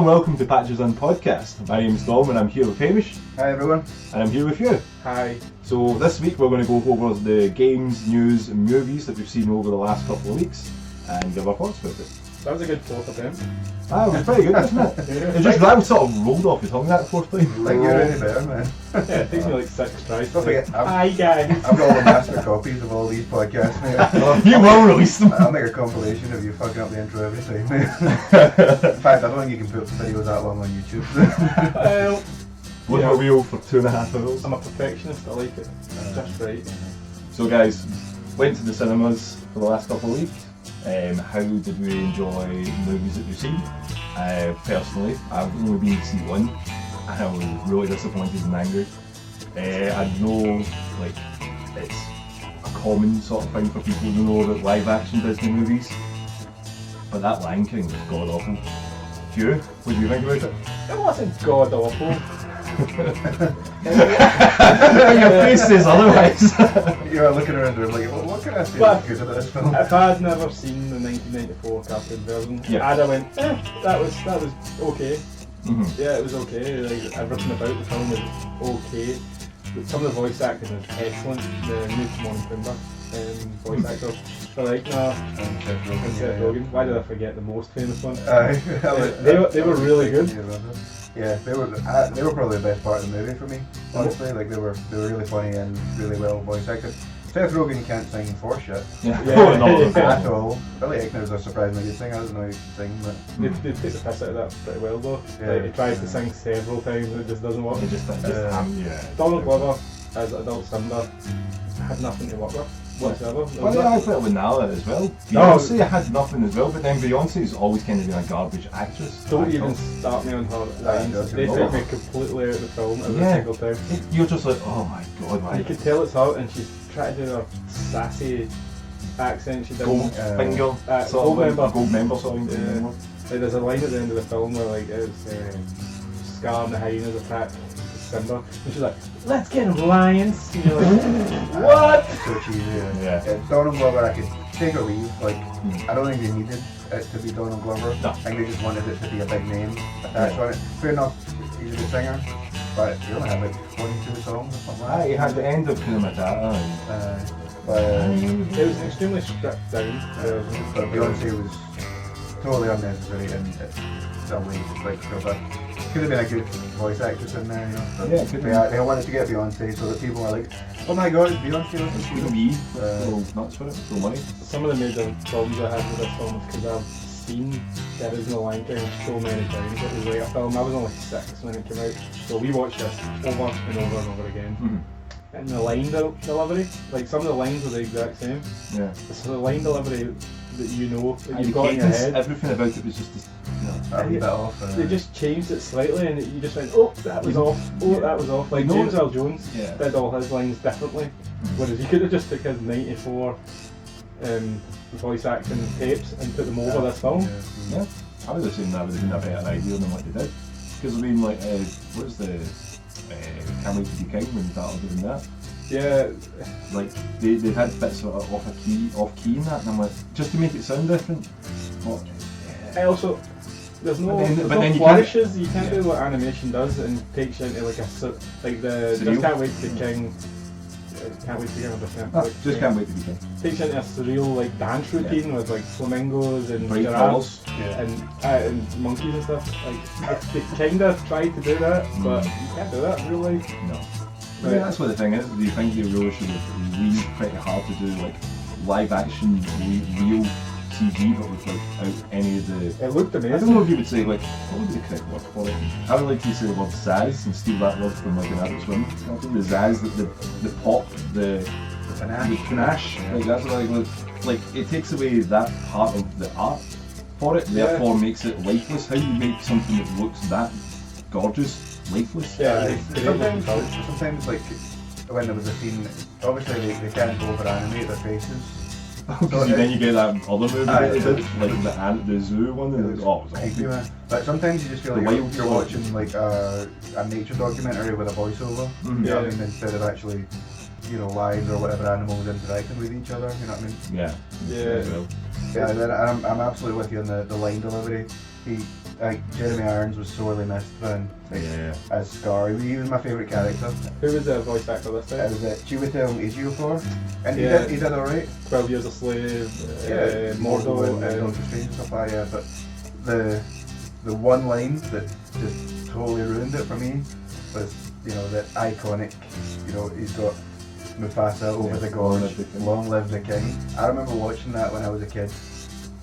and welcome to Patches On Podcast. My name's Dom and I'm here with Hamish. Hi everyone. And I'm here with you. Hi. So this week we're going to go over the games, news and movies that we've seen over the last couple of weeks and give our thoughts about it. That was a good fourth attempt. Ah, it was pretty good, wasn't it? Yeah. It just sort of rolled off your tongue that fourth time. I think you're any better, man. Yeah, it takes me like 6 tries. Don't forget, Hi guys. I've got all the master copies of all these podcasts, mate. You will release them. I'll make a compilation of you fucking up the intro every time, mate. In fact, I don't think you can put videos that long on YouTube. Well, Wasn't a wheel for 2.5 hours. I'm a perfectionist, I like it. Just right. So guys, went to the cinemas for the last couple of weeks. How did we enjoy movies that we've seen? Personally, I've only been to see one and I was really disappointed and angry. I know like it's a common sort of thing for people to know about live action Disney movies, but that Lion King was god awful. Hugh, what do you think about it? It wasn't god awful. Your face says otherwise. You're looking around there like, well, what can I say But good about this film? If I'd never seen the 1994 cartoon version, Yeah. I'd have went, that was okay. Mm-hmm. Yeah, it was okay. Like, everything about the film was okay. But some of the voice acting is excellent. The new Timon and Pumbaa voice actor. But like, no. And Seth Rogen, And Seth Rogen. Why did I forget the most famous one? They were really good. Yeah, they were probably the best part of the movie for me. Honestly, like they were really funny and really well voice acted. Seth Rogen can't sing for shit Yeah. Yeah. at all. Billy Eichner's a surprisingly good singer. I don't know if he can sing, but They take the piss out of that pretty well though. Yeah. Like, he tries to sing several times and it just doesn't work. It just yeah. Donald Glover as adult Simba had nothing to work with whatsoever. There Well, was yeah, I nothing- felt with Nala as well. No. Beyonce had nothing as well, but then Beyonce's always kind of been a garbage actress. Don't even start me on her lines. They took me completely out of the film every Yeah. single time. You're just like, oh my god, why? You could tell it's her and she's trying to do her sassy accent she did. Gold finger, Gold member. Gold member, sorry. Yeah. Like, there's a line at the end of the film where like it's Scar and the hyenas attack Simba and she's like, let's get him lions. And you're like, what? It's so cheesy. Yeah. Donald Glover, I could take or leave. Like, I don't think they needed it to be Donald Glover. No. I think they just wanted it to be a big name attached on it. Fair enough, he's a good singer, but he only had like 1-2 songs or something like He had the end of Kuna Matata that. It was extremely stripped down. But Beyonce was totally unnecessary in some ways. Like, could have been a good voice actress in there, you know. But Yeah, it could have they wanted to get Beyonce so that people were like, oh my god, Beyonce. It's going to be nuts for it, so money. Some of the major problems I had with this film is because I've seen the original Lion King so many times. It was like a film, I was only 6 when it came out, so we watched this over and over and over again. Mm-hmm. And the line delivery, like some of the lines are the exact same. Yeah. So the line delivery that you know, that And you've got in your head, everything about it was just this, A wee bit off. they just changed it slightly and you just went, oh, that was off, oh, that was off. Like No, James Earl Jones Yeah. did all his lines differently, whereas you could have just took his 94 voice acting tapes and put them over this film. Yeah, I would have seen that would have been a better idea than what they did. Because I mean, like, what's the Can't Wait to Be King when they started doing that? Yeah, Like, they had bits sort of off key in that, and I'm like, just to make it sound different. What? I also, there's no, But then there's you no can't- flourishes. You can't do what animation does and takes you into like like the Surreal. Just Can't Wait to be King. Can't Wait to be King. Or Just Can't Wait to be Just King. Can't Wait to Be King. Takes you into a surreal like dance routine with like flamingos and Bright giraffes colours. and monkeys and stuff. Like they kind of tried to do that, but you can't do that in real life. No. I mean, that's what the thing is. Do you think they really should have leaned pretty hard to do like live action, real CG, but with like out any of the. It looked I don't amazing. know if you would say like, what would be the correct word for it? I would like to say the word zazz and steal that word from like an Adult Swim. The zazz, the pop, the panache. Yeah. Like that's what like it takes away that part of the art for it, therefore makes it lifeless. How do you make something that looks that gorgeous lifeless? Yeah, Sometimes like when there was a scene, obviously they can't over animate their faces. Because then you get that other movie Aye, that they did, like the zoo one, and it was awesome. Creepy, man. But sometimes you just feel The like wild you're watching like a nature documentary with a voiceover. Mhm. You know what I mean? Instead of actually, you know, lions or whatever animals interacting with each other. You know what I mean? Yeah. Yeah. Well. Yeah, and then I'm absolutely with you on the line delivery. Jeremy Irons was sorely missed then. Yeah. As Scar, he was my favourite character. Who was the voice actor this It time? was Chiwetel Ejiofor, and Yeah. he did alright. 12 Years a Slave, Mordo and Mordo, Doctor Strange and stuff like that. But the one line that just totally ruined it for me was, that iconic, he's got Mufasa over the gorge, long live the king. I remember watching that when I was a kid,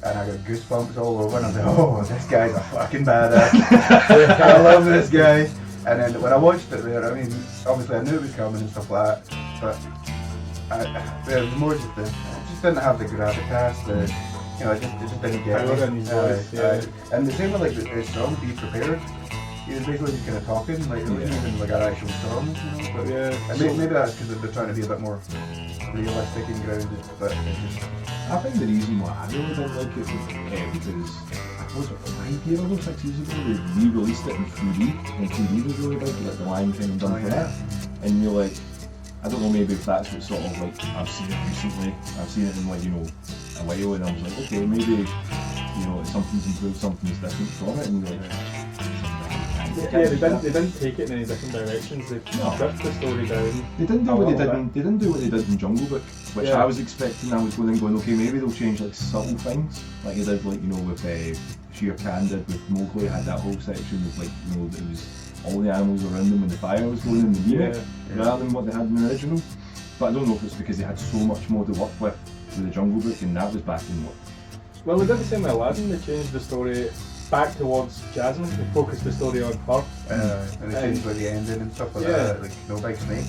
and I got goosebumps all over, and I was like, oh, this guy's a fucking badass. I love this guy. And then when I watched it there, I mean, obviously I knew it was coming and stuff like that, but it was more just it just didn't have the gravitas, it just didn't get Power in me. his voice, And the same with like the song, Be Prepared, he was basically just kind of talking, like it wasn't even like an actual song, but Yeah. and maybe that's because they're trying to be a bit more realistic and grounded, but it just, I think the reason why I really didn't like it was because, was it 5 years ago, 6 years ago, they re-released it in 3D, and 3D was really big, like the Lion King done for that. And you're like, I don't know, maybe if that's what sort of like, I've seen it recently, I've seen it in like, a while, and I was like, okay, maybe, something's improved, something's different from it, and you're like, Yeah, they didn't take it in any different directions. They stripped the story down. They didn't do what they did in Jungle Book, which I was expecting. I was going, okay, maybe they'll change like subtle things, like they did, like with Shere Khan did with Mowgli. Had that whole section with like it was all the animals around them when the fire was going in the remake, rather than what they had in the original. But I don't know if it's because they had so much more to work with the Jungle Book, and that was back in what. Well, they did the same with Aladdin. They changed the story back towards Jasmine. They focused the story on her. and they changed like the ending and stuff like that, like no big snake.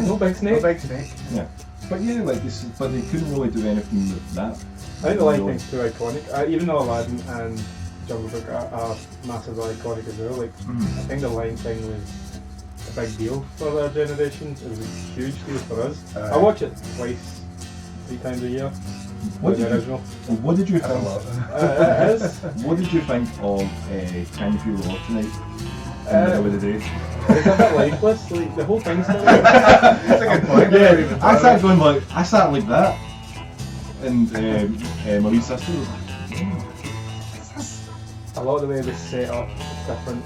No big snake. No big snake. Yeah, but like this, but they couldn't really do anything with that. I think the Lion King's too iconic. Even though Aladdin and Jungle Book are massively iconic as well, like I think the Lion King was a big deal for our generation. It was a huge deal for us. I watch it twice, 3 times a year. What did you think? It is. What did you think of Can You Feel the Love Tonight? In the middle of the day. It's a bit lifeless. Like the whole thing's still. That's a good point. Yeah, I sat like that, and my wee sister was like, A lot of the way they set up different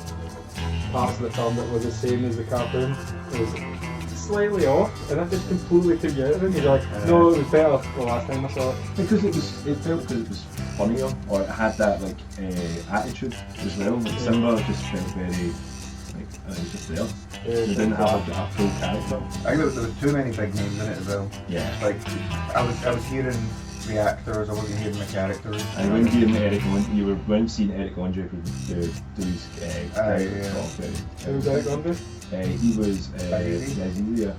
parts of the film that were the same as the cartoon. It was slightly off, and I just completely took you out of it. You're like, no, it was better the last time I saw it. because it felt because it was funnier, or it had that like attitude as well. Like Simba just felt very like it was just there. It didn't have a full character. I think there was too many big names in it as well. Yeah. Like I was hearing the actors, I wasn't hearing the characters. And when you weren't seeing Eric Andre do his character. Who was Eric Andre? He was Azealia.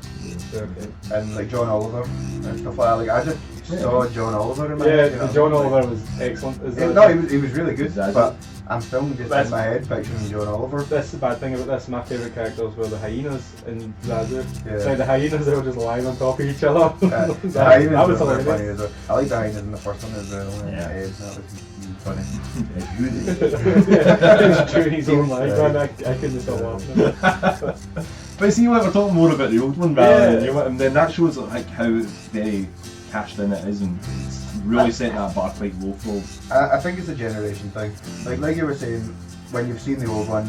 Okay. And like John Oliver and stuff like that. Like I just saw John Oliver in my head. John Oliver was excellent. No, he was really good, Zazie. but I'm still just in my head picturing John Oliver. That's the bad thing about this. My favourite characters were the hyenas in Zazu. Yeah. So the hyenas, they were just lying on top of each other. The hyenas that was were hilarious. funny as well. I like the hyenas in the first one as well. Yeah. That was funny. It's true in his own life, man. I couldn't stop laughing. But see, we're talking more about the old one rather than the new one, and then that shows like how very cashed in it is, and it's really set that bar quite low for. I think it's a generation thing. Like you were saying, when you've seen the old one,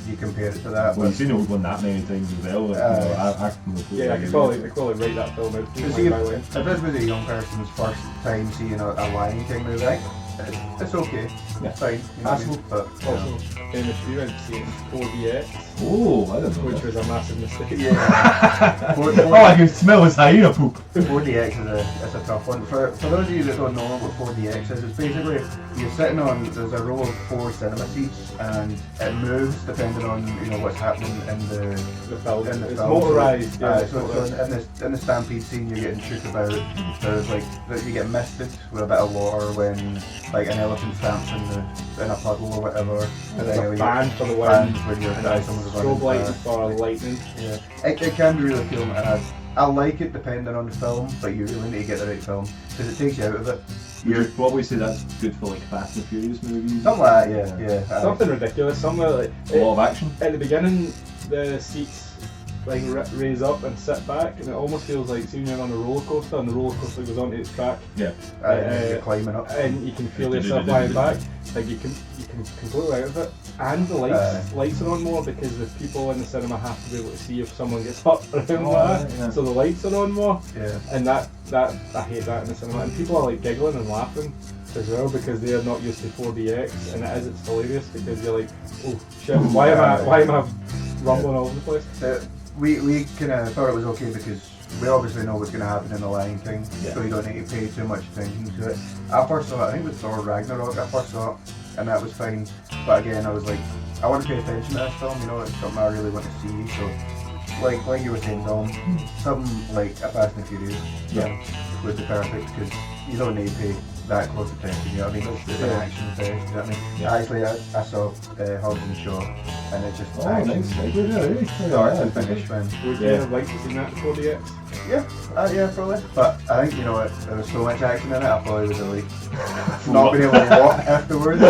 you compare it to that. Well, you've seen the old one that many times as well. Like, I I could probably write that film out. To see if this was a young person's first time seeing a Lion King movie, it's okay. Yeah. It's fine. You know what I mean? But Also, Hamish, you went to see it in 4DX, Oh, I don't know. which was a massive mistake. yeah. Oh, I can smell his hyena poop. 4DX is a tough one. For those of you that don't know what 4DX is, it's basically you're sitting on, there's a row of 4 cinema seats, and it moves depending on what's happening in the film. in the It's film. motorised. So in the stampede scene, you're getting shook about. There's like you get misted with a bit of water when like an elephant stamps in a puddle or whatever. And There's then a we fan get for the fans wind, when you're and dying, a someone's strobe running light fast. for lightning. Yeah, it can be really cool, and I like it depending on the film, but you really need to get the right film because it takes you out of it. You'd probably say that's good for like Fast and Furious movies. Something like that, yeah. Something ridiculous. Somewhere like A lot of action. at the beginning, the seats like raise up and sit back, and it almost feels like seeing you're on a roller coaster, and the roller coaster goes onto its track. Yeah. You're climbing up. And you can feel yourself lying back. Like you can completely out of it. And the lights are on more because the people in the cinema have to be able to see if someone gets up around that. Yeah. So the lights are on more. Yeah. And that I hate that in the cinema. And people are like giggling and laughing as well because they are not used to 4DX, and it's hilarious because you're like, oh shit, why am I rumbling all over the place? We kind of thought it was okay because we obviously know what's going to happen in The Lion King, so you don't need to pay too much attention to it. I first saw it, I think it was Thor Ragnarok, I first saw it, and that was fine. But again, I was like, I want to pay attention to this film, you know, it's something I really want to see. So, like you were saying, Dom, something like a Fast and Furious would be perfect because you don't need to pay that close attention, you know what I mean? It's an action fest, you know what I mean? Yeah. Actually, I saw Hobbs and Shaw, and it's just Nice. start to finish, man. Would you have liked to see that 4DX? Yeah, probably. But I think, you know what, there was so much action in it, I probably would have like not been able to walk afterwards.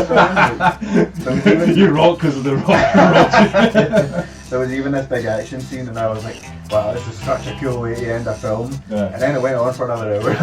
You rock because of the rock. There was even this big action scene, and I was like, wow, this is such a cool way to end a film. Yeah. And then it went on for another hour.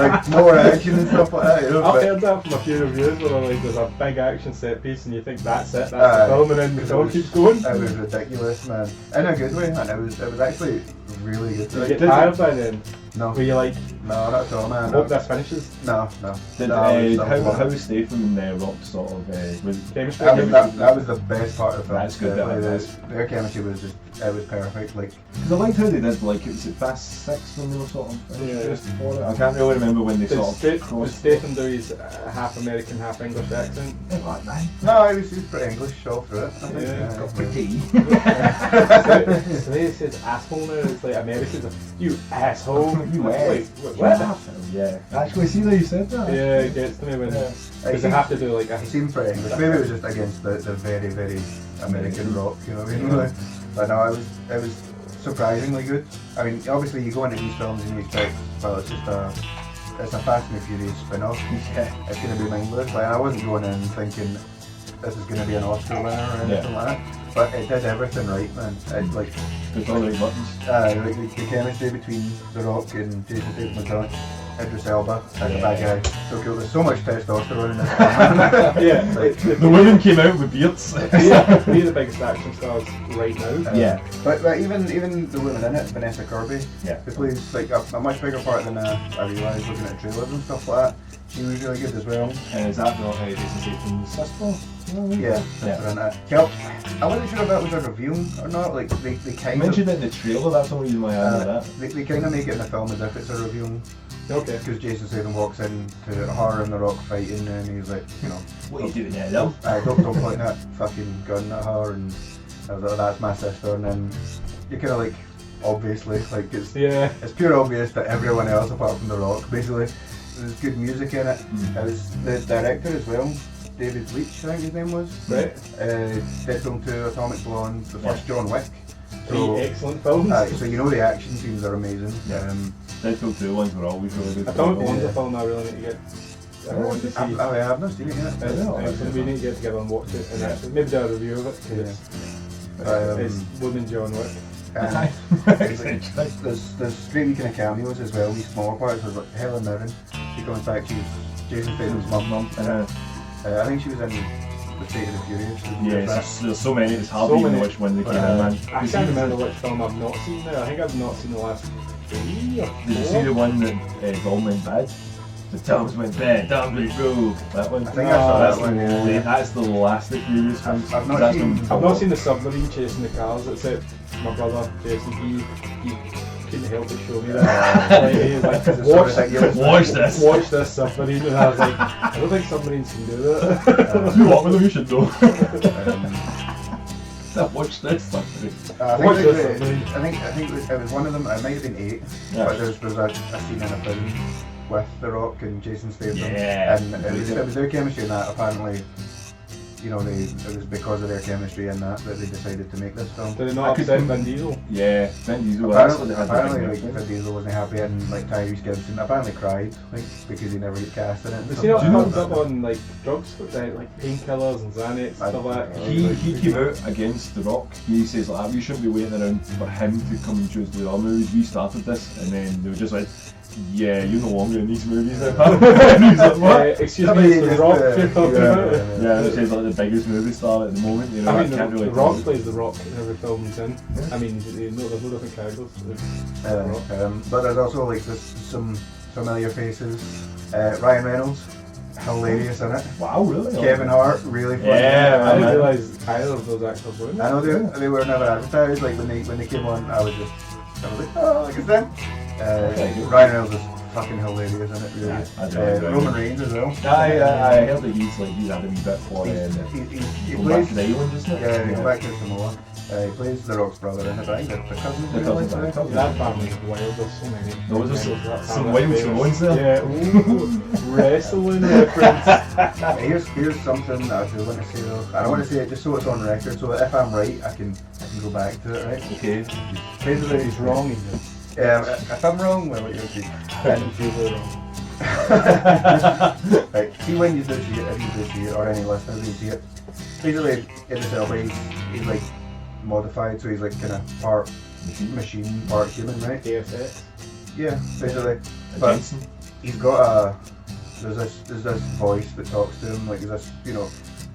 Like, more action and stuff like that, you know. I've but- heard that from a few reviews where like there's a big action set piece and you think that's it, that's the film, and then the film keeps going. It was ridiculous, man. In a good way, man. It was actually really good. Did you get tired by then? No. Were you like, No, not at all, man. hope this finishes? No. Did, No, how was Statham and Rock sort of was Chemistry? that was the best part of the film. That's good, Definitely. that Their chemistry was just, it was perfect. Like, because I liked how they did, like, it was at Fast 6 when they were sort of introduced for it. I can't really remember when they sort of Did crossed. Statham do his half American, half English accent? Like, man, no, he was pretty English all through it. I think. Yeah. got pretty. So they says asshole now, it's like Americans are, you asshole. You Like, ass. what? Yeah. Actually, see that you said that. Yeah, it gets to me when, Yeah. because they have to do like a, He seemed pretty English. Maybe it was just against the very, very American rock, you know what I mean? Like, but no, it was surprisingly good. I mean, obviously you go into these films and you expect, well, it's a Fast and the Furious spin-off. Yeah. It's going to be mindless. Like, I wasn't going in thinking this is going to be an Oscar winner or anything like that. But it did everything right, man. It, like, There's all the right buttons. like the chemistry between The Rock and Jason Statham, Idris Elba, and the bad guy. So cool. There's so much testosterone in this film. yeah, Like, The women came out with beards. yeah, three of the biggest action stars right now. Yeah. But even the woman in it, Vanessa Kirby, Yeah. who plays like a much bigger part than I realised looking at trailers and stuff like that. She was really good as well. And is that not Jason Statham's sister? Yeah, Yeah. Yep. I wasn't sure if that was a reveal or not. Like they I kind mentioned it in the trailer, that's the only reason why I know that. they kind of make it in the film as if it's a reveal. Okay. Because Jason Statham walks into her and The Rock fighting, and he's like, you know, What are you doing there, though? don't point that fucking gun at her, and I was like, that's my sister, and then you're kind of like, obviously, like it's pure obvious that everyone else apart from The Rock, basically. There's good music in it. It was the director as well, David Leitch, I think his name was. Right. Deadpool 2, Atomic Blonde, the first John Wick. Three excellent films. So you know the action scenes are amazing. Yeah. Deadpool 2 ones were always really good. Atomic Blonde's a film I really need to get everyone to see. I've not seen it yet. It's excellent. We need to get together and watch it and actually maybe do a review of it because it's Woman John Wick. There's great kind of cameos as well, these smaller parts. There's like Helen Mirren, she comes back, she's Jason Statham's mum. I think she was in The Fate of the Furious. Yes, there's so many, it's hard So to even know many. which one they came in, man. I can't remember which film I've not seen now. I think I've not seen the last 3 or 4. Did you see the one that Dom went bad? The Tom's went bad, Dom went rogue. That one? I think I saw that one, yeah. That's the last of the Furious films. I've not That's seen- when- I've not seen the submarine chasing the cars, except my brother Jason. He couldn't help but show me that. He was like, watch this submarine, and I was like, I don't think submarines can do that. You what with them, you should know. Watch this submarine. I think it was one of them. It might have been 8, Yeah. but there was a scene in a prison with The Rock and Jason Statham, Yeah. and it was their chemistry in that. Apparently, you know, it was because of their chemistry and that they decided to make this film. Did it not upset Vin Diesel? Yeah, Vin Diesel. Apparently, like, Vin Diesel wasn't happy, and like Tyrese Gibson apparently cried, like, because he never get cast in it. Was he not pumped up on like drugs, like painkillers and Xanax and stuff like that? He came out against The Rock. He says like, we shouldn't be waiting around for him to come and choose the other movies. We started this, and then they were just like, yeah, you're no longer in these movies now. And he's like, what? Excuse me, it's The Rock you're talking about? Yeah, he says like the biggest movie star at the moment. You know, I mean, can't the really Rock plays The Rock in every film he's in. Yeah. I mean, there's no different characters. But there's also like some familiar faces. Ryan Reynolds, hilarious in it. Wow, really? Kevin Hart, really funny. Yeah, I didn't realise either of those actors were in it. I know they were never advertised. Like when they came on, I was like, oh, look at them. Ryan Reynolds is fucking hilarious in it, really. Roman Reigns as well. I heard that he's had a wee bit for he going plays back to the island, isn't it? Yeah, he's back to Samoa. He plays The Rock's brother in it, but I think the cousins. That family's wild, there's so many. There was just some wild Samoans there. Yeah, ooh, wrestling reference. Here's something that I do want to say though. I don't want to say it just so it's on record, so if I'm right, I can go back to it, right? Okay. Basically, he's wrong, he is. If I'm wrong, well, what you'll see. He's usually wrong. Right, see when you do see it, if you do see it, or any listeners who see it. Basically, in the cell, he's like modified, so he's like kind of part machine, part human, right? AFX. Yeah, basically. But he's got there's this voice that talks to him, like there's this,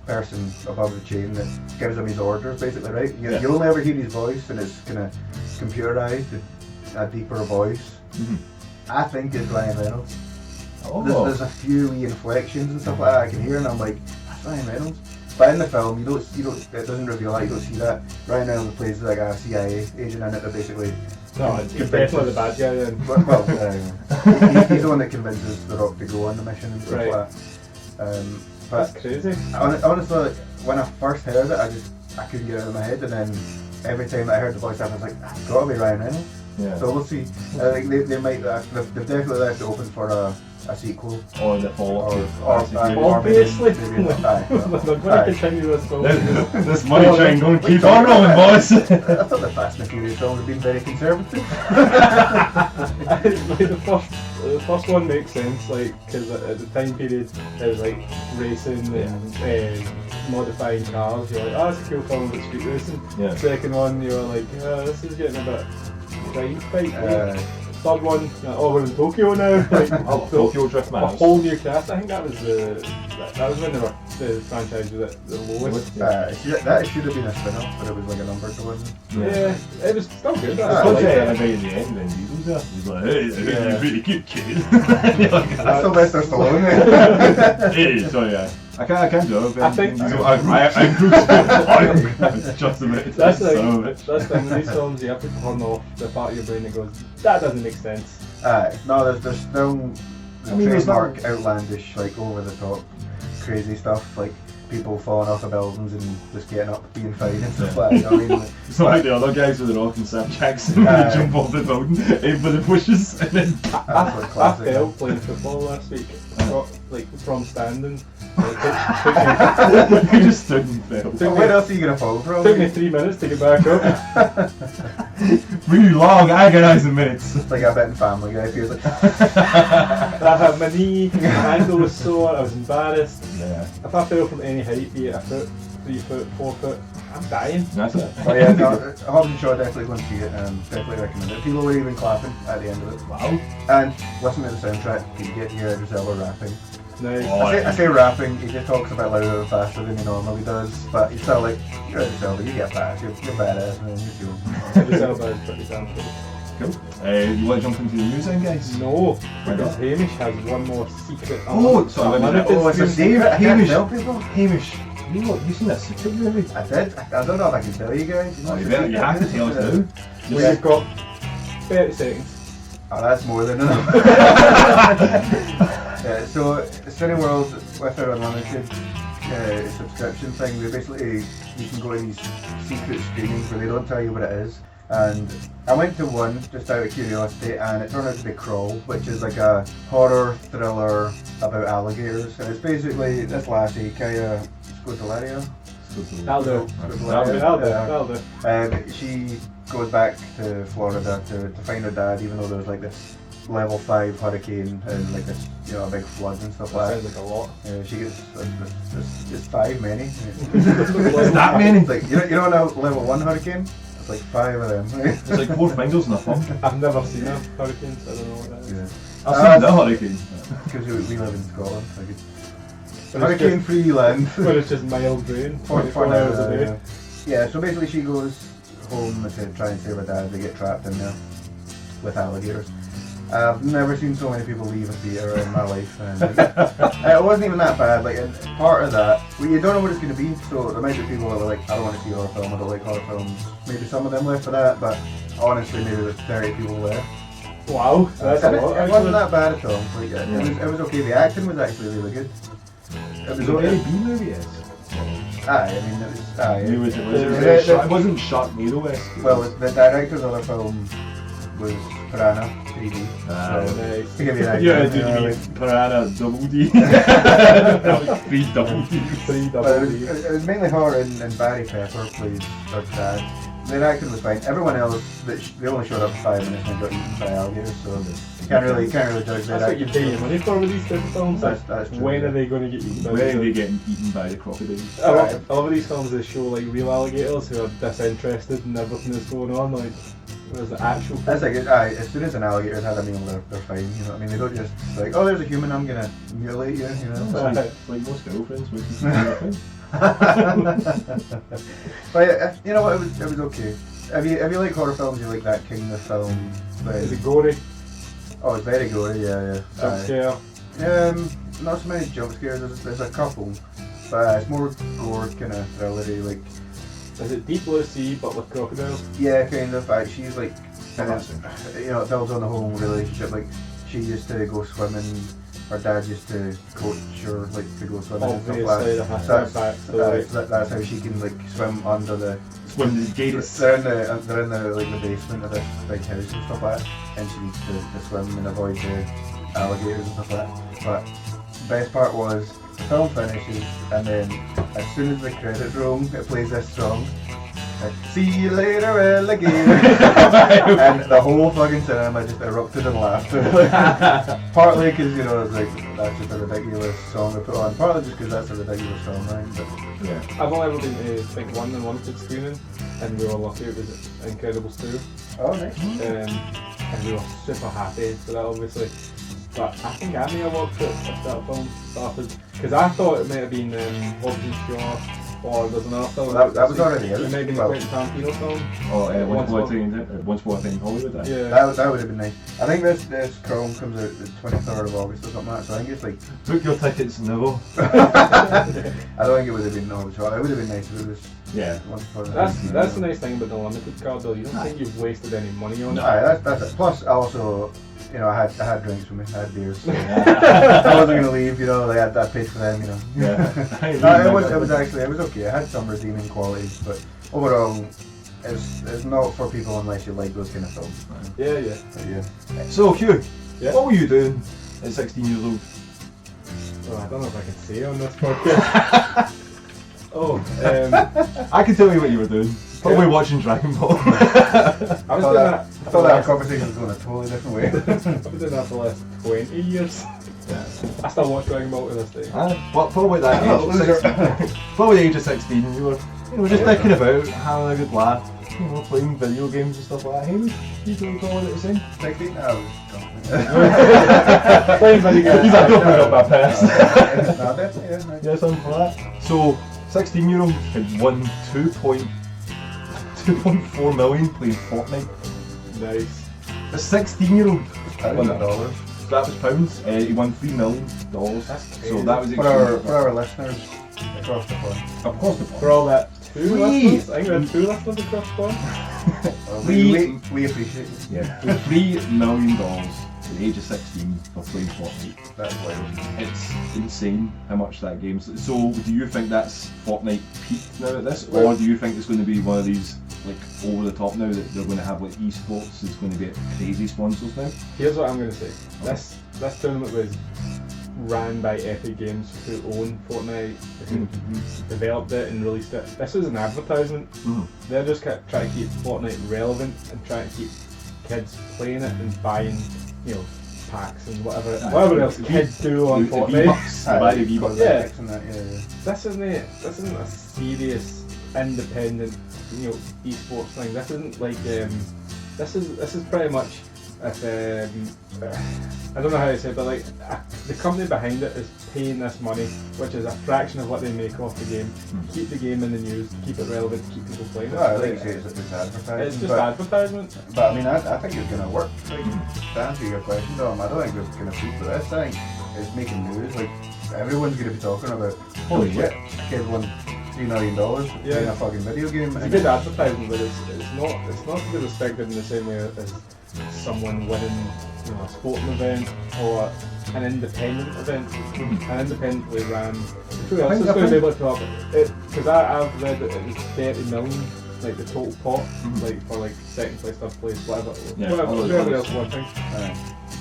person above the chain that gives him his orders, basically, right? You only ever hear his voice, and it's kind of computerized, a deeper voice. Mm-hmm. I think it's Ryan Reynolds. Oh. There's a few wee inflections and stuff like that I can hear, and I'm like, that's Ryan Reynolds. But in the film, it doesn't reveal that, you don't see that. Ryan Reynolds plays like a CIA agent in it that basically... No, he's definitely the bad guy then. Well, he's the one that convinces The Rock to go on the mission and stuff like that. But that's crazy. Honestly, when I first heard it, I couldn't get it out of my head, and then every time that I heard the voice, I was like, it's got to be Ryan Reynolds. Yeah. So we'll see. I think they might. They've definitely left it open for a sequel. Or the follow-up. Obviously. They're going to continue this film. This money train going to keep on rolling, boys. I thought the Fast and Furious film had been very conservative. The first one makes sense, because at the time period it was like racing and modifying cars. You're like, that's a cool film about street racing. Yeah. Second one, you're like, this is getting a bit crime fight. Third one, we're in Tokyo now. Tokyo Drift, man. A whole new cast. I think that was when the franchise was at the lowest. That should have been a spin-off, but it was like a number to one. Yeah, it was still good. I was at the end, Vin Diesel's there. He's like, hey, you're really good, kid. That's Sylvester Stallone. Hey, sorry, I can't do it. I think I'm good. Just a minute. That's the thing. In these films, you have to turn off the part of your brain that goes, that doesn't make sense. No, there's still trademark outlandish, like over the top, crazy stuff, like people falling off of buildings and just getting up, being fine and stuff like that. You know what I mean? It's not like the other guys with the Rock and Sam Jackson who jump off the building, aim for the bushes, and then. I fell playing football last week. From standing. You just stood and fell. Where else are you going to fall from? It took me 3 minutes to get back up. Really long, agonising minutes. It's like a bit in Family Guy, feels like. I had my knee, my ankle was sore, I was embarrassed. Yeah. If I fell from any height, be it a foot, 3 foot, 4 foot, I'm dying. That's it. Oh yeah, no, Hobbs and Shaw definitely go and see it, definitely recommend it. People were even clapping at the end of it. Wow. And listen to the soundtrack, you get your Idris Elba rapping. Nice. I say rapping, he just talks about louder and faster than he normally does, but he's still like, you're Idris Elba, you get past, you're badass, man, you're cool. Idris Elba is pretty damn good. Cool. You want to jump into the news then, guys? No, because Hamish has one more secret. It's a secret. Hamish. Tell people. Hamish. You seen that secret movie? I did. I don't know if I can tell you guys. You have to tell us now. We've got 30 seconds. Oh, that's more than enough. So, Cineworld, with their unlimited subscription thing, they basically, you can go to these secret screenings where they don't tell you what it is. And I went to one just out of curiosity, and it turned out to be Crawl, which is like a horror thriller about alligators. And it's basically this lassie, Kaya Scotolario. That'll do. That'll do. She goes back to Florida to find her dad, even though there's like this level 5 hurricane and like this, a big flood and stuff like that. Sounds like a lot. She gets it's 5 many. Is that many? Like you know a level 1 hurricane? It's like 5 of them. It's like 4 fingers in a thumb. I've never seen a hurricane, so I don't know what that is. Yeah. I've seen the hurricane. Because we live in Scotland. Like hurricane-free land. But it's just mild rain, For 24 hours a day. Yeah, so basically she goes home to try and save her dad. They get trapped in there with alligators. I've never seen so many people leave a theatre in my life. And it wasn't even that bad. Like, and part of that, you don't know what it's going to be. So there might be people that are like, I don't want to see a horror film. I don't like horror films. Maybe some of them left for that, but honestly, maybe there's 30 people there. Wow, that's a lot. It wasn't that bad at all. Like, it was okay. The acting was actually really good. It was a very okay. B movie, yes. Aye, I mean, it was. Aye, It wasn't Sharknado-esque. Well, the director's other film was Piranha 3D. Nice. To give you an idea. Yeah, did you mean Piranha Double D? That was 3 double Ds. 3 But double D. it was mainly horror, and Barry Pepper played her dad. The acting was fine. Everyone else, they only showed up for 5 minutes and got eaten by alligators, so can't really judge their That's what you pay your money for with these type of films. That's true. When are they going to get eaten by When are they getting eaten by the crocodiles? A lot of these films, they show like real alligators who are disinterested in everything that's going on. Like, there's the actual. That's like as soon as an alligator's had a meal, they're fine. You know what I mean? They don't just like, oh, there's a human, I'm gonna mutilate you. You know. It's like most girlfriends with girlfriends. But you know what? It was okay. If you like horror films, you like that kind of film. Is it gory? Oh, it's very gory. Yeah. Jump scare? Not so many jump scares. There's a couple, but it's more gore kind of thrillery. Like, Is it Deep Blue Sea but with crocodiles? yeah, kind of. She's like, it builds on the whole relationship. Like, she used to go swimming. Her dad used to coach her like to go swimming and stuff like Obviously, that. That's how she can like swim under the. When the gators. They're in the like the basement of this big house and stuff like that, and she needs to swim and avoid the alligators and stuff like that. But the best part was the film finishes, and then as soon as the credits roll, it plays this song. Like, see you later, alligator. And the whole fucking cinema just erupted in laughter. Partly because it's like that's just a ridiculous song to put on. Partly just because that's a ridiculous song, right? But Yeah. I've only ever been to think one and wanted screening, and we were lucky. It was Incredibles 2. oh, nice. And we were super happy for that, obviously. But I think I may have watched it if that film started, because I thought it might have been Hobbs and Shaw, or there's another film. Well, that was already It out. might have been a Well, Quentin Tarantino film. Oh, Once Once More in Hollywood. Yeah. that would have been nice. I think this Chrome comes out the 23rd of August or something like that, so I think it's like. Book your tickets now. I don't think it would have been no shot. It would have been nice if it was. Yeah. Once for That's the nice thing about the limited card though. You don't think you've wasted any money on it. Aye, that's it. Plus, I also, I had drinks with me. I had beers. So I wasn't gonna leave. I paid for them. Yeah. No, it was okay. It had some redeeming qualities, but overall, it's not for people unless you like those kind of films. Yeah. But yeah. So, Hugh, Yeah. what were you doing at 16 years old? Oh, I don't know if I can say on this podcast. I can tell you what you were doing. Probably watching Dragon Ball. I was doing that. I thought that conversation was going a totally different way. I've been doing that for the last 20 years. Yeah. I still watch Dragon Ball to this day. Probably that age. Probably the age of 16. You were just thinking about having a good laugh. Playing video games and stuff like that. Hamish, you don't recall it the same? 16? I was drunk. Playing video games. He's like, don't bring up my past. No, definitely, yeah. Yeah, something like that. So, 16-year-old had won 2.4 million playing Fortnite. Nice. A 16-year-old won that. $100. That was pounds. He won $3 million. So that was For our listeners across the pond. across the pond. For all that two Please. listeners, I think we had 2 listeners across the pond. We appreciate it. Yeah. $3 million at the age of 16 for playing Fortnite. That's wild. It's insane how much that game's. So, do you think that's Fortnite peaked now at this, or do you think it's going to be one of these like over the top now that they're going to have like esports? It's going to get crazy sponsors now. Here's what I'm going to say. This tournament was ran by Epic Games, who own Fortnite, who developed it and released it. This is an advertisement. They're just trying to keep Fortnite relevant and trying to keep kids playing it and buying, you know, packs and whatever else kids do on Fortnite. This isn't a serious, independent, you know, esports thing. This isn't like this is pretty much if I don't know how to say it, but like the company behind it is paying this money, which is a fraction of what they make off the game, to keep the game in the news, to keep it relevant, to keep people playing it. Well, like you say, it's advertising. It's just advertisement. But I mean, I think it's going to work. Like, to answer your question, Dom, I don't think it's going to beat for this. I think it's making news. Like, everyone's going to be talking about, holy shit, a kid won $3 million playing a fucking video game. It's a good advertising, but it's not to be respected in the same way as someone winning, you know, a sporting event or an independent event, an independently ran. Who else is going to be able to talk? Because I've read that it was 30 million, like the total pot, like for like second place, third place, whatever else one thing.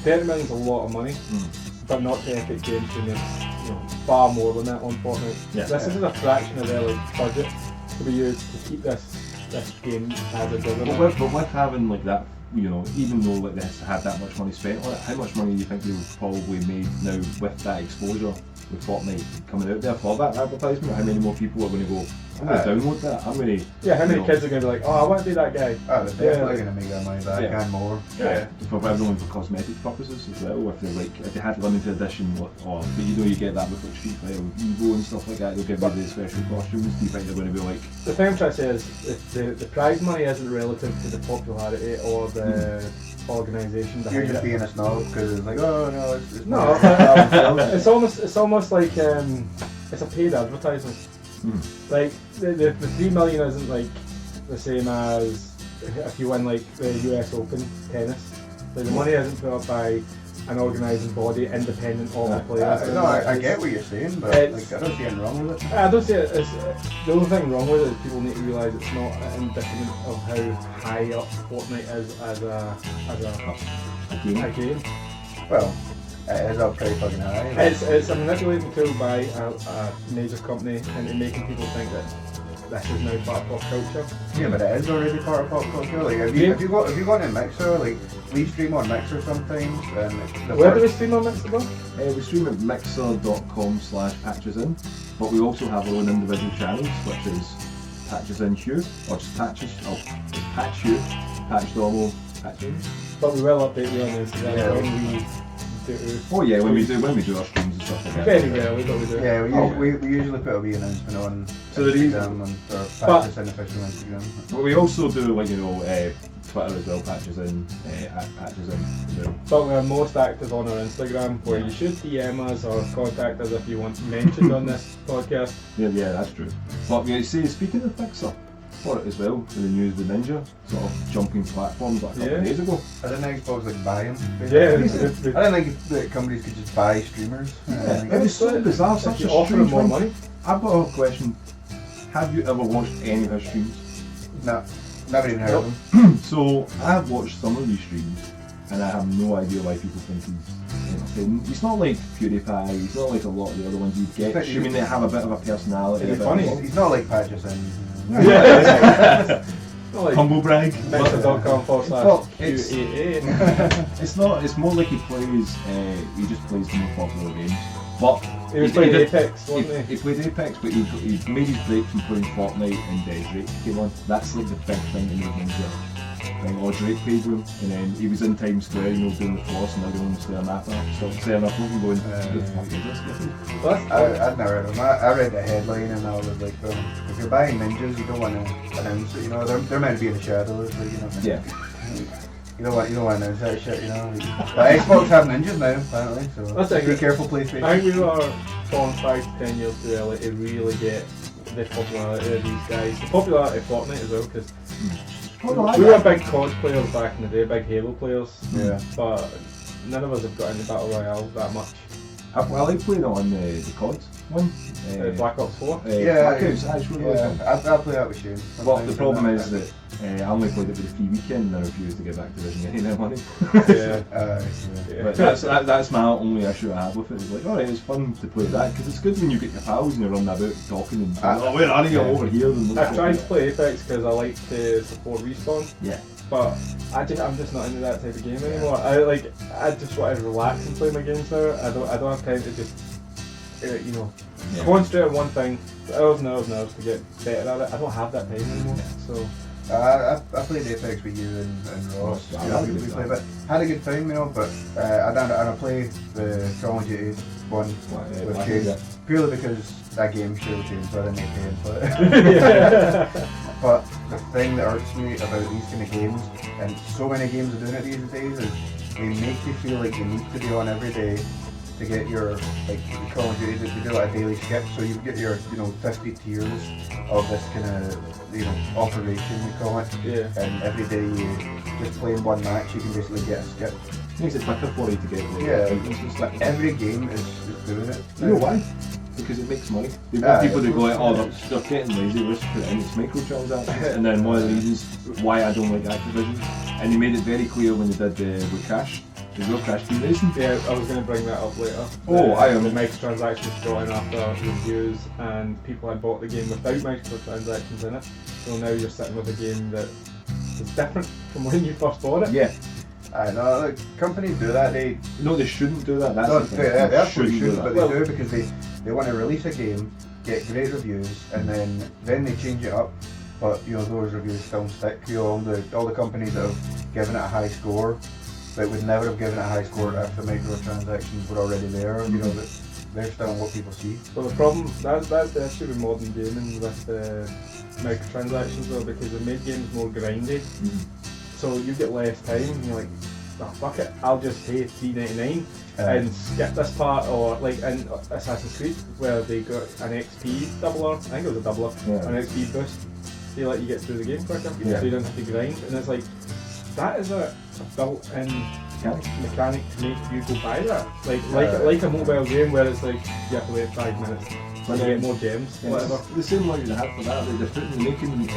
30 million is a lot of money, but not to Epic Games, who makes, you know, far more than that on Fortnite. This is a fraction of their like budget to be used to keep this game as it does. But with having like that, you know, even though like this had that much money spent on it, how much money do you think they've probably made now with that exposure with Fortnite coming out there for that advertisement? How many more people are going to go, I'm going to download that, I'm going to... how many kids are going to be like, oh, I want to be that guy? Oh, they're definitely going to make their money back and more. For everyone for cosmetic purposes as well. If they had limited edition, or but you know you get that with like Street Fighter, Evo and stuff like that, they'll give you the special costumes. Do you think they're going to be like... The thing I'm trying to say is the prize money isn't relative to the popularity or the organisation behind it. You're just being a snob because it's like, oh no, it's no. It's almost like it's a paid advertisement. Like the 3 million isn't like the same as if you win like the US Open tennis. Like the money isn't put up by an organising body independent of the players. No, I get what you're saying, but like, I don't see anything wrong with it. I don't see it. The only thing wrong with it is people need to realise it's not an indictment of how high up Fortnite is as a game. Well, it is up pretty fucking high. It's a manipulating tool by a major company into making people think that this is now part of pop culture. Yeah, but it is already part of pop culture. Like, have you got a Mixer? Like, we stream on Mixer sometimes. And where do we stream on Mixer? We stream at mixer.com/patchesin, but we also have our own individual channels, which is Patchesin Hugh, or just Patches. It's Patch Hugh, Patch Domo, Patchesin. But we will update you on Instagram when we do. Oh yeah, when we do our streams and stuff like that. Very rarely, but we do. Yeah, we usually put a wee announcement on Instagram and our Patchesin official Instagram. But we also do, like, you know, Twitter as well, Patchesin, @Patchesin as well. But we're most active on our Instagram, where you should DM us or contact us if you want mentioned on this podcast. Yeah, that's true. But you see, speaking of Mixer, for it as well, for the news with Ninja, sort of jumping platforms like a couple of days ago. I didn't Xbox like buy them. Yeah, I didn't think that companies could just buy streamers. It was so bizarre, such a strange more thing. money. I've got a question. Have you ever watched any of his streams? No, never even heard of them. So I've watched some of these streams, and I have no idea why people think he's entertaining. He's not like PewDiePie, he's not like a lot of the other ones you get. I mean, they have a bit of a personality. He's funny. He's not like Patchesin. Like humble brag. Mixer.com/QAA. It's more like he plays. He just plays the more popular games. But he was playing Apex, wasn't he? He played Apex, but he made his break from playing Fortnite and Drake came on. That's like the big thing in the Ninja. Or Drake played with him, and then he was in Times Square, you know, doing the floss, and everyone was staring at him. Stopped staring at him, going, "Who the fuck is this guy?" I'd never heard of him. I read the headline and I was like, if you're buying ninjas, you don't want to announce it. You know, they're meant to be in the shadows, like, you know. Yeah. You don't want to announce that shit, you know. But Xbox have ninjas now, apparently. So be careful, PlayStation. I think we are falling 5 to 10 years too early to really get the popularity of these guys. The popularity of Fortnite as well, because. We were big COD players back in the day, big Halo players. Yeah. But none of us have got into Battle Royale that much. I like playing on the COD one. Black Ops 4? Yeah. Black Ops, actually. Yeah, I'll play that with you. But the problem is that I only played it with the free weekend and I refused to get back to Vision any of their money. Yeah. But that's my only issue I have with it. It's like, alright, it's fun to play that because it's good when you get your pals and you're running about talking and oh, where are you? I'm over here. I've tried to play Apex because I like to support Respawn. Yeah. But I'm just not into that type of game anymore. I just want to relax and play my games now. I don't have time to just concentrate on one thing for hours and hours and hours to get better at it. I don't have that time anymore. So I played Apex with you and Ross. We played, but had a good time, but I played the Call of Duty one with James purely because that game should have changed, so I didn't pay and play it. But the thing that irks me about these kind of games, and so many games are doing it these days, is they make you feel like you need to be on every day to get your, like, Call of Duty, they do like a daily skip, so you get your, 50 tiers of this kind of, operation, we call it. Yeah. And every day you just playing one match, you can basically get a skip. Makes it quicker for you to get the it's like every game is doing it. You know why? Because it makes money. They want people to go like, oh, they're getting lazy, let's put it in, it's microtransactions. And then one of the reasons why I don't like Activision, and they made it very clear when they did with Crash, the real Crash Team Racing. Yeah, I was going to bring that up later. The microtransactions brought in after reviews, and people had bought the game without microtransactions in it. So now you're sitting with a game that is different from when you first bought it. Yeah. I know, like, companies do that. They shouldn't do that. That's no, the thing. they absolutely shouldn't, but Well, they do because they want to release a game, get great reviews, and then they change it up. But those reviews still stick. All the companies that have given it a high score, that would never have given it a high score if the microtransactions were already there. But they're still what people see. Well, the problem that's the issue with modern gaming with the microtransactions though, because they make games more grindy. So you get less time, and you're like, oh, fuck it, I'll just pay $3.99 and skip this part, or like in Assassin's Creed where they got an XP doubler, I think it was a doubler, an XP boost. They let you get through the game quicker, so you don't have to grind, and it's like, that is a built-in mechanic to make you go buy that. Like a mobile game where it's like, you have to wait 5 minutes. When you get more gems, whatever. The same logic they have for that, they're making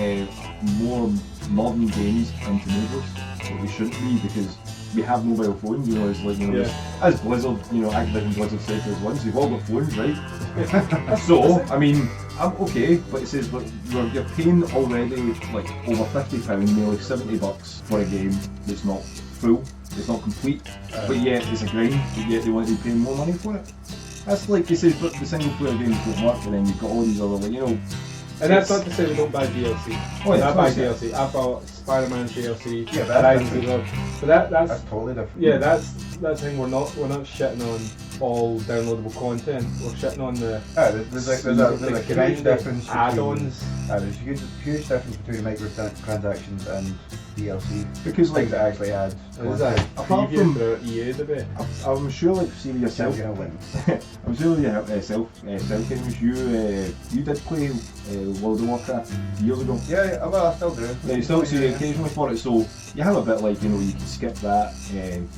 more modern games into mobiles, but they shouldn't be because we have mobile phones, it's like, as Blizzard, Activision Blizzard said to us once, we've all got phones, right? So, I mean, I'm okay, but it says, but you're paying already like over £50, nearly $70 for a game that's not full, it's not complete, but yet it's a grind, but yet they want you to pay more money for it. That's like they say, but the single player games don't work, and then you've got all these other, And that's not to say we don't buy DLC. Oh, yeah, I buy DLC. I bought Spider-Man's DLC. Yeah, but that's totally different. Yeah, that's the thing. We're not shitting on all downloadable content. We're shitting on the there's a huge difference. Add-ons. There's a huge difference between microtransactions and DLC. Because things that actually add. There's a preview for EA debate. I'm sure, like, see with yourself, You're gonna win. I'm sure with yourself, Hamish, you did play World of Warcraft years ago. Yeah, well, I still do. Yeah, you still see it occasionally for it, so you have a bit like, you can skip that,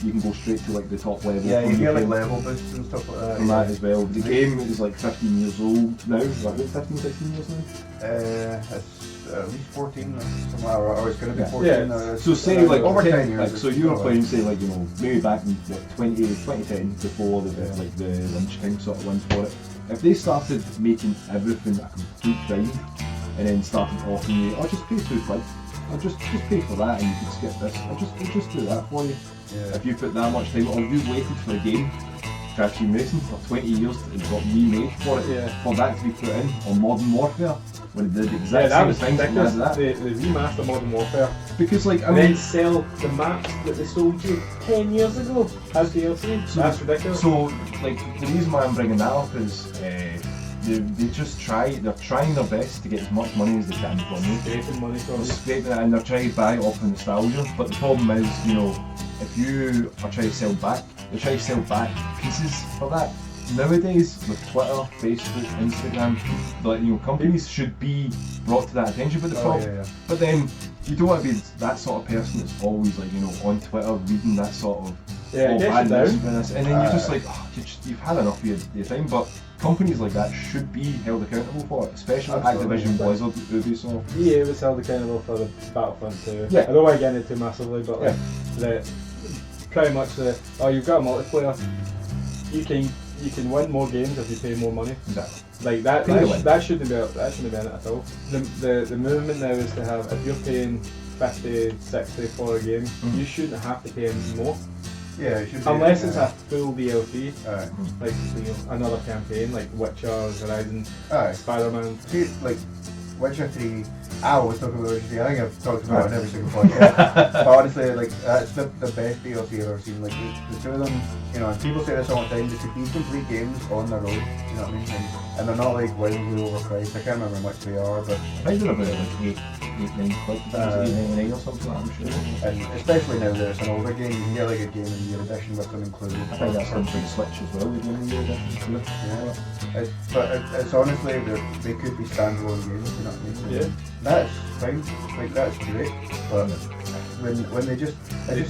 you can go straight to like the top level. Yeah, you get like level boosts and stuff like that. From that as well. The game is like 15 years old now, about 15, 16 years now? It's at least 14, something like that, or it's going to be 14. Yeah. So say like over 10 like, years. so you were playing, say like, maybe back in 2010 before the like the lunchtime sort of ones for it. If they started making everything a complete grind and then started offering you, just pay £2. I'll just pay for that and you can skip this. I'll just do that for you. Yeah. If you put that much time, or you waited for a game, Crash Team Racing, for 20 years and got remade for it, for that to be put in on Modern Warfare, when it did the exact same thing as that. They remastered Modern Warfare. Because like, and then sell the maps that they sold you 10 years ago as DLC. So that's ridiculous. So like, the reason why I'm bringing that up is they're trying their best to get as much money as they can from you. Scraping money from you. Scraping it, and they're trying to buy it off of nostalgia. But the problem is, if you are trying to sell back, they're trying to sell back pieces for that. Nowadays, with Twitter, Facebook, Instagram, like, companies should be brought to that attention. But the problem, but then you don't want to be that sort of person that's always like, on Twitter reading that sort of bad this, and then you're just like, you've had enough of your time. But companies like that should be held accountable for it, especially Absolutely. Activision, Blizzard, Ubisoft. EA was held accountable for the Battlefront 2. Yeah. I don't want to get into it too massively, but like pretty much you've got a multiplayer. You can win more games if you pay more money. Exactly. Like that shouldn't be in it at all. The movement now is to have, if you're paying 50, 60 for a game, you shouldn't have to pay any more. Yeah, it should be. Unless it's a full DLC, Aye. like another campaign, like Witcher, Horizon, Aye. Spider-Man. See, like Witcher 3, I always talk about Witcher 3. I think I've talked about it in every single podcast. But honestly, like that's the best DLC I've ever seen. Like the two of them, you know, and people say this all the time. They could be complete games on their own. You know what I mean? And they're not like wildly overpriced. I can't remember how much they are, but I think they're about like 8-9 quid, $8.99 or something like that, I'm sure. and especially now that it's an older game, you can get like a Game of the Year edition with them included. I think that's on the Switch as well, the Game of the Year edition. Yeah, it's honestly they could be standalone games. You know what I mean? Yeah. That's fine. Like that's great, but when they just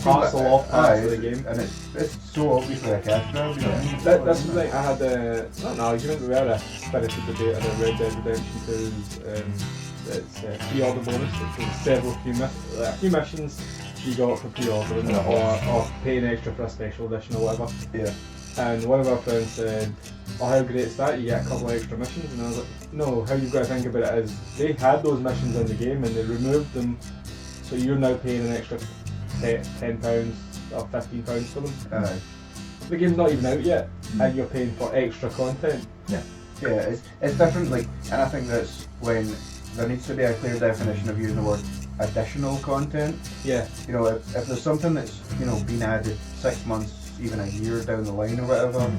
parcel off parts of the game. and it's so obviously a cash grab. You know what I mean? That's the thing. I had not an argument, but we had a spirited debate about Red Dead Redemption 2's it's pre-order bonus, which was a few missions you got for pre-ordering or paying extra for a special edition or whatever. Yeah. And one of our friends said, "Oh, how great is that? You get a couple of extra missions." And I was like, "No, how you've got to think about it is they had those missions in the game and they removed them, so you're now paying an extra £10 or £15 for them. The game's not even out yet, and you're paying for extra content." Yeah, it's different. Like, and I think that's when there needs to be a clear definition of using the word additional content. Yeah. You know, if there's something that's been added 6 months, even a year down the line or whatever,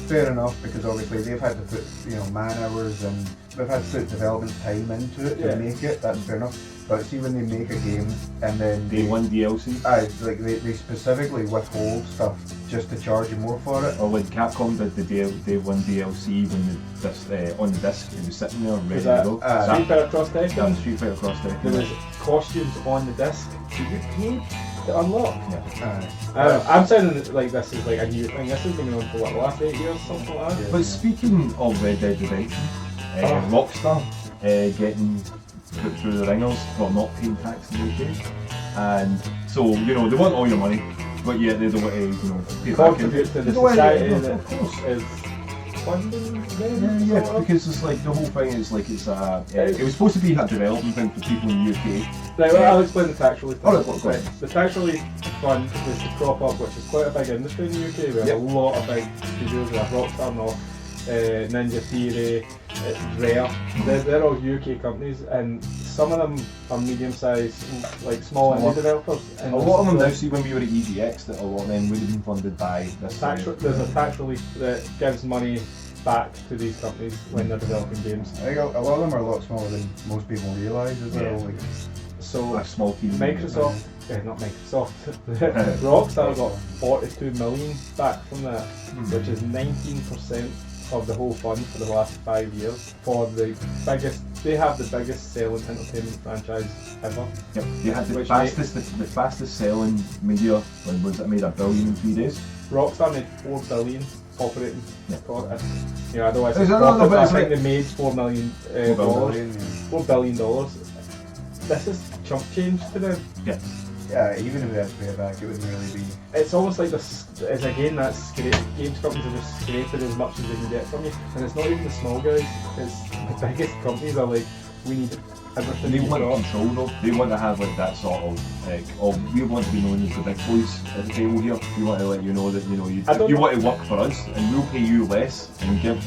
fair enough, because obviously they've had to put man hours and they've had to put development time into it to make it. That's fair enough. But see, when they make a game and then Day one DLC. like they specifically withhold stuff just to charge you more for it. Or when Capcom did the Day one DLC when on the disc it was sitting there ready to go. Street Fighter Cross Tekken? That was Street Fighter Cross Tekken. There was costumes on the disc that you paid to unlock. Yeah. I'm sounding like this is like a new thing. This has been going on for the last 8 years, something like that. But speaking of Red Dead Redemption, Rockstar getting put through the ringers for not paying tax in the UK, and so they want all your money, but yet they don't want to pay contribute to the society that of course. is funding them. Yeah, because it's like the whole thing is like it was supposed to be a development thing for people in the UK. Right, well, I'll explain the tax relief. Go ahead. The tax relief fund was to prop up, which is quite a big industry in the UK. We have a lot of big studios. We have Rockstar now, Ninja Theory, Rare. They're all UK companies, and some of them are medium-sized, like small indie developers. And a lot of them now, see when we were at EGX, that a lot of them would have been funded by this. There's a tax relief that gives money back to these companies when they're developing games. I think a lot of them are a lot smaller than most people realise as well. Yeah. Like, so a small team. Microsoft, not Microsoft, Rockstar got 42 million back from that, which is 19% of the whole fund for the last 5 years for the biggest. They have the biggest selling entertainment franchise ever. Yep, they had the fastest selling media. When was it made $1 billion in 3 days? Rockstar made $4 billion operating. Otherwise, I I think they made $4 million. $4 billion. This is chump change to them. Yeah. Yeah, even if we had to pay it back, it wouldn't really be. It's almost like this. It's again that's games companies are just scraping as much as they can get from you, and it's not even the small guys. It's the biggest companies are like, we need everything. They want control though. They want to have like that sort of we want to be known as the big boys at the table here. We want to let you know that you want to work for us, and we'll pay you less and give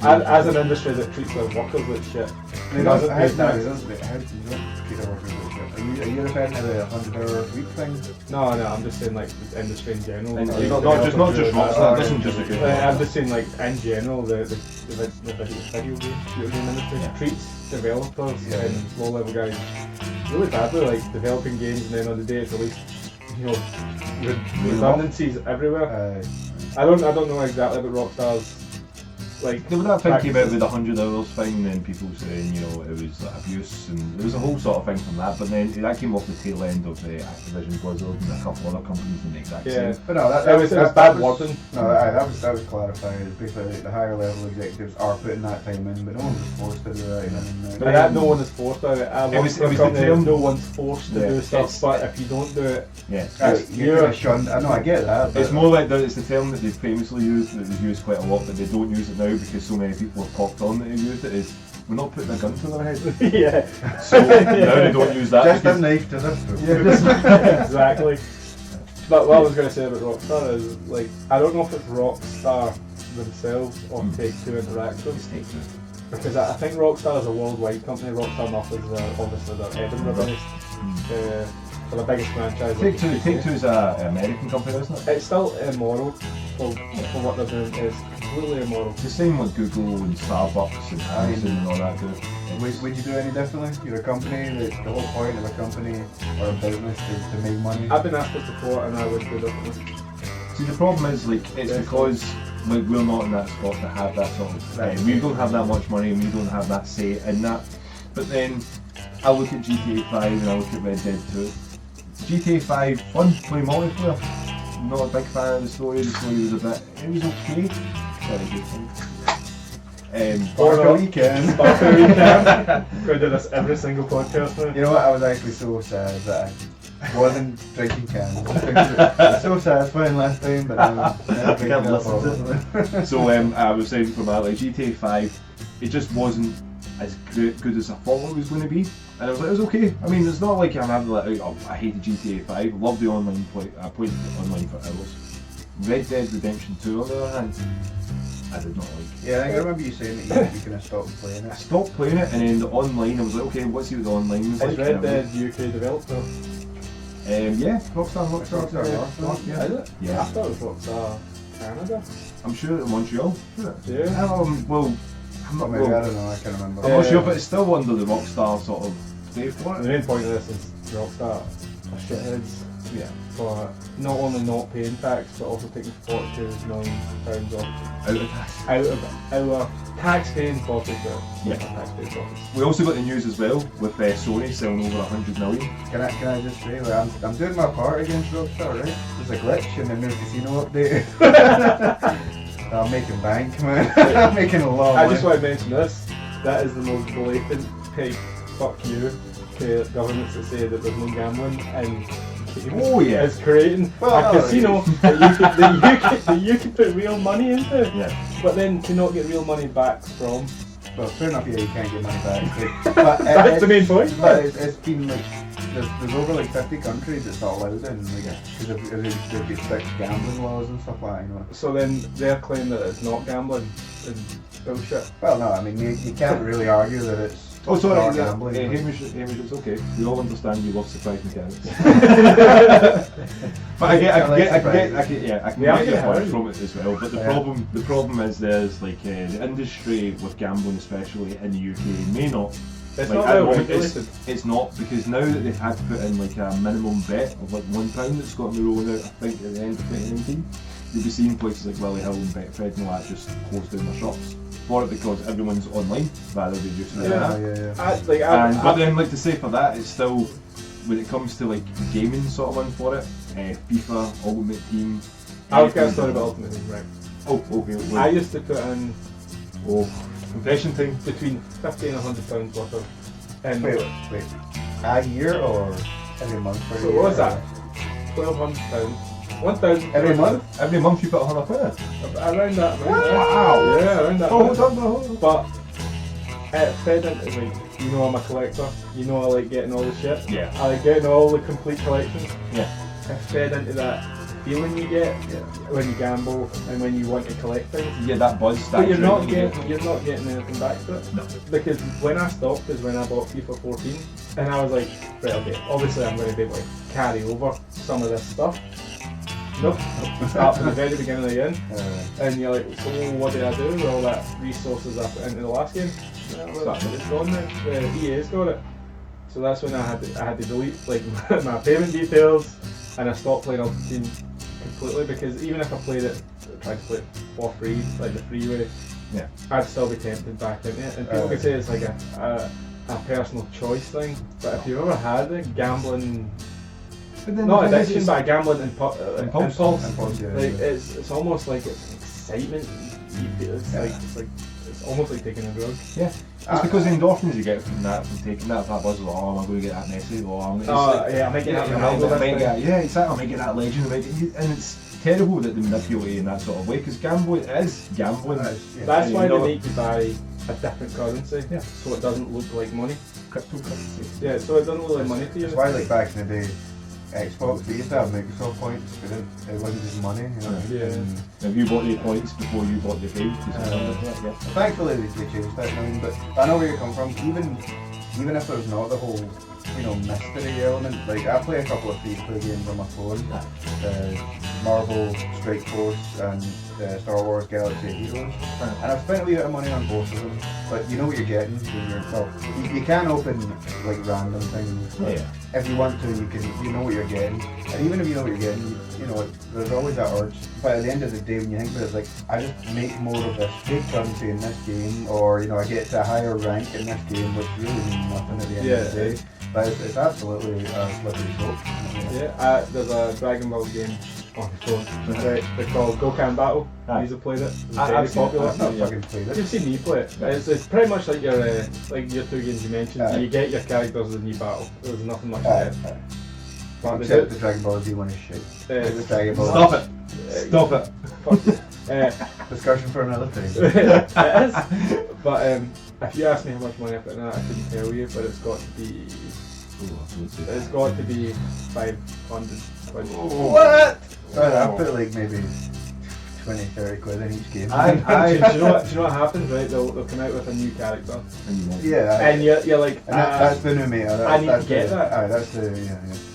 as an industry that treats their workers like shit. How do you treat their workers like shit? Are you referring to the 100-hour week thing? No, I'm just saying like the industry in general. Not just Rockstar. It doesn't just. I'm just saying like in general the video game industry treats developers and low-level guys really badly, like developing games, and then on the day it's released, redundancies everywhere. I don't know exactly about Rockstar's like. There was that thing came out with the 100 hours thing, and then people saying, you know, it was like abuse, and there was a whole sort of thing from that. But then that came off the tail end of the Activision Blizzard and a couple other companies in the exact same. But no, It was bad wording. No, that was clarified. It's basically like the higher level executives are putting that time in, but no one was forced to do that. You know, But that no one is forced to do it. It was the term- no one's forced to Yeah, do stuff, it's- but if you don't do it, Yeah. you're kind of shunned. I know, I get that. But It's more like it's the term that they famously used, that they've used quite a lot, but they don't use it now because so many people have popped on that they used it. Is we're not putting a gun to their head, yeah. so now they don't use that. just a because- knife to their throat. Yeah. Exactly. But what I was going to say about Rockstar is, like, I don't know if it's Rockstar themselves or Take-Two Interactive, It's Take-Two. because I think Rockstar is a worldwide company. Rockstar Mufflers is obviously their Edinburgh based, for the biggest franchise. Take-Two is an American company, isn't it? It's still immoral for what they're doing. It's completely immoral. It's the same with Google and Starbucks and Amazon and all that. Would you do any differently? You're a company, the whole point of a company or a business is to make money. I've been asked to support, and I would do differently. See, the problem is, like, it's because like we're not in that spot to have that sort of. We don't have that much money, and we don't have that say in that. But then I look at GTA 5 and I look at Red Dead 2. GTA 5, fun, play multiplayer. Not a big fan of the story. The story was a bit. It was okay. Very good thing. Sparkle weekend. Sparkle weekend. We're going to do this every single podcast now. You know what? I was actually so sad that I wasn't drinking cans. It was so satisfying last time, but now I can't listen to it. So I was saying for that, like GTA 5, it just wasn't as good as I thought it was going to be, and I was like, it was okay. I mean, it's not like I'm having like, oh, I hated GTA 5. Loved the online play. I played it online for hours. Red Dead Redemption 2, on the other hand, I did not like. Yeah, I think I remember you saying that you kind of stopped playing I it. stopped playing it, and then the online, I was like, okay, let's see what the online was like. Is Red Dead UK developed though? Yeah, Rockstar. Yeah. Is it? Yeah. I thought it was Rockstar Canada. I'm sure in Montreal. Isn't it? Yeah. Well, I'm not. Maybe, I Well, don't know, I can't remember. I'm not sure, but it's still under the Rockstar sort of play for The it. main point of this is Rockstar are shitheads Yeah. for not only not paying tax but also taking £42 million off Out of that. out of our tax-paying profits. Yeah. Tax-paying profits. We also got the news as well with Sony selling over 100 million. Can I just say, like, I'm doing my part against Rockstar, right? There's a glitch in the new casino update. I'm making bank, man. I'm making a lot of I money. just want to mention this. That is the most blatant type fuck you to governments that say that there's no gambling and Oh, yeah. is creating Well, a casino that you can put real money into, Yeah. but then cannot get real money back from. Well, fair enough, yeah, you can't get money back. But That's the main point. But it's been like, there's over like 50 countries it's not allowed in, like, because of the strict gambling laws and stuff like that, you know. So then their claim that it's not gambling is bullshit. Well, no, I mean, you can't really argue that it's Oh, sorry, not yeah. gambling. Hamish, it's okay. We all understand you love surprise mechanics. But I can Yeah, get your yeah. point from it as well. But the Yeah. problem is there's like the industry with gambling, especially in the UK, may not. It's Like, not at the well moment, regulated. it's not, because now that they've had to put in like a minimum bet of like £1 that's got to be rolling out, I think at the end of 2019, you'll be seeing places like Willie Hill and Betfred and all that just close down their shops for it because everyone's online rather than using it. Yeah. But then, like to say for that, it's still when it comes to like gaming sort of one for it, FIFA, Ultimate Team. I was going to start about Ultimate Team, right? Oh, okay. Well, I used to put in confession time. between £50 and £100 worth of. And Wait, a year or every month? For a so year, what was or- that? £1,200. 1,000 Every month? Every month you put £100. Around that, right? Wow. Yeah, around that. Oh, what's up, man? But it fed into, like, you know I'm a collector. You know I like getting all the shit. Yeah. I like getting all the complete collections. Yeah. It fed into that feeling you get when you gamble and when you want to collect things. You get that buzz. But you're not getting. getting anything back for it. No. Because when I stopped is when I bought FIFA 14 and I was like, right, okay, obviously I'm going to be able to carry over some of this stuff. Nope. Start from the very beginning again. And you're like, so what did I do with all that resources I put into the last game? Well, it's gone now. EA's got it. So that's when I had to delete like my payment details and I stopped playing Ultimate Team completely because even if I played it, tried to play it for free, like the free way, Yeah. I'd still be tempted back into it. And people could say it's like a personal choice thing, but if you've ever had a gambling, not addiction, but a gambling impulse, Yeah, like it's almost like it's excitement. You feel it's almost like taking a drug. Yeah. It's because the endorphins you get from taking that buzz of, oh, am I going to get that Messi? Or I might get that Ronaldo. Exactly, I might get that legend. And it's terrible that they manipulate in that sort of way, because gambling is gambling. That's why they make you buy a different currency, so it doesn't look like money. Cryptocurrency. Yeah, so it doesn't look like money to you. That's why, like back in the day, Xbox, they used to have Microsoft points, but it wasn't just money, you know. Have you bought the points before you bought the game? Thankfully they changed that now, but I know where you come from. Even if there's not the whole, mystery element, like I play a couple of free-to-play games on my phone, Marvel Strike Force and Star Wars Galaxy of Heroes, and I've spent a wee bit of money on both of them, but you know what you're getting when you can open like random things, but if you want to, you know what you're getting, and even if you know what you're getting, there's always that urge, but at the end of the day when you think about it, it's like, I just make more of this fake currency in this game, or I get to a higher rank in this game, which really means nothing at the end of the day. But it's absolutely a slippery slope. Yeah, there's a Dragon Ball game on the phone. They're called Gokhan Battle. You've played it. It's very popular. I've not fucking played it. You've seen me play it. It's pretty much like your two games you mentioned. So you get your characters and you battle. There's nothing much there. But except the Dragon Ball Z one is shit. Stop it. Stop it. Discussion for another time. It is. But if you ask me how much money I put in that, I couldn't tell you. But it's got to be. It's got to be 500 quid. What? I put like maybe 20-30 quid in each game. Do you know what happens, right? They'll come out with a new character. And you're like, that's the new meta. I need to get that. That's the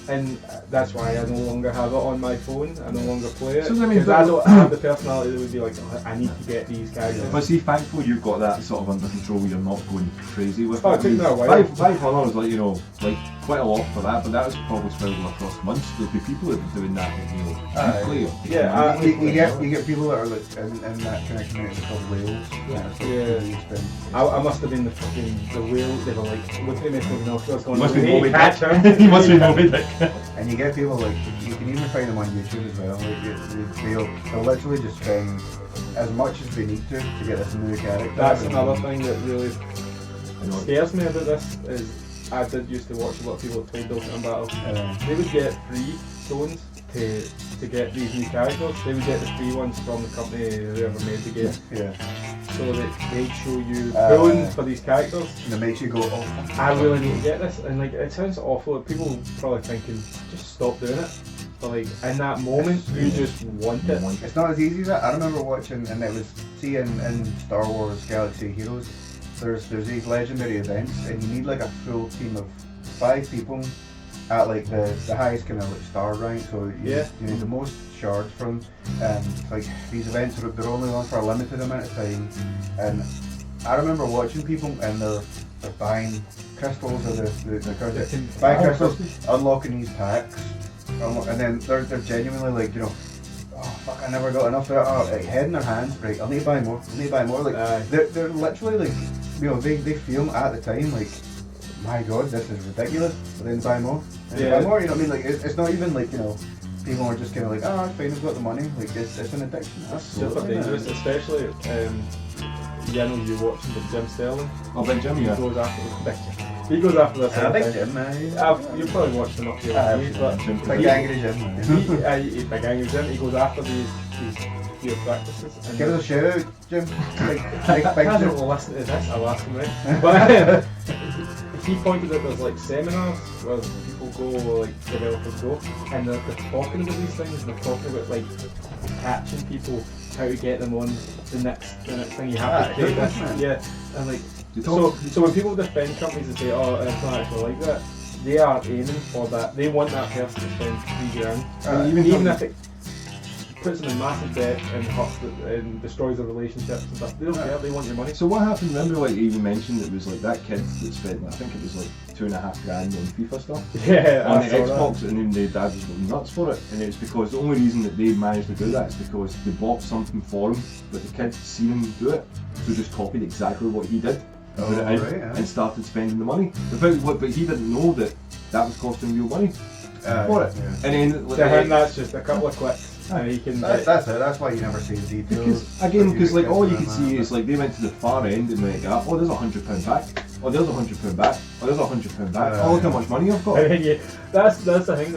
And that's why I no longer have it on my phone. I no longer play it. So, I mean, because I don't have the personality that would be like, I need to get these characters. But see, thankfully you've got that sort of under control. You're not going crazy with it. It took me a while. 500 was like quite a lot for that, but that was probably spread across months. There'd be people that have been doing that, weekly. You get people that are like in that kind of community called whales. I must have been the whale. They were like looking at me thinking, "No, what's going on?" He must be Moby Dick. And you get people like, you can even find them on YouTube as well. Like they'll literally just spend as much as they need to get this new character. That's another thing that really scares me about this is I did used to watch a lot of people that played Dokkan Battle. They would get free stones to get these new characters. They would get the free ones from the company whoever made the game. So that they'd show you pulling for these characters. And it makes you go, oh, I really need to get this. And like, it sounds awful. People probably thinking, just stop doing it. But like, in that moment, you just want it. It's not as easy as that. I remember watching, and it was, in Star Wars Galaxy of Heroes, there's these legendary events, and you need like a full team of 5 people at like the highest kind of like star rank, so you need the most shards from, and like these events they're only on for a limited amount of time, and I remember watching people and they're buying crystals or buying crystals, unlocking these packs, and then they're genuinely like, oh fuck, I never got enough of that. Oh, like, head in their hands, right, I need to buy more. Like they're literally like, they feel at the time like, my god, this is ridiculous, but then buy more. Buy more, you know what I mean? Like it's not even like, people are just kind of like, oh, it's fine, I've got the money. Like it's an addiction. That's super dangerous, especially you watching the Jim Sterling. Oh, Big Jim, He goes after the same Big thing. Jim, man. You've probably watched him up here, but Big angry Jim. He's Big Angry Jim. He goes after these fear practices. And give us a shout out, Jim. Big I don't listen to this. I'll ask him, right? But he pointed out there's like seminars where people go, like developers go, and they're talking about these things. They're talking about like catching people, how to get them on the next thing. You have to pay this, and like so when people defend companies and say, oh, it's not actually like that, they are aiming for that. They want that person to spend $3,000, even if it. puts them in massive debt and hurts and destroys their relationships and stuff. They don't care. They want your money. So what happened? Remember, like you even mentioned, it was like that kid that spent, I think it was like $2.5 grand on FIFA stuff. Yeah, on I the saw Xbox, and then the dad was going nuts for it. And it's because the only reason that they managed to do that is because they bought something for him, but the kid seen him do it, so just copied exactly what he did and put it in, and started spending the money. But he didn't know that was costing real money for it. Yeah. And then to him, that's just a couple of clicks. And he can that's it. That's why you never see the details. Because like all you can see is like they went to the far end and went, oh, there's £100 back. Oh, there's £100 back. Oh, there's £100 back. Oh, look how much money I've got. That's the thing.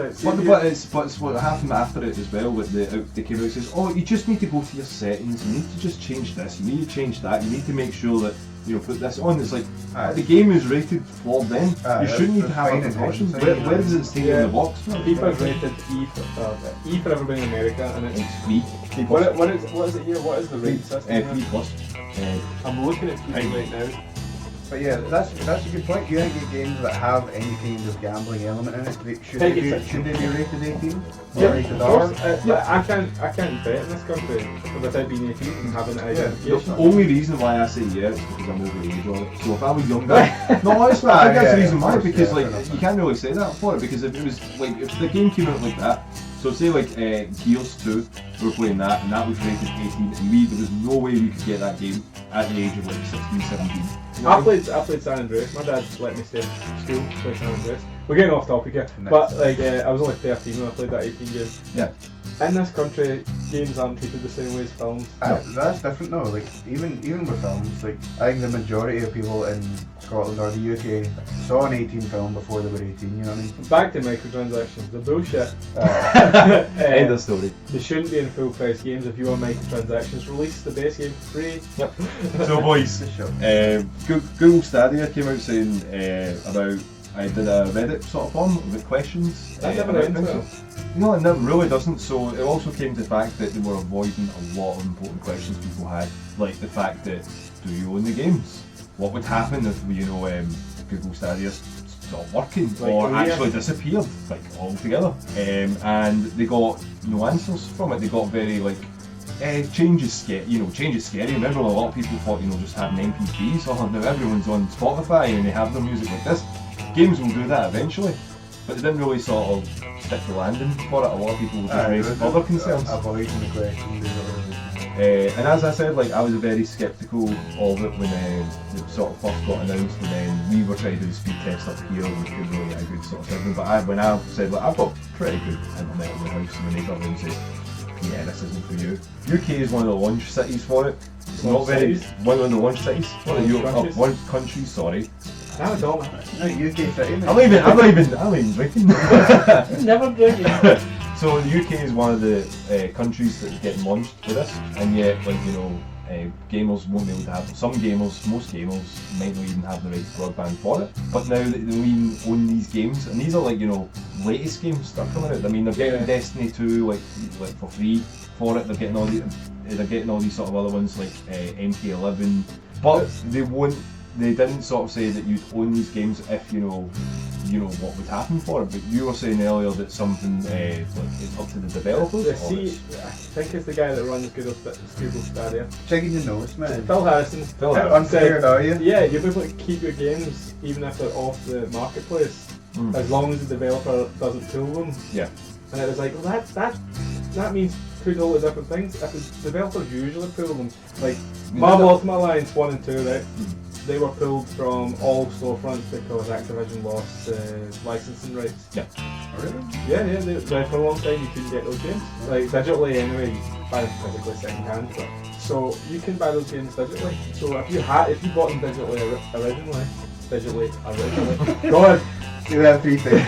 But it's what happened after it as well. With they came out and says, oh, you just need to go to your settings. You need to just change this. You need to change that. You need to make sure that put this on. It's like the game is rated flawed. Then you shouldn't need to have a precaution. Where does it stay in the box? FIFA's rated E for everybody in America, and it's free. What is it here? What is the rate system? 3+. I'm looking at FIFA right now. But yeah, that's a good point. Do you think games that have any kind of gambling element in it, should they be rated 18? Yeah, rated R? R? I can't bet in this country without being 18 and having an identification. The only reason why I say yeah is because I'm over the age of it. So if I was younger, no, honestly, I think that's the reason why. Because like you can't really say that for it, because if it was like if the game came out like that. So say like Gears 2, we were playing that, and that was rated 18, and there was no way we could get that game at the age of like 16, 17. I played San Andreas. My dad let me stay at school to play San Andreas. We're getting off topic here, but like I was only 13 when I played that 18 game. Yeah. In this country, games aren't treated the same way as films. That's different though. Like even with films, like I think the majority of people in Scotland or the UK saw an 18 film before they were 18. You know what I mean? Back to microtransactions. They're bullshit. End of story. They shouldn't be in full price games. If you want microtransactions, release the base game for free. Yep. So boys, Google Stadia came out saying about. I did a Reddit sort of form with questions. That never ends well. No, it really doesn't. So it also came to the fact that they were avoiding a lot of important questions people had, like the fact that do you own the games? What would happen if Google Stadia stopped working or actually disappeared, like altogether? And they got no answers from it. They got very like. Change is scary. Change is scary. Remember, a lot of people thought, just having MP3s. Oh, now everyone's on Spotify and they have their music like this. Games will do that eventually, but they didn't really sort of stick the landing for it. A lot of people will just raise other concerns. Avoiding the question. And as I said, like I was very sceptical of it when it sort of first got announced, and then we were trying to do the speed test up here and we couldn't really get a good sort of signal. But when I said, like, I've got pretty good internet in the house, and when they got in and said, yeah, this isn't for you. UK is one of the launch cities for it. It's not very one of the launch cities. One country, sorry. No, don't. No, UK city. I'm not even drinking. Never drinking. So the UK is one of the countries that is getting launched for this, and yet, gamers won't be able to have. Most gamers might not even have the right broadband for it. But now that we own these games, and these are latest games that are coming out. I mean, they're getting Destiny 2 like for free for it. They're getting all these sort of other ones like MK11, but they won't. They didn't sort of say that you'd own these games if you know what would happen for it. But you were saying earlier that something is up to the developers. I think it's the guy that runs Google Stadia. Checking your notes, man. Phil Harrison. How unfair are you? Yeah, you'll be able to keep your games even if they're off the marketplace, as long as the developer doesn't pull them. Yeah. And it was like, well, that means two totally different things. If the developers usually pull them, like Marvel Ultimate Alliance 1 and 2, right? They were pulled from all storefronts because Activision lost licensing rights. Yeah. Oh, really? Yeah. For a long time you couldn't get those games. Like digitally anyway, you could buy them physically second hand. But so you can buy those games digitally. So if you bought them digitally originally, God. You have three things.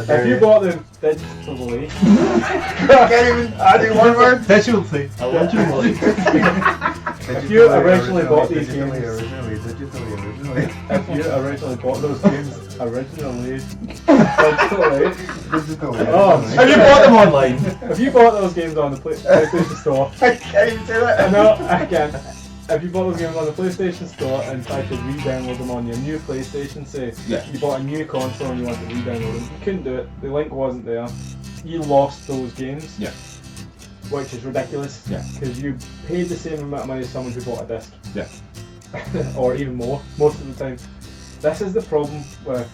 If you bought them digitally, I can't even add one word. Digitally. If you originally bought these games, digitally. If you originally bought those games digitally. Oh, have you bought them online? If you bought those games on the PlayStation Store, I can't even say that. No, I can't. If you bought those games on the PlayStation Store and tried to re-download them on your new PlayStation, say you bought a new console and you wanted to re-download them, you couldn't do it. The link wasn't there. You lost those games. Yeah. which is ridiculous. Yeah. Because you paid the same amount of money as someone who bought a disc. Yeah. Or even more, most of the time. This is the problem with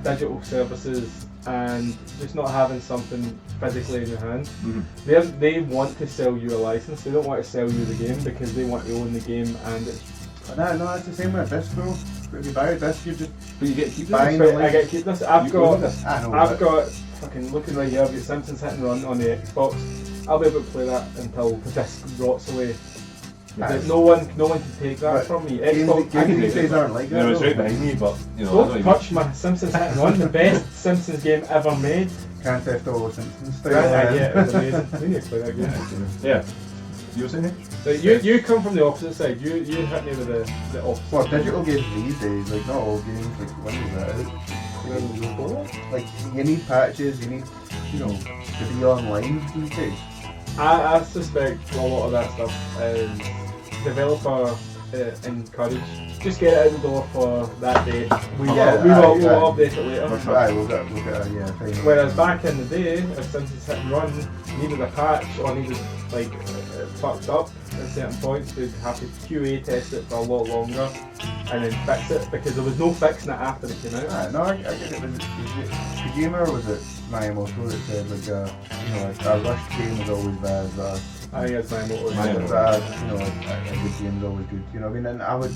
digital services and just not having something physically in your hand. Mm-hmm. They want to sell you a license, they don't want to sell you the game because they want to own the game, and it's... No, that's the same with a disc though. When you buy a disc, you just But you get to keep buying this. the I get to keep this. I've got this. fucking looking right here, I've got Simpsons Hit and Run on the Xbox. I'll be able to play that until the disc rots away. But no one can take that from me. Xbox, Games these days aren't like that. No, it's though. right behind me, but you know. don't touch my Simpsons Hit and Run, the best Simpsons game ever made. Grand Theft Auto Simpsons style. Yeah, it was amazing. We need to play that game. Yeah. You were saying it? But you come from the opposite side. You hit me with the opposite. Well, digital games these days, like not all games, like when is that? Like you need patches, you need, to be online these days. I suspect a lot of that stuff is developer encourage. Just get it out the door for that day. We'll update it later. We'll get thing. Whereas back in the day, if Simpsons Hit and Run needed a patch or needed fucked up at certain points, they'd have to QA test it for a lot longer and then fix it because there was no fixing it after it came out. No, I get it. Was it Kojima or was it Miyamoto that said like a rushed game is always bad, but I think it's Miyamoto. a good game is always good. You know what I mean? And I would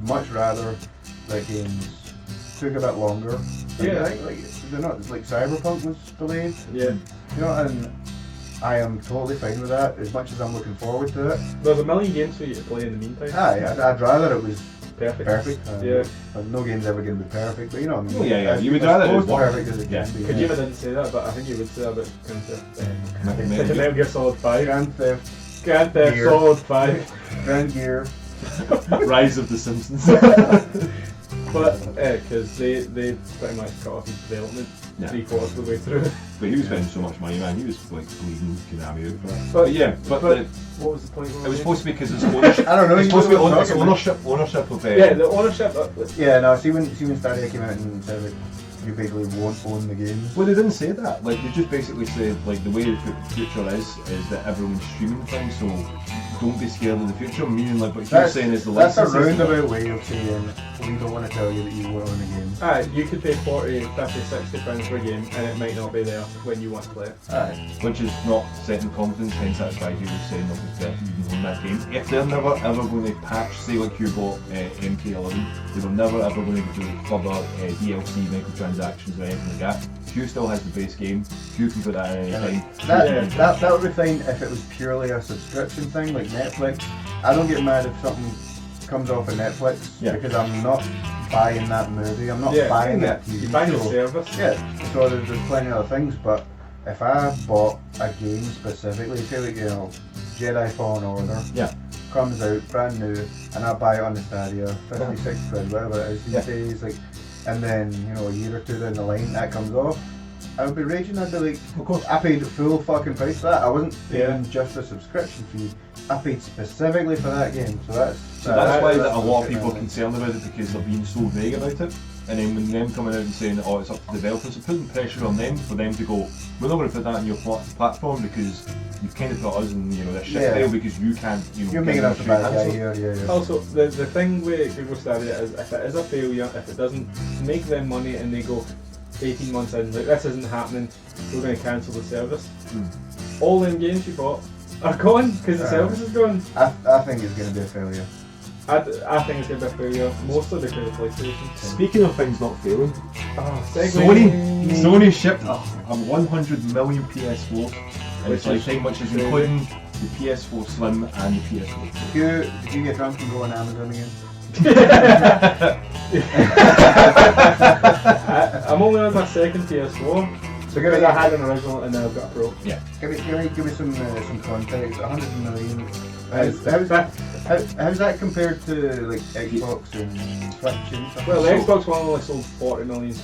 much rather that games took a bit longer. Yeah. They're not like Cyberpunk was delayed. Yeah. And I am totally fine with that. As much as I'm looking forward to it. There's a million games for you to play in the meantime. I'd rather it was perfect. Yeah. No game's ever going to be perfect, but you know what I mean. Yeah. You would rather it was perfect as it can be. Kojima didn't say that, but I think he would say that about Metal Gear Solid 5. Grand Theft Gear. Solid 5. Grand Gear. Rise of the Simpsons. But because they pretty much cut off his development 3/4 of the way through. But he was spending so much money, man. He was like bleeding Konami out for that. But what was the point? It was supposed to be because it's ownership. I don't know. It's supposed to be ownership of. The ownership. Yeah, no. See when Stadia came out and said that you basically won't own the games. Well, they didn't say that. Like they just basically said like the way the future is that everyone's streaming things, so don't be scared of the future. Meaning like what you're saying is the license. That's a roundabout way of saying we don't want to tell you that you won't own the game. You could pay 40, 50, 60 pounds for a game and it might not be there when you want to play it. Which is not setting confidence, hence that's why he was saying that it's better you can own that game. If they're never ever going to patch, say like you bought MK11, they were never ever going to do further DLC, microtransactions or anything like that. Hugh still has the base game, Hugh can put that in any time. That would be fine if it was purely a subscription thing like Netflix. I don't get mad if something comes off of Netflix because I'm not buying that movie, I'm not buying that TV show. You're buying the service. Yeah, so there's plenty of other things, but if I bought a game specifically, say like, Jedi Fallen Order comes out brand new and I buy it on the Stadia, 56 quid, whatever it is these days, like, and then, a year or two down the line that comes off, I would be raging. I'd be like, of course, I paid the full fucking price for that. I wasn't paying just a subscription fee. I paid specifically for that game. So that's why a lot of people are concerned about it because they're being so vague about it. And then when them coming out and saying, it's up to developers, it's putting pressure on them for them to go, we're not going to put that on your platform because you've kind of put us in this shit deal because you can't, you're making up the bad guy here. Also, the thing with Google Stadia is if it is a failure, if it doesn't make them money and they go 18 months in, like this isn't happening, we're going to cancel the service. All them games you bought are gone because the service is gone. I think it's going to be a failure. I think it's going to be a failure, mostly because of PlayStation. Speaking of things not failing, Sony shipped 100 million PS4 and it's like which is including the PS4 Slim and the PS4 Pro. Did you get drunk and go on Amazon again? I'm only on my second PS4 because I had an original and now I've got a Pro. Yeah. Give me some context. 100 million. How's that compared to like Xbox and Switch and stuff? Well, the Xbox One only sold 40 million.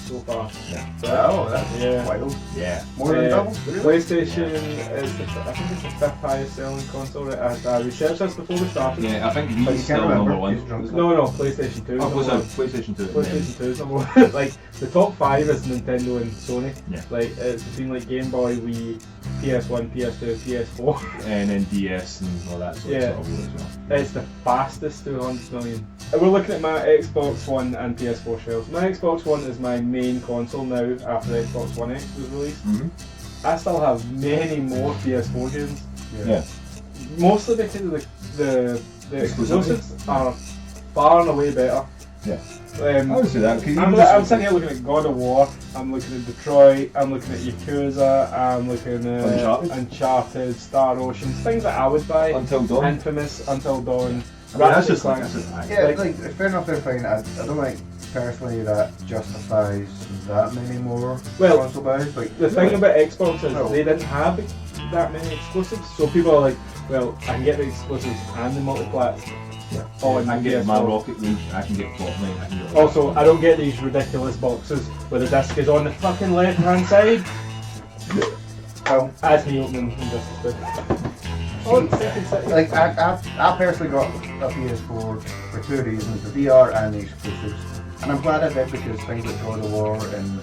so far. Yeah. Wow, that's Yeah. wild. Yeah. More than double? PlayStation is I think it's the 5th highest selling console. I researched this before we started. Yeah, I think But Wii's you still can't number remember. one. He's drunk. isn't it? No, PlayStation 2 is Oh, number was one. it PlayStation 2? PlayStation 2 is number one. Like the top 5 is Nintendo and Sony. Yeah. Like it's between like Game Boy, Wii, PS1, PS2, PS4. And then DS and all that sort Yeah. of as well. It's the fastest to 100 million. We're looking at my Xbox One and PS4 shelves. My Xbox One is my main console now after the Xbox One X was released. Mm-hmm. I still have many more PS4 games. Yeah. Mostly because of the Exclusivity. exclusives are far and away better. Yeah. I would say that. 'Cause I'm sitting here looking at God of War, I'm looking at Detroit, I'm looking at Yakuza, I'm looking at Uncharted, Star Ocean, things that I would buy. Until Dawn. Infamous, Until Dawn. I mean, that's Ratchet just like Clank. that's Yeah, Like- like, fair enough, they're fine. I don't think personally that justifies that many more Well, console buys. Like, The thing about Xbox is No. they didn't have that many exclusives, so people are like, well, I can get the exclusives and the multiplats. Yeah. on I can get PS4. my Rocket League, I can get Fortnite, I can get Also, I don't get these ridiculous boxes where the disc is on the fucking left hand side. well, As me opening Injustice 2. Oh, Second City. like I personally got a PS4 for two reasons: the VR and the exclusives. And I'm glad I did because things like God of War and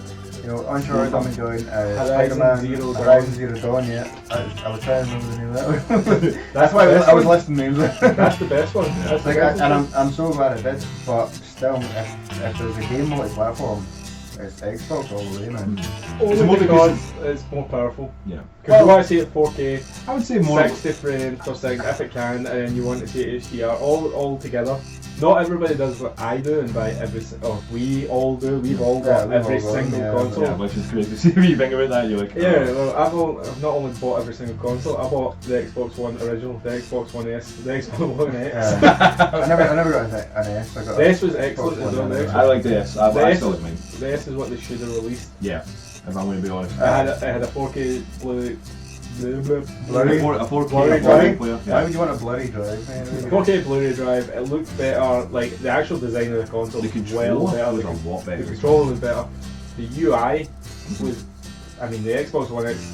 Uncharted I'm enjoying, Spider-Man, Zero Dawn. Horizon Zero Dawn. Yeah, I was trying to remember the name of that. That's why the best I was one. listing names. That's the best one. That's the Like, best and one. I'm so glad I did, but still, if there's a game multi-platform, it's Xbox all the way, man. It's Only more because it's more powerful. Yeah. Because you want to see it 4K, I would say more 60 frames per second if it can, and then you want to see it HDR all together. Not everybody does what I do and buy we all do. We've all got we've every all got, single yeah. console. Yeah, which is crazy to see when you think about that, you're like, Yeah, oh. well, I've not only bought every single console, I bought the Xbox One original, the Xbox One S, the Xbox One X. I never got an S. I got The S was a excellent Xbox as well. One The S. I like this. I The S still like mine. The S is what they should have released. Yeah, if I'm going to be honest. I had a 4K blue. Blurry. A 4K Blurry Blu-ray drive? player. Why Yeah. would you want a blurry drive, man? 4K Blu-ray drive. It looked better. Like the actual design of the console The was well controller better. was a lot The better. controller was better. The UI was. I mean, the Xbox One X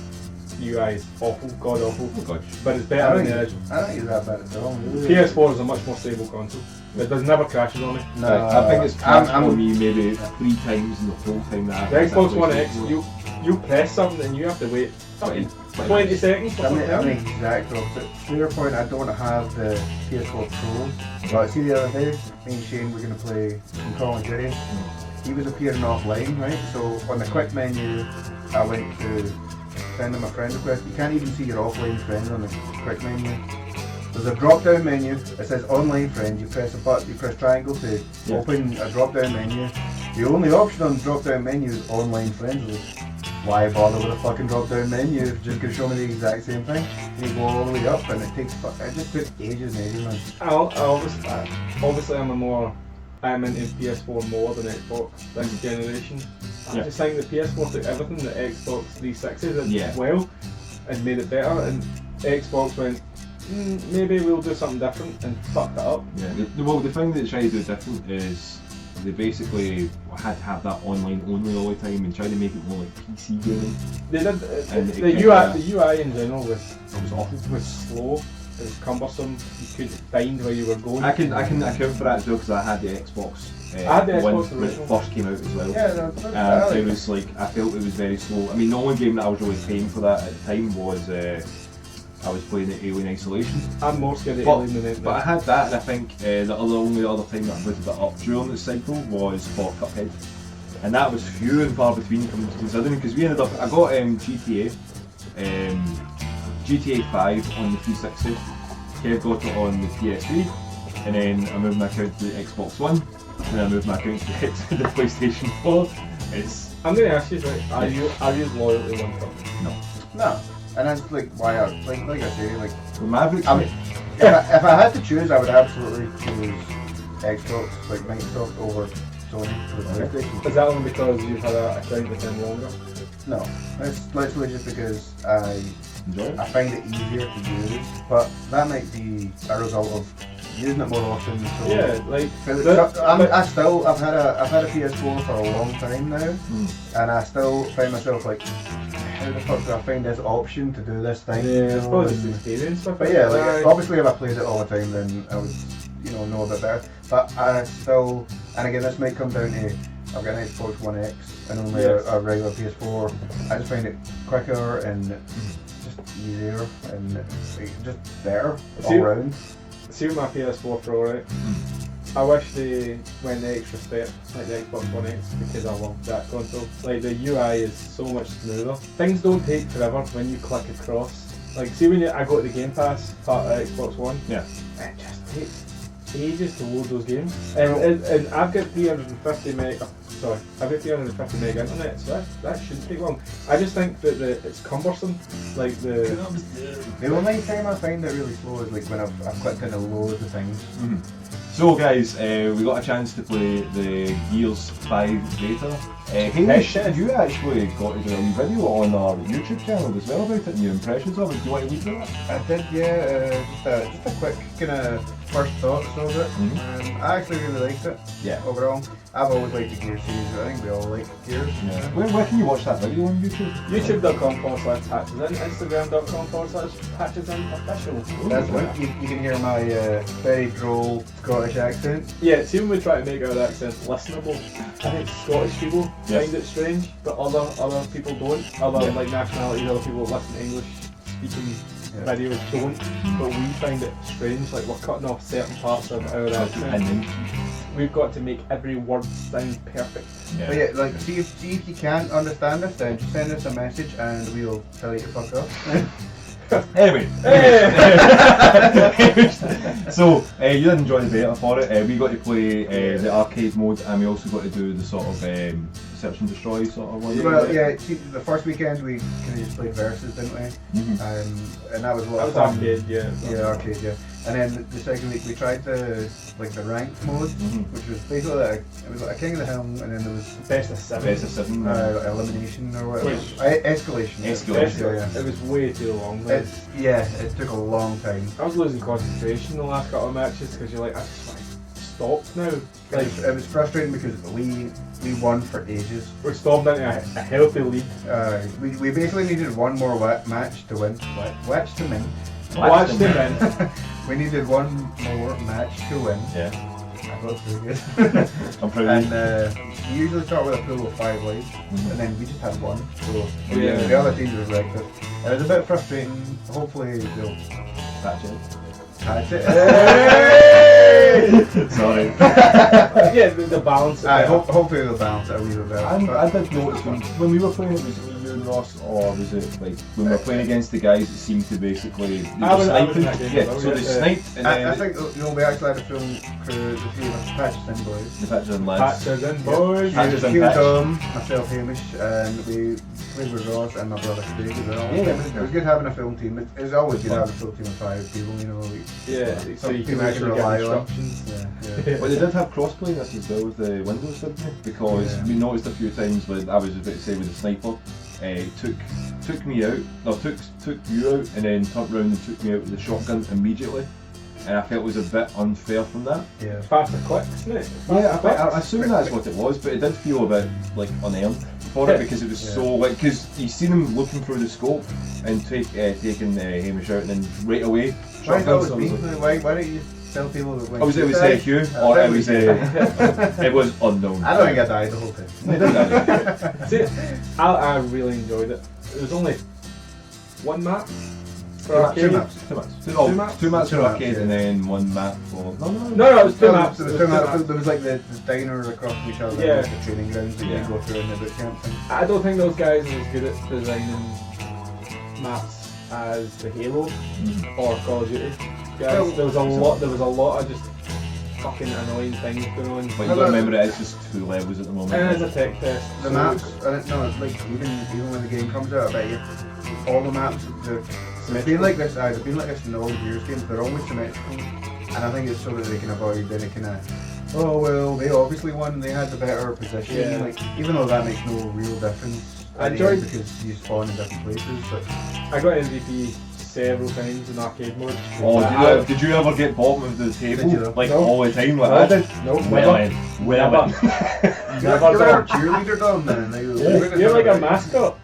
UI is awful, god awful, Oh god. but it's I better don't than the think original. I don't think it's that bad at all. PS4 is a much more stable console. It does never crashes on me. No, I think it's I'm- crashed on me maybe 3 times in the whole time that I've The had that Xbox One X, PlayStation. you press something and you have to wait 20 seconds for I'm something the else. exact opposite. To your point, I don't have the PS4 Pro, but see the other day, me and Shane were going to play some Call of Duty. He was appearing offline, right? So on the quick menu, I went to send him a friend request. You can't even see your offline friends on the quick menu. There's a drop-down menu. It says online friends. You press a button. You press triangle to open a drop-down menu. The only option on the drop-down menu is online friends. Why bother with a fucking drop-down menu if it's just gonna show me the exact same thing? You go all the way up, and it just took ages and ages, man. Obviously, I'm into PS4 more than Xbox this generation. I just think the PS4 took everything that Xbox 360 did well and made it better, and Xbox went, maybe we'll do something different and fucked it up. Yeah, well, the thing that they try to do different is they basically had to have that online only all the time and try to make it more like PC gaming. They did. And The UI in general was awful. was slow. It was cumbersome. You couldn't find where you were going. I can account for that as well because I had the Xbox. I had the when Xbox it original. first came out as well. Yeah, It was like I felt it was very slow. I mean, the only game that I was really paying for that at the time was I was playing the Alien Isolation. I'm more scared of But- Alien than anything. But I had that, and I think the only other time that I booted it up during the cycle was for Cuphead, and that was few and far between considering because we ended up. I got GTA 5 on the 360. Kev got it on the PS3, and then I moved my account to the Xbox One, and then I moved my account to the PlayStation 4. I'm going to ask you, right, are you loyal to one company? No, and that's like why I like I say like The Maverick. I mean, if I had to choose, I would absolutely choose Xbox, like Microsoft over Sony for the PlayStation. Is that only because you've had an account with them longer? No, it's literally just because I Enjoy it. find it easier to use, but that might be a result of using it more often. So Yeah, like I've had a PS4 for a long time now, and I still find myself like, how the fuck do I find this option to do this thing? yeah, I suppose it's the experience with But it. yeah, like obviously if I played it all the time, then I would, know a bit better. But I still, and again, this might come down to I've got an Xbox One X and only a regular PS4. I just find it quicker and just easier and just better all around. See with my PS4 Pro, right? I wish they went the extra step, like the Xbox One X, because I love that console. Like the UI is so much smoother. Things don't take forever when you click across. Like see when I go to the Game Pass part of Xbox One, it just takes ages to load those games. And I've got 350 meg. I've got 350 meg internet, so that shouldn't take long. I just think that it's cumbersome. Like the only time I find it really slow is like when I've clicked into loads of things. So guys, we got a chance to play the Gears 5 beta. Hamish, you actually got to do a wee video on our YouTube channel as well about it and your impressions of it. Do you want to read that? I did, yeah. Just a quick kind of first thoughts of it. I actually really liked it. Yeah. Overall, I've always liked the Gears series. I think we all like Gears. Yeah. Where can you watch that video on YouTube? YouTube.com/patches in, Instagram.com/patchesin official. That's right. You can hear my very droll Scottish accent. Yeah, see when we try to make our accent listenable, I think Scottish people find it strange, but other people don't. Other like nationalities, other people that listen to English speaking videos don't, but we find it strange, like we're cutting off certain parts of our accent. We've got to make every word sound perfect. Yeah. But yeah, like see if you can't understand us, then just send us a message and we'll tell you to fuck off. Anyway, so you did enjoy the beta for it. We got to play the arcade mode, and we also got to do the sort of search and destroy sort of one. Well, yeah. See, the first weekend we kind of just played versus, didn't we? And that was a lot of fun. Arcade, yeah. Yeah, arcade, yeah. And then the second week we tried the ranked mode, which was basically it was like a King of the Hill, and then there was best of seven, elimination or whatever. Escalation. Yeah. It was way too long. It took a long time. I was losing concentration the last couple of matches because you're like, I just want to stop now. Like it was frustrating because we won for ages. We're stormed into a healthy lead. We basically needed one more match to win. Watch to win. We needed one more match to win. Yeah. I got pretty good. I'm proud. And we usually start with a pool of 5 lives, and then we just had one. So the other teams were wrecked it. It was a bit frustrating. Hopefully they'll patch it. Sorry. Yeah, the balance. Hopefully they'll balance it a wee bit better. I did notice when we were playing it, was it me, you and Ross, or was it like when we were playing against the guys that seemed to basically sniping? So they sniped and then I think we actually had a film crew, the three of us, Patches boys. The Patches and lads. Patches Hugh, Tom, myself, Hamish, and we played with Ross and my brother Craig as well. It was good having a film team. It's always good having a film team of 5 people, so you can actually get instructions. Well, they did have crossplay this as well with the Windows, didn't they? Because we noticed a few times, like I was about to say with the sniper, took me out, took you out, and then turned around and took me out with the shotgun immediately. And I felt it was a bit unfair from that. Yeah. Faster clicks, isn't it? I assume that's what it was, but it did feel a bit like unearned for it because it was so like because you see them looking through the scope and taking Hamish out and then right away. Why don't you tell people that when it was Hugh, or it was it was unknown. I don't think I died the whole time. See, I really enjoyed it. There was only one map. Two maps for arcade and then one map for... No, it was two maps. There was like the diners across each other, like the training grounds that you go through in the boot camp thing. I don't think those guys are as good at designing maps as the Halo or Call of Duty guys. There was a lot of just fucking annoying things going on. But you got to remember it is just 2 levels at the moment. And it's a tech test. The maps, it's like even when the game comes out, I bet you all the maps, they've been like this in all Gears games, they're always symmetrical, and I think it's so that they can avoid any kind of, they obviously won, they had the better position, like, even though that makes no real difference. I enjoyed because you spawn in different places, but I got MVP several times in arcade mode. Oh, did you ever get bottom of the table? Did you? Like No. all the time like No. I did? No, Well never. then. Well Never. then. You're our cheerleader down there. You're like a mascot.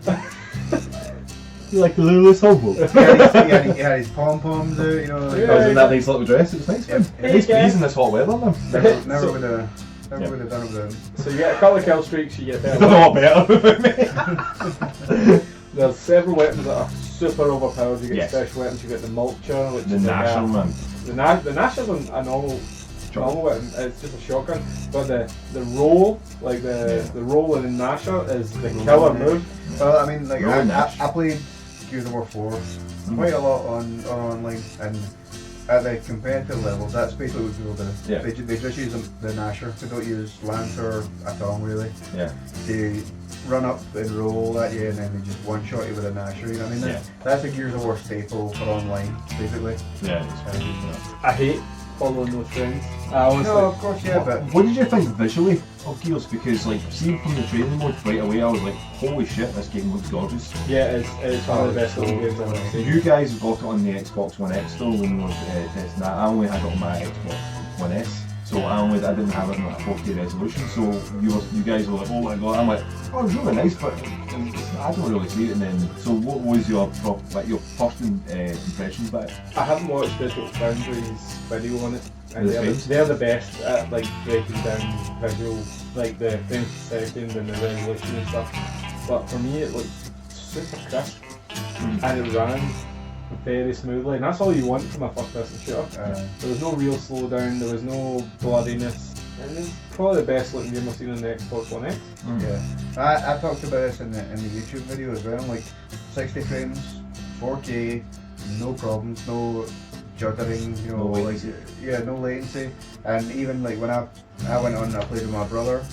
You like the littlest hobo? He had his pom-poms out, you know. Like, Yeah. I was in that nice little dress, it was nice, man. Yeah. Nice Hey, breeze in this hot weather, man. Never So- would have done it without him. So you get a couple of kill streaks, you get I better don't know weapons. what better. There's several weapons that are super overpowered. You get Yes. special weapons, you get the mulcher, which The is like Nasher, man. the Nasher's a normal weapon, it's just a shotgun. But the roll, like the roll in the Nasher is the killer move. Well, I mean, like Roll Nash. I played Gears of War 4 quite a lot on online, and at the competitive levels, that's basically what people do. Yeah. They just use the Nasher. They don't use Lancer at all, really. Yeah. They run up and roll at you, and then they just one-shot you with a Nasher. You know what I mean? Yeah. That's a Gears of War staple for online, basically. Yeah, it's fine. I hate following those trends. I honestly, No, of course, yeah, but What did you think visually of Gears? Because like seeing from the training mode right away, I was like, holy shit, this game looks gorgeous. yeah, it's one of the best little games I've ever seen. You guys got it on the Xbox One X still when we were testing that. I only had it on my Xbox One S, so I didn't have it in like 4K resolution. So you guys were like, oh my god. I'm like, oh, it's really nice, but I don't really see it. And then, so what was your first impressions about it? I haven't watched Digital Foundry's video on it, and They're the best. they're the best at like breaking down visual, like the frames per second and the resolution and stuff. But for me, it looked super crisp, and it ran very smoothly, and that's all you want from a first-person shooter. There was no real slowdown, there was no bloodiness, and it's probably the best looking game I've seen on the Xbox One X. Yeah, I talked about this in the YouTube video as well. Like 60 frames, 4K, no problems, no juddering, you know, No latency. no latency. And even like when I went on, I played with my brother,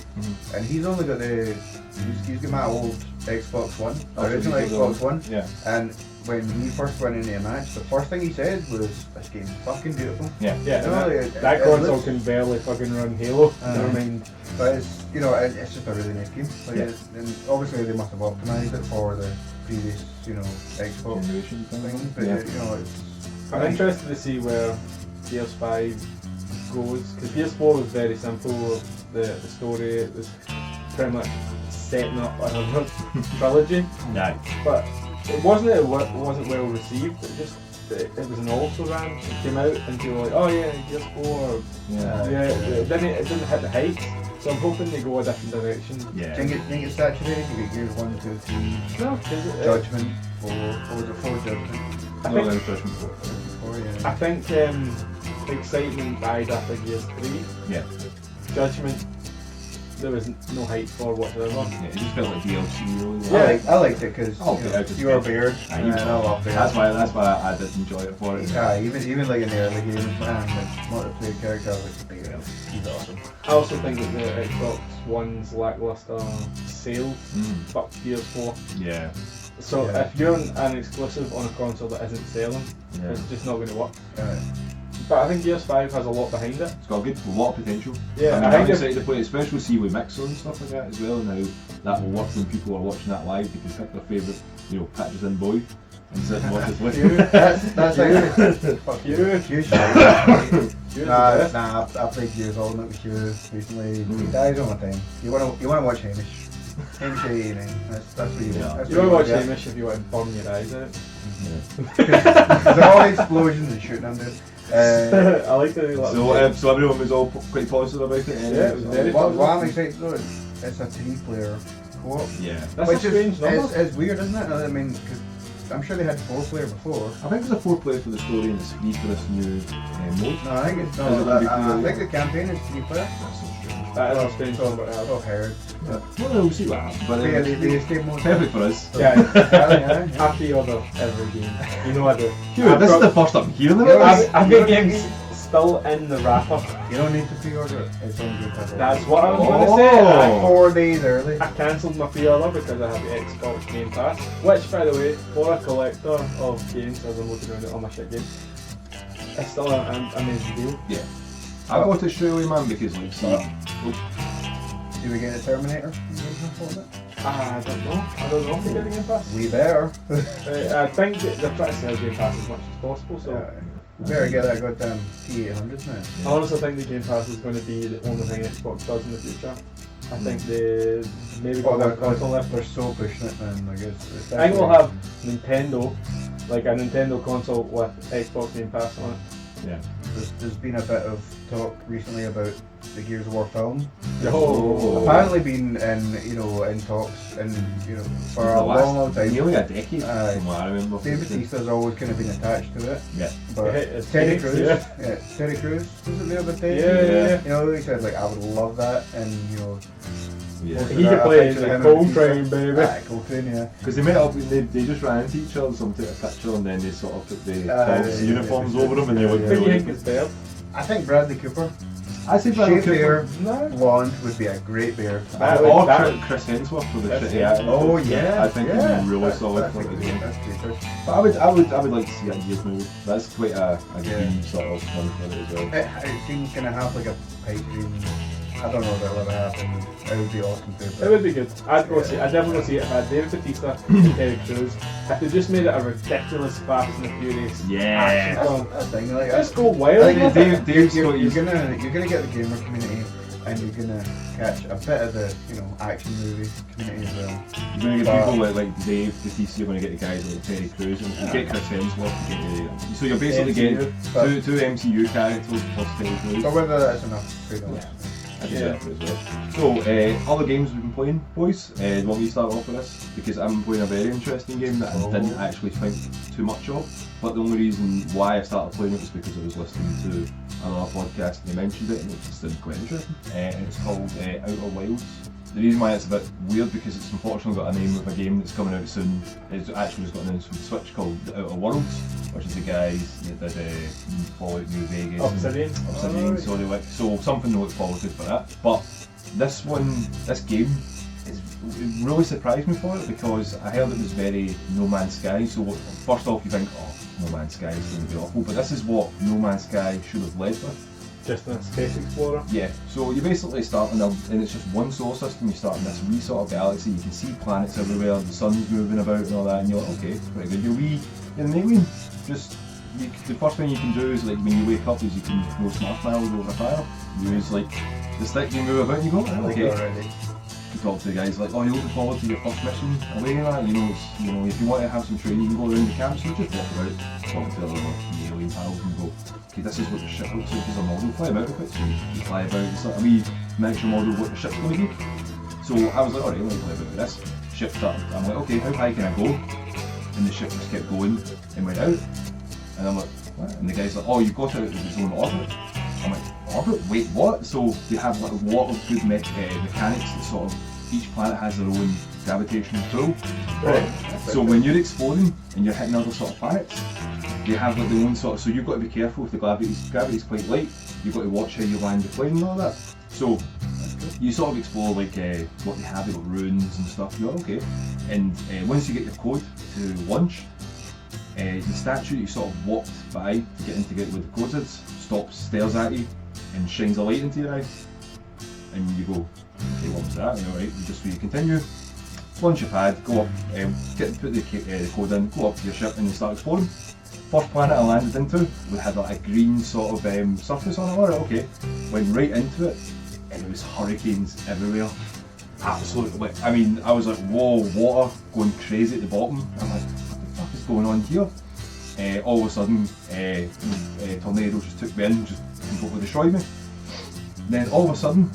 and he's only got he's got my old Xbox One, original Xbox One. Yeah. And when he first went into a match, the first thing he said was, "This game's fucking beautiful." Yeah. Yeah, You know, and it that console looks- can barely fucking run Halo. Never Uh, mind. But it's it's just a really nice game. Like, and obviously they must have optimized it for the previous Xbox Generation thing. But Yeah. it's I'm interested to see where Gears 5 goes, because Gears 4 was very simple. The story, it was pretty much setting up another trilogy, Yeah. but it wasn't well received. It was an also ran. It came out and people were like, oh yeah, Gears 4. Yeah. It didn't hit the heights. So I'm hoping they go a different direction. Yeah. think it's saturated. You get Gears 1, 2, 3, No, 'cause Judgment, 4. What was it? 4 Judgment. I No, think- no impression before. 4, I yeah. think excitement died after Gears 3. Yeah. Judgment, there was no hype for whatsoever. Yeah, it just felt like DLC really. Yeah. I liked it because Oh, yeah, just you're a good. beard, Aye, and I love beards. That's why I did enjoy it for it. Yeah, even like in the early games, man, like multiplayer character, I was like, "Damn, he's awesome." I also think that the Xbox One's lackluster sales fucked Gears 4. Yeah. So Yeah. if you're an exclusive on a console that isn't selling, Yeah. it's just not going to work. Uh, But I think Gears 5 has a lot behind it. It's got a lot of potential. Yeah, I mean, I I'm think excited to play it, especially see with Mixer and stuff like that as well, and how that will work when people are watching that live. They can pick their favourite, Patches in boy and sit and watch it with You- that's actually Fuck you. Huge. Gears the best. Nah, I played Gears Ultimate with Hugh recently. He Mm. dies all the time. You wanna watch Hamish? Hamish 89. That's what you Yeah. want. That's You want to watch get. Hamish if you want to burn your eyes out. There's all explosions and shooting under. I like the So everyone was all quite positive about it. Yeah, it was very What I'm excited though is it's a 3-player co-op. Yeah. That's Which a strange is number. it's weird, isn't it? I mean, 'cause I'm sure they had 4-player before. I think there's a 4-player for the story and it's 3 for this new mode. No, I think it's Is it gonna be I 3? think the campaign is 3-player. That's so strange. That is a strange So, number. I've heard. Well, we'll see what happens. But Yeah, the escape mode. perfect for us. Yeah, Yeah. I pre-order every game. You know I do. Dude, I've this is got- the first I'm hearing Yeah, about I've- this. I've got games still in the wrapper. You don't need to pre-order it. It's on Game Pass. That's what I was going to Oh. say. 4 days early. I cancelled my pre-order because I have the Xbox Game Pass, which, by the way, for a collector of games, as I'm looking around at all my shit games, it's still an amazing deal. Yeah. I bought it straight away, man, because like, see, Do we get a Terminator? I don't know if they get the Game Pass. We better. I think they're trying to sell Game Pass as much as possible, so We better get that goddamn P800 now. I honestly think the Game Pass is going to be the only thing Xbox does in the future. I think they maybe got one console left. They're so pushing it, man. Like it's I think we'll have Nintendo, like a Nintendo console with Xbox Game Pass on it. Yeah. There's been a bit of talk recently about the Gears of War film. Oh. Apparently been in talks and for a long time. Nearly a decade. From what I remember. David Bautista's always kind of been attached to it. Yeah. But It's Terry Phoenix, Crews, Terry Crews was it the other day? Yeah. He said like I would love that, and Yeah. He could play the Coltrane, baby. Coltrane, yeah. Because they met up, they just ran into each other, some took a picture, and then they sort of put the uniforms over them, and they Who were do you think is better? I think Bradley Cooper. I say Bradley Shaved Cooper. hair, blonde would be a great bear. Or Chris Hemsworth for the That's shitty it. attitude. Oh yeah, I think he'd be really solid for it as well. That's good choice. But I would like to see a Gears movie. That's quite a dream sort of one for it as well. It seems kind of have like a pipe dream. I don't know if that'll ever happen. It would be awesome too. It would be good. I'd go see it. I'd definitely go see it if I had David Bautista and Terry Crews. If they just made it a ridiculous Fast and the Furious action film. That's the thing. Like, Just go wild. I think with it. you're gonna get the gamer community, and you're gonna catch a bit of the action movie community as well. You're going to get people like Dave, Bautista, you're going to get the guys like Terry Crews, and you get Chris Hemsworth, you get so you're basically getting two MCU characters plus Terry Crews. But whether that's enough, we don't know. I think that as well. So, other games we've been playing, boys. Do you want me to start off with this? Because I'm playing a very interesting game that I didn't actually think too much of. But the only reason why I started playing it was because I was listening to another podcast and they mentioned it and it just seemed quite interesting. And it's called Outer Wilds. The reason why it's a bit weird because it's unfortunately got a name of a game that's coming out soon. It's actually just got announced for the Switch called The Outer Worlds, which is the guys that did Fallout New Vegas. Obsidian. So something to look forward to for that. But this game, it really surprised me for it because I heard it was very No Man's Sky. So first off you think, No Man's Sky is going to be awful, but this is what No Man's Sky should have led with. Just a space explorer. Yeah, so you basically start and it's just one solar system. You start in this wee sort of galaxy. You can see planets everywhere. The sun's moving about and all that, and you're like, okay, pretty good. You're an alien. The first thing you can do is like when you wake up is you can roast marshmallows over a fire. You use like the stick, you move about, and you go, okay. You talk to the guys like, you're looking forward to your first mission away and that. If you want to have some training, you can go around the camp. So you just walk about, talk to other alien pals, and go, okay, this is what the ship looks like as a model. Fly about with it, so you fly about. It's like a wee miniature model of what the ship's going to be. So I was like, alright, let me play about with this. Ship started. I'm like, okay, how high can I go? And the ship just kept going and went out. And I'm like, what? And the guy's like, you've got out of its own orbit. I'm like, orbit? Wait, what? So they have like a lot of good mechanics that sort of, each planet has their own gravitational pull. Right. So when you're exploring and you're hitting other sort of planets, they have like their own sort of, so you've got to be careful if the gravity's quite light, you've got to watch how you land the plane and all that. So you sort of explore like what they have, they've got ruins and stuff, you're okay. And once you get your code to launch, the statue you sort of walked by to get in to get where the code is, stops, stares at you, and shines a light into your eye. And you go, okay, what was that? Right, so you continue, launch your pad, go up, put the code in, go up to your ship and you start exploring. First planet I landed into, we had like a green sort of surface on it, alright, okay. Went right into it, and there was hurricanes everywhere. Absolutely, I was like, whoa, water going crazy at the bottom. I'm like, what the fuck is going on here? All of a sudden, tornadoes just took me in, just completely destroyed me. Then all of a sudden,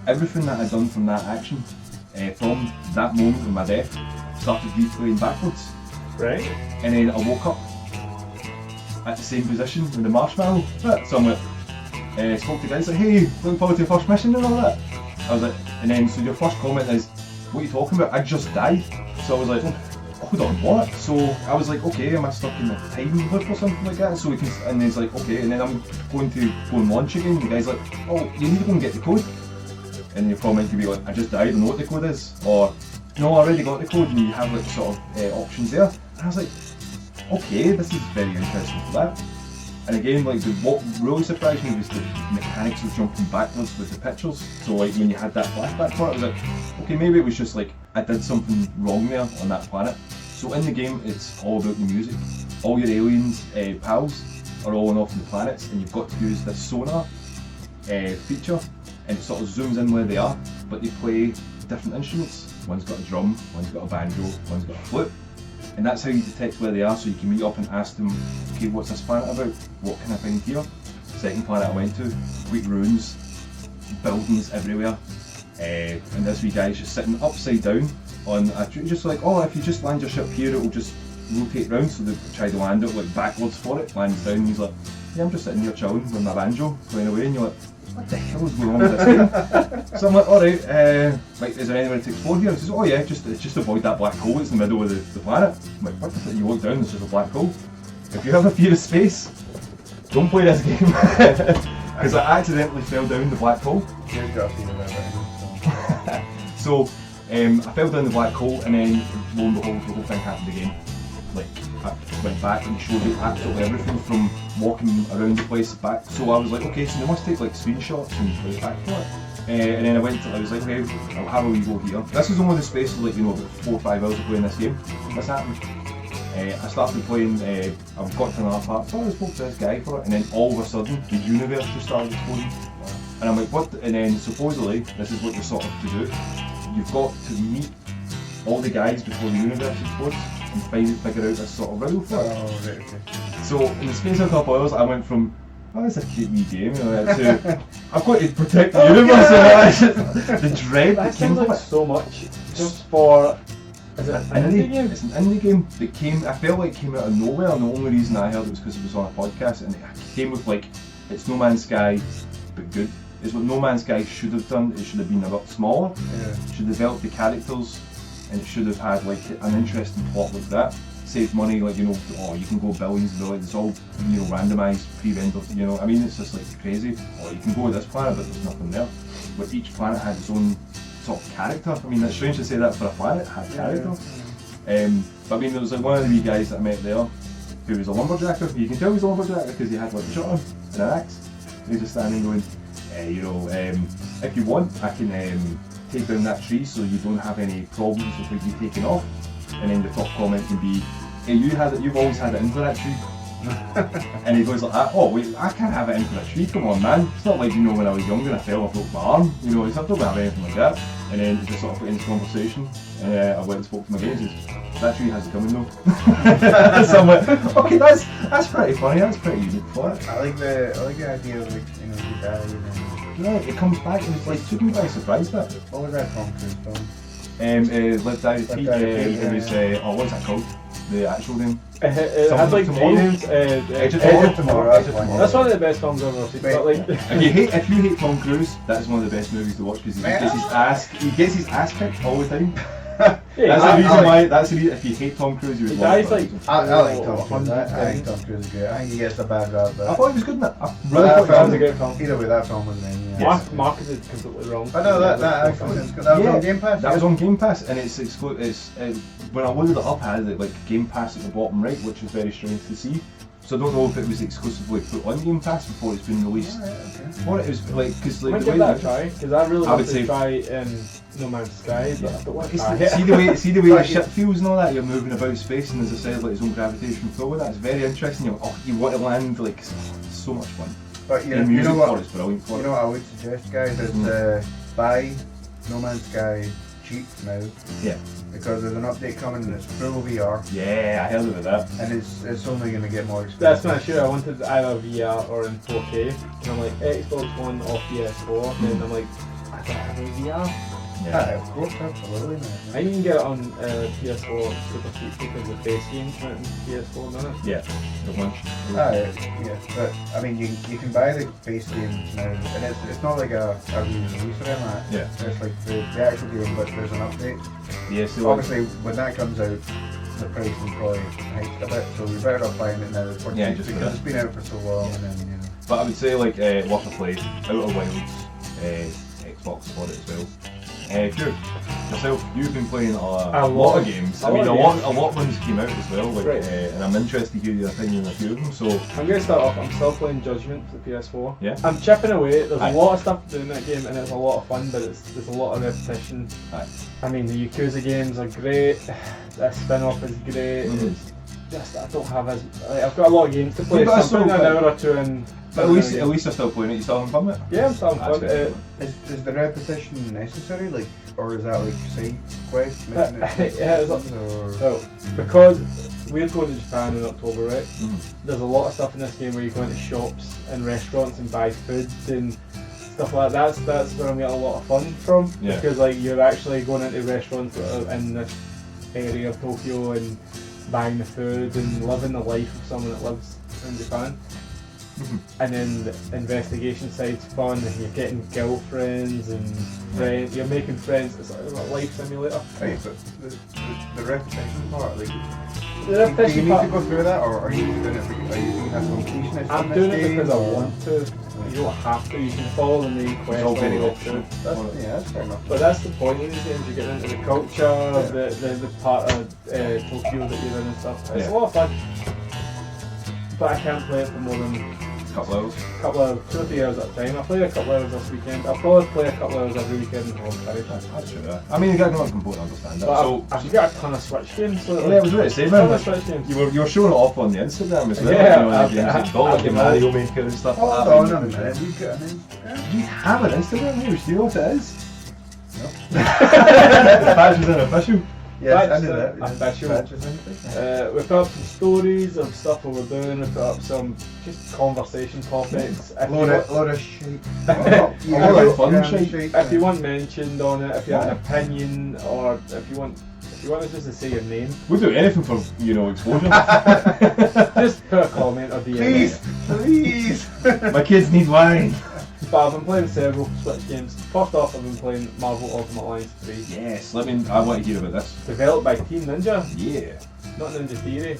everything that I'd done from that action, from that moment of my death, started replaying backwards. Right. And then I woke up at the same position with the marshmallow bit. So I'm like, spoke to guys like, hey, looking forward to your first mission and all that. I was like, and then so your first comment is, what are you talking about? I just died. So I was like, hold on, what? So I was like, okay, am I stuck in a time loop or something like that? So we can, and then it's like, okay, and then I'm going to go and launch again. The guy's like, you need to go and get the code. And your comment could be like, I just died, I know what the code is. Or, no, I already got the code, and you have like sort of options there. And I was like, okay, this is very interesting for that. And again, like what really surprised me was the mechanics of jumping backwards with the pictures. So like when you had that flashback part, I was like, okay, maybe it was just like I did something wrong there on that planet. So in the game, it's all about the music. All your aliens pals are all on off the planets, and you've got to use this sonar feature, and it sort of zooms in where they are, but they play different instruments. One's got a drum, one's got a banjo, one's got a flute, and that's how you detect where they are. So you can meet up and ask them, okay, what's this planet about? What can I find here? Second planet I went to, complete ruins, buildings everywhere, and this wee guy's just sitting upside down on a tree, just like, oh, if you just land your ship here, it'll just rotate round. So they try to land it like backwards for it, lands down, and he's like, yeah, I'm just sitting here chilling with my banjo, playing away, and you're like, what the hell is going on with this game? So I'm like, alright, like, is there anywhere to explore here? He says, oh yeah, just avoid that black hole, it's in the middle of the planet. I'm like, what the fuck? You walk down, there's just a black hole. If you have a fear of space, don't play this game. Because I accidentally fell down the black hole. You've got a fear of everything. So, I fell down the black hole, and then lo and behold, the whole thing happened again. Like, I went back and showed you absolutely everything from walking around the place back. So I was like, okay, so they must take like screenshots and put it back for it. And then I was like, okay, I'll have a wee go here. This was only the space of like, about 4 or 5 hours of playing this game. This happened. I started playing, I got to another part, so I spoke to this guy for it, and then all of a sudden, the universe just started exploding. And I'm like, what? And then supposedly, this is what you're sort of to do. You've got to meet all the guys before the universe explodes and figure out this sort of riddle for it. Oh, right, okay. So in the space of a couple of hours, I went from, oh, it's a cute wee game, to, I've got to protect the universe, and the dread that That came sounds from like it. so much just for. Is it an indie game? It's an indie game that came, I felt like it came out of nowhere, and the only reason I heard it was because it was on a podcast, and it came with like, it's No Man's Sky, but good. It's what No Man's Sky should have done. It should have been a bit smaller, should have developed the characters, and it should have had like an interesting plot like that. Save money, like, oh, you can go billions of dollars, it's all, randomised, pre-rendered, I mean, it's just like crazy. Or you can go to this planet, but there's nothing there. But each planet had its own sort of character. I mean, it's strange to say that for a planet, it had character. But I mean, there was like one of the wee guys that I met there, who was a lumberjacker. You can tell he was a lumberjacker because he had like a shotgun and an axe. And he's just standing going, if you want, I can take down that tree so you don't have any problems with it you taking off. And then the top comment can be, hey, you've always had it in for that tree. And he goes like that, oh wait, I can't have it in for a tree, come on man. It's not like, when I was younger and I fell, I broke my arm. It's not going to have anything like that. And then he just sort of put in this conversation, and I went and spoke to him again, and he says, that tree has it coming though. So I'm like, okay, that's pretty funny, that's pretty unique for it. I like the idea of like, you die and then... Yeah, it comes back and it's like, took me by surprise that. What was that Tom Cruise film? Live Die Repeat, it was, what's that called? The actual name? It had like Tomorrow? names. Edge of Edge of Tomorrow. Tomorrow, Edge of Tomorrow. That's one of the best films I've ever seen. But like, If you hate Tom Cruise, that's one of the best movies to watch because he gets his ass kicked all the time. yeah, That's the reason why. That's the reason. If you hate Tom Cruise, you would he watch dies that. like I like Tom Cruise. 100 I think Tom Cruise is good. I think he gets a bad rap, but... I thought he was good in it. I But really that thought film was a good film. Either way, that film was amazing. Yes. marketed completely wrong. I know that actually is good. That was on Game Pass? That was on Game Pass, and it's when I loaded it up, I had it like Game Pass at the bottom right, which was very strange to see. So I don't know if it was exclusively put on Game Pass before it's been released. Or it was like, because like I might the give way that a try, because I really I want would to say- try in No Man's Sky, but I don't want to try See it. the way the ship feels and all that. You're moving about space, and as I said, like its own gravitational pull. And that's very interesting. You want to land like it's so much fun. But The you music know for what? it's brilliant for You it. know what I would suggest, guys, is buy No Man's Sky cheap now, Yeah. because there's an update coming and it's full VR, Yeah, I heard about that. and it's only going to get more expensive. That's not sure. I wanted either VR or in 4K, and I'm like Xbox One or PS4. Then I'm like, I don't have a VR. Yeah. Of course, absolutely, man. I can get it on PS4 super cheap because the base game's not in PS4 now. Yeah. The lunch. Yeah, but I mean, you can buy the base game now, and it's not like a re-release or anything like that. Yeah. It's like the actual game, but there's an update. Yeah. So Obviously, when that comes out, the price will probably hike a bit, so you're better off buying it now for Yeah, cheap just for because that. it's been out for so long, and then but I would say like worth a play. Outer Wilds, Xbox for it as well. Hugh, yourself, you've been playing a lot of games. I mean, a lot of ones came out as well, like, and I'm interested to hear your opinion on a few of them. So I'm going to start off. I'm still playing Judgment for the PS4. Yeah. I'm chipping away. There's a lot of stuff to do in that game, and it's a lot of fun, but there's a lot of repetition. I mean, the Yakuza games are great. The spin-off is great. It's just I don't have I've got a lot of games to play. Yeah, so I'm putting an hour or two in. But at least you're still playing it. You still having fun with it? Yeah, I'm still having fun. Is the repetition necessary, like, or is that like side quest? Yeah, because we're going to Japan in October, right? There's a lot of stuff in this game where you go into shops and restaurants and buy food and stuff like that. That's where I'm getting a lot of fun from, because like you're actually going into restaurants that are in this area of Tokyo and buying the food and living the life of someone that lives in Japan. And then the investigation side's fun, and you're getting girlfriends and friends. You're making friends. It's like a life simulator. Right, but the repetition part, like, The repetition do you need part, to go through that, or are you doing it? Are you being a completionist? I'm doing it because I want to. You don't have to. You can follow the main quest. It's all very all optional. That's fair enough. But that's the point of these games. You get into the culture, the part of Tokyo that you're in and stuff. It's a lot of fun. But I can't play it for more than a couple of 2 or 3 hours at a time. I played a couple hours this weekend. I'll probably play a couple hours every weekend on Friday. That's true. I mean, you got another component, understand that. But So I've got a ton of Switch games. So yeah, I was ready to say, a ton man. of Switch games. You were showing it off on the Instagram as well. Yeah, you know, the games like Golf, I've Mario Maker and stuff Hold like on that. a minute, you've got an Instagram? You have an Instagram here, do you know what it is? No. The badge is unofficial. Yes, I That's knew that. official. Badges and things. We put up some stories of stuff we were doing. We put up some just conversation topics. Load of shit. If you want mentioned on it, if you have an opinion, or if you want us just to say your name, We'll do anything for, exposure. just put a comment or DM. Please. My kids need wine. But I've been playing several Switch games. First off, I've been playing Marvel Ultimate Alliance 3. Yes, I want to hear about this. Developed by Team Ninja, Yeah. not Ninja Theory.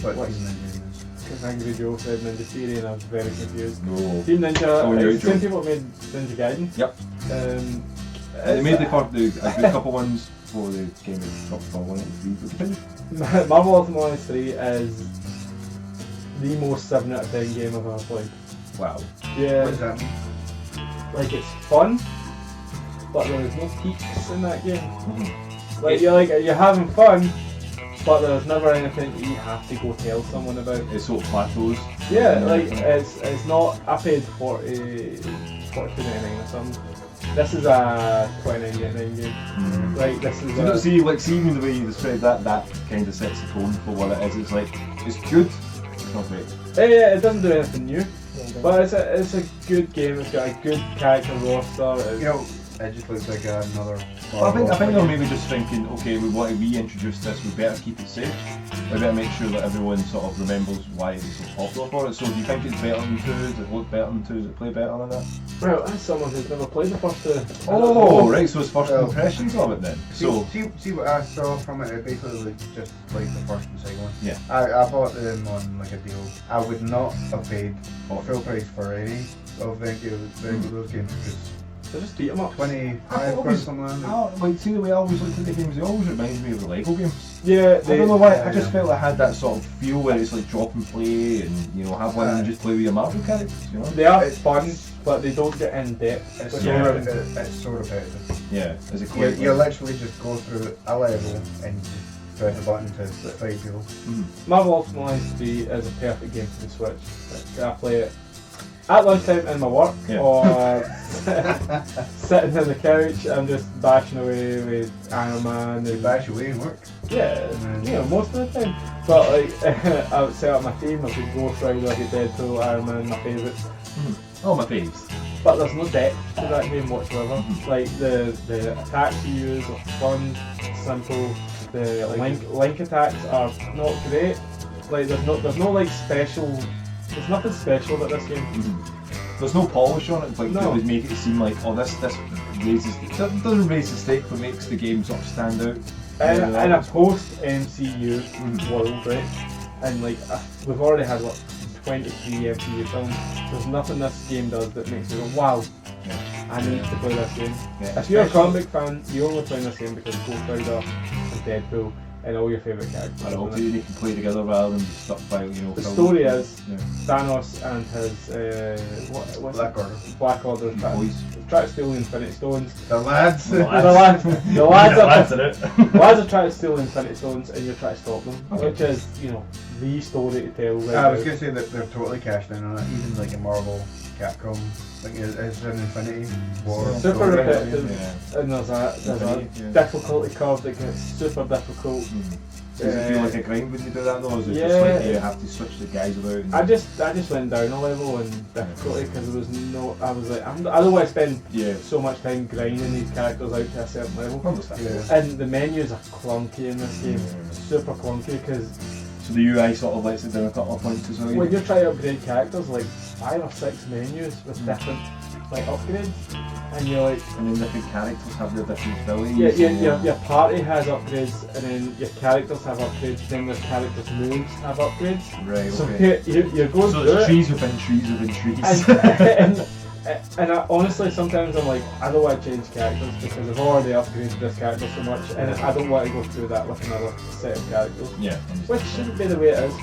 What? Because Angry Joe said Ninja Theory and I was very confused. No. Team Ninja, you're it's the same right, people that made Ninja Gaiden. Yep. They made a good couple ones before they came out for 1 and 3. Marvel Ultimate Alliance 3 is the most 7 out of 10 game I've ever played. Wow. Yeah, What does that mean? like it's fun, but there is no peaks in that game. Mm-hmm. Like you're having fun, but there's never anything that you have to go tell someone about. It sort of plateaus. Yeah, like it's not. I paid 42.99 or something. This is a $29.99 game. Mm. Like this is. See, even the way you describe that kind of sets the tone for what it is. It's like, it's good, it's not great. Yeah, it doesn't do anything new, but it's a good game. It's got a good character roster. You know, it just looks like another. Well, I think they're maybe just thinking, okay, we want to reintroduce this, we better keep it safe. We better make sure that everyone sort of remembers why it was so popular for it. So do you think it's better than 2? Does it look better than 2? Does it play better than that? Well, as someone who's never played the first 2. Oh, right, so it's first impressions of it then. So See what I saw from it. It basically looked just like the first and second one. Yeah. I bought them on like a deal. I would not have paid full price for any of those games because So just beat them up. 25 or something like that. like, see the way I always looked at the games, they always remind me of the Lego games. Yeah, I don't know why, I just felt I had that sort of feel where it's like drop and play and, have one and just play with your Marvel characters, They are fun, but they don't get in depth. It's so repetitive. Yeah, as a You literally just go through a level and just press a button to fight people. Marvel Ultimate Alliance 3 is a perfect game for the Switch. I play it at lunchtime in my work, or sitting on the couch. I'm just bashing away with Iron Man. You bash away and work. Yeah, most of the time. But like, I would set up my team. I could Ghost Rider, I could Deadpool, Iron Man, my favourites. Oh, my faves. But there's no depth to that game whatsoever. Like the attacks you use are fun, simple. The link attacks are not great. Like there's no like special. There's nothing special about this game. There's no polish on it, like No. that would make it seem like, oh, this raises, doesn't raise the stake, but makes the game sort of stand out. In a post MCU world, right? And like we've already had 23 MCU films. There's nothing this game does that makes me go, wow, I need to play this game. Yeah. If you're a comic book fan, you only play this game because Ghost Rider and Deadpool and all your favourite characters. And hopefully they can play together rather than just stuck by, you know. The films. story is Yeah. Thanos and his what's Black it? Order. Black Order Boys. try to steal the Infinity Stones. The lads. The lads in it. the lads are trying to steal the Infinity Stones, and you're trying to stop them, Okay. which is the story to tell. Right I was now. gonna say that they're totally cashed in on it, even like a Marvel, Capcom, like it's an Infinity War. Super story. repetitive, Yeah. and there's a Infinity, yeah. difficulty curve that gets super difficult. Does it feel like a grind when you do that though? Or is it just Yeah. like you have to switch the guys about? And I just went down a level in difficulty because there was no. I was like, I don't want to spend yeah. so much time grinding these characters out to a certain level. Understandable. Yeah. And the menus are clunky in this game, super clunky because So the UI sort of lets it down a couple of points as well. when you're trying to upgrade characters, like 5 or 6 menus with different like upgrades, and you're like, And then different characters have their different abilities. your party has upgrades, and then your characters have upgrades, then your characters' moves have upgrades. Right, So okay. you're going So through it's it. trees within trees within trees. And I, honestly, sometimes I'm like, I don't want to change characters because I've already upgraded this character so much, and I don't want to go through that with another set of characters. yeah. Which shouldn't be the way it is.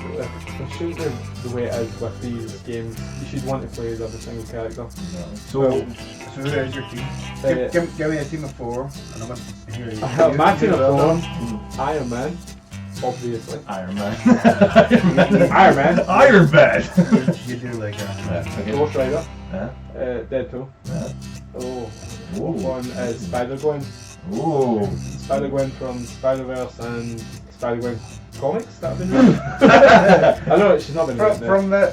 Which shouldn't be the way it is with these games. You should want to play as every single character. So, So who is your team? Uh, Give me a team of 4, and I want to hear you. I have my team of you- 4, Iron Man, obviously. Iron Man. Iron Man, Iron Man! You do like a. Yeah, okay. Ghost Rider, Yeah. Deadpool. Yeah. Oh, Whoa. one is Spider-Gwen. Ooh. Spider-Gwen from Spider-Verse and Spider-Gwen comics that have been written. I know she's not been written. From the.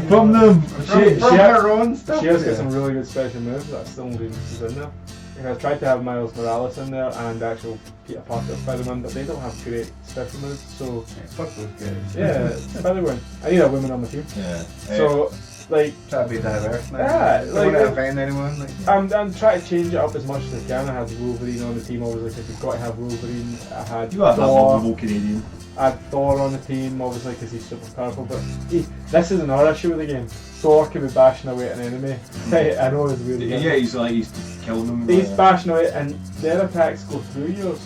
From them! From She her own stuff. She has got yeah. some really good special moves. That's the only reason she's in there. I tried to have Miles Morales in there and actual Peter Parker Spider-Man, but they don't have great special moves. So Yeah, fuck those guys. yeah, Spider-Gwen. I need a woman on the team. Yeah. So like, Try to be diverse now. Yeah, Don't like- want to offend anyone. Like, I'm trying to change it up as much as I can. I had Wolverine on the team, obviously, because you've got to have Wolverine. I had You are that Thor. lovable Canadian. I had Thor on the team, obviously, because he's super powerful. But this is another issue with the game. Thor can be bashing away at an enemy. I know it's weird. Yeah, he's killing them. He's bashing away, and their attacks go through yours.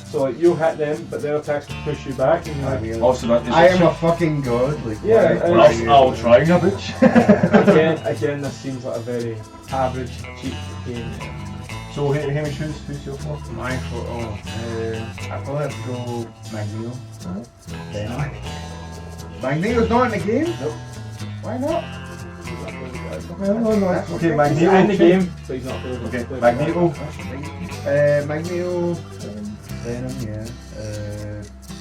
So like, you hit them, but their attacks will push you back, and you're I like, mean, Also, that is I am a fucking god. Like, Yeah, why- Well, why are you- I'll try, a bitch. again, this seems like a very average, cheap game. So, Hamish, who's your fourth? My fault. I probably have to go Magneto. Venom. Magneto's not in the game? Nope. Why not? Okay, He's Magneto. in the game, but he's not playable. Okay, Magneto. Magneto. Venom, yeah.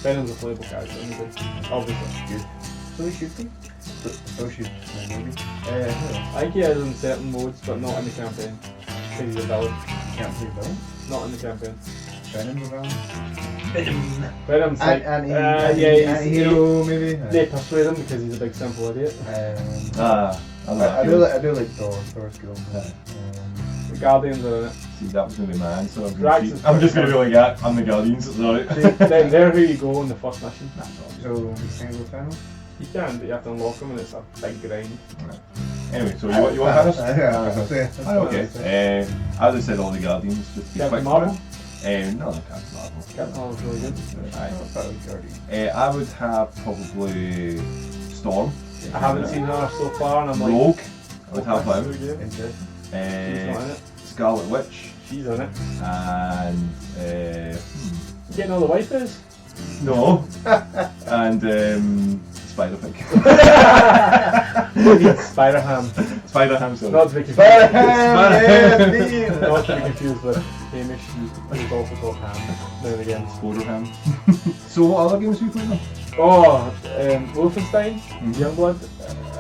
Venom's a playable character in the game, obviously. So he should be. So should maybe. Who else? I think he is in certain modes, but not in the campaign. Because he's a villain. Can't play villain. Not in the campaign. Venom's a villain. Venom's like, Anti-hero, maybe. they persuade him because he's a big simple idiot. I do like Thor. Thor's cool. The Guardians are in it. See, that was going to be my answer. Drax is I'm just going to be pretty like, yeah, I'm the Guardians, it's alright. They're who you go on the first mission. So we can go Thanos. You can, but you have to unlock them and it's a big grind. Anyway, so you want Harris? Yeah. Okay. As I said, all the Guardians, just be Captain quick Marvel? for it. No, Captain Marvel. Captain Marvel's really good. Aye. I would have probably Storm. I haven't seen her so far and I'm like, Rogue. I would have that's him. really good. Interesting. She's not in it. Scarlet Witch. She's in it. And You getting all the waifus? no. And Spider-Pig. Spider-Ham. Spider-Ham, sorry. Not to be confused. Spider-Ham, Not to be confused with Hamish, who's also called Ham. Now and again. Spider-Ham. So what other games are you playing now? Oh, Wolfenstein, Youngblood.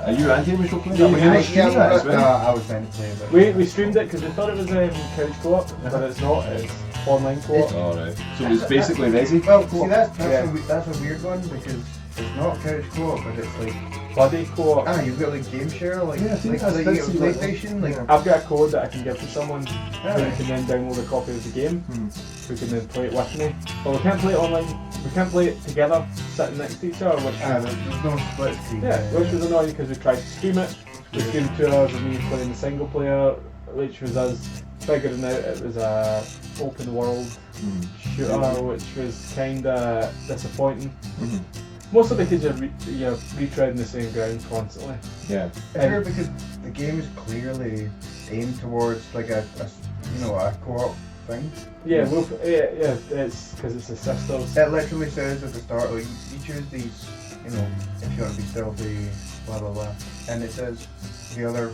Are you and Hamish will play Yeah, that? Were you not streaming that as well? I was trying to play it. We streamed it because we thought it was couch co-op, but it's not. It's online co-op. Alright. So it's basically Resi? Well, see, that's Yeah. a weird one because it's not couch co-op, but it's like Buddy co-op. you've got like game share, like Yeah, I think like that's you get with like- PlayStation, like I've got a code that I can give to someone who Alright. can then download a copy of the game, who can then play it with me. But we can't play it online. We can't play it together, sitting next to each other, which there's no split screen. which was annoying because we tried to stream it. We streamed 2 hours of me playing the single player which was us figuring out it was a open world shooter, which was kind of disappointing. Mostly because you're retreading the same ground constantly. Yeah. Sure, because the game is clearly aimed towards like a co-op thing. Yeah, it's because it's the sisters. It literally says at the start, like, you choose these, if you want to be stealthy, blah blah blah, and it says the other,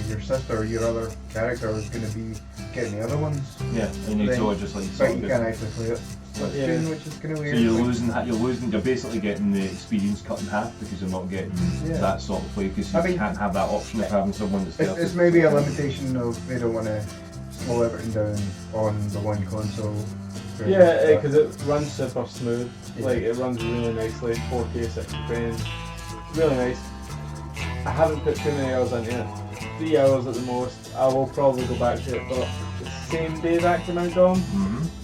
your sister or your other character is going to be getting the other ones. Yeah, and you sort of just like. But you can't actually play it. Which is kind of weird. So you're basically getting the experience cut in half because you're not getting that sort of play because you can't have that option of having someone that's there. It's maybe a limitation of they don't want to slow everything down on the one console. Yeah, because it runs super smooth. Like it runs really nicely, 4K 60 frames, really nice. I haven't put too many hours into it, 3 hours at the most. I will probably go back to it, but the same day that came out, Dom,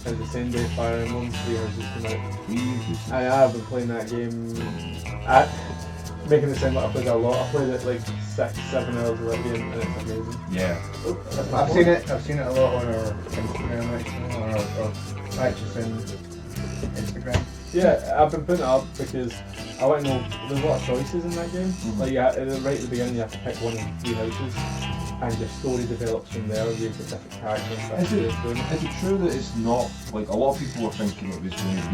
and the same day Fire Emblem 3 Houses came out. And I've been playing that game, making it sound like I played a lot. I played it like 6-7 hours of that game, and it's amazing. Yeah. I've seen it a lot on our Instagram actually, or practicing Instagram. Yeah, I've been putting it up because I want to know, there's a lot of choices in that game. Like right at the beginning you have to pick one of 3 houses and your story develops from there. You get different characters. Is it true that it's not, like a lot of people were thinking it was going to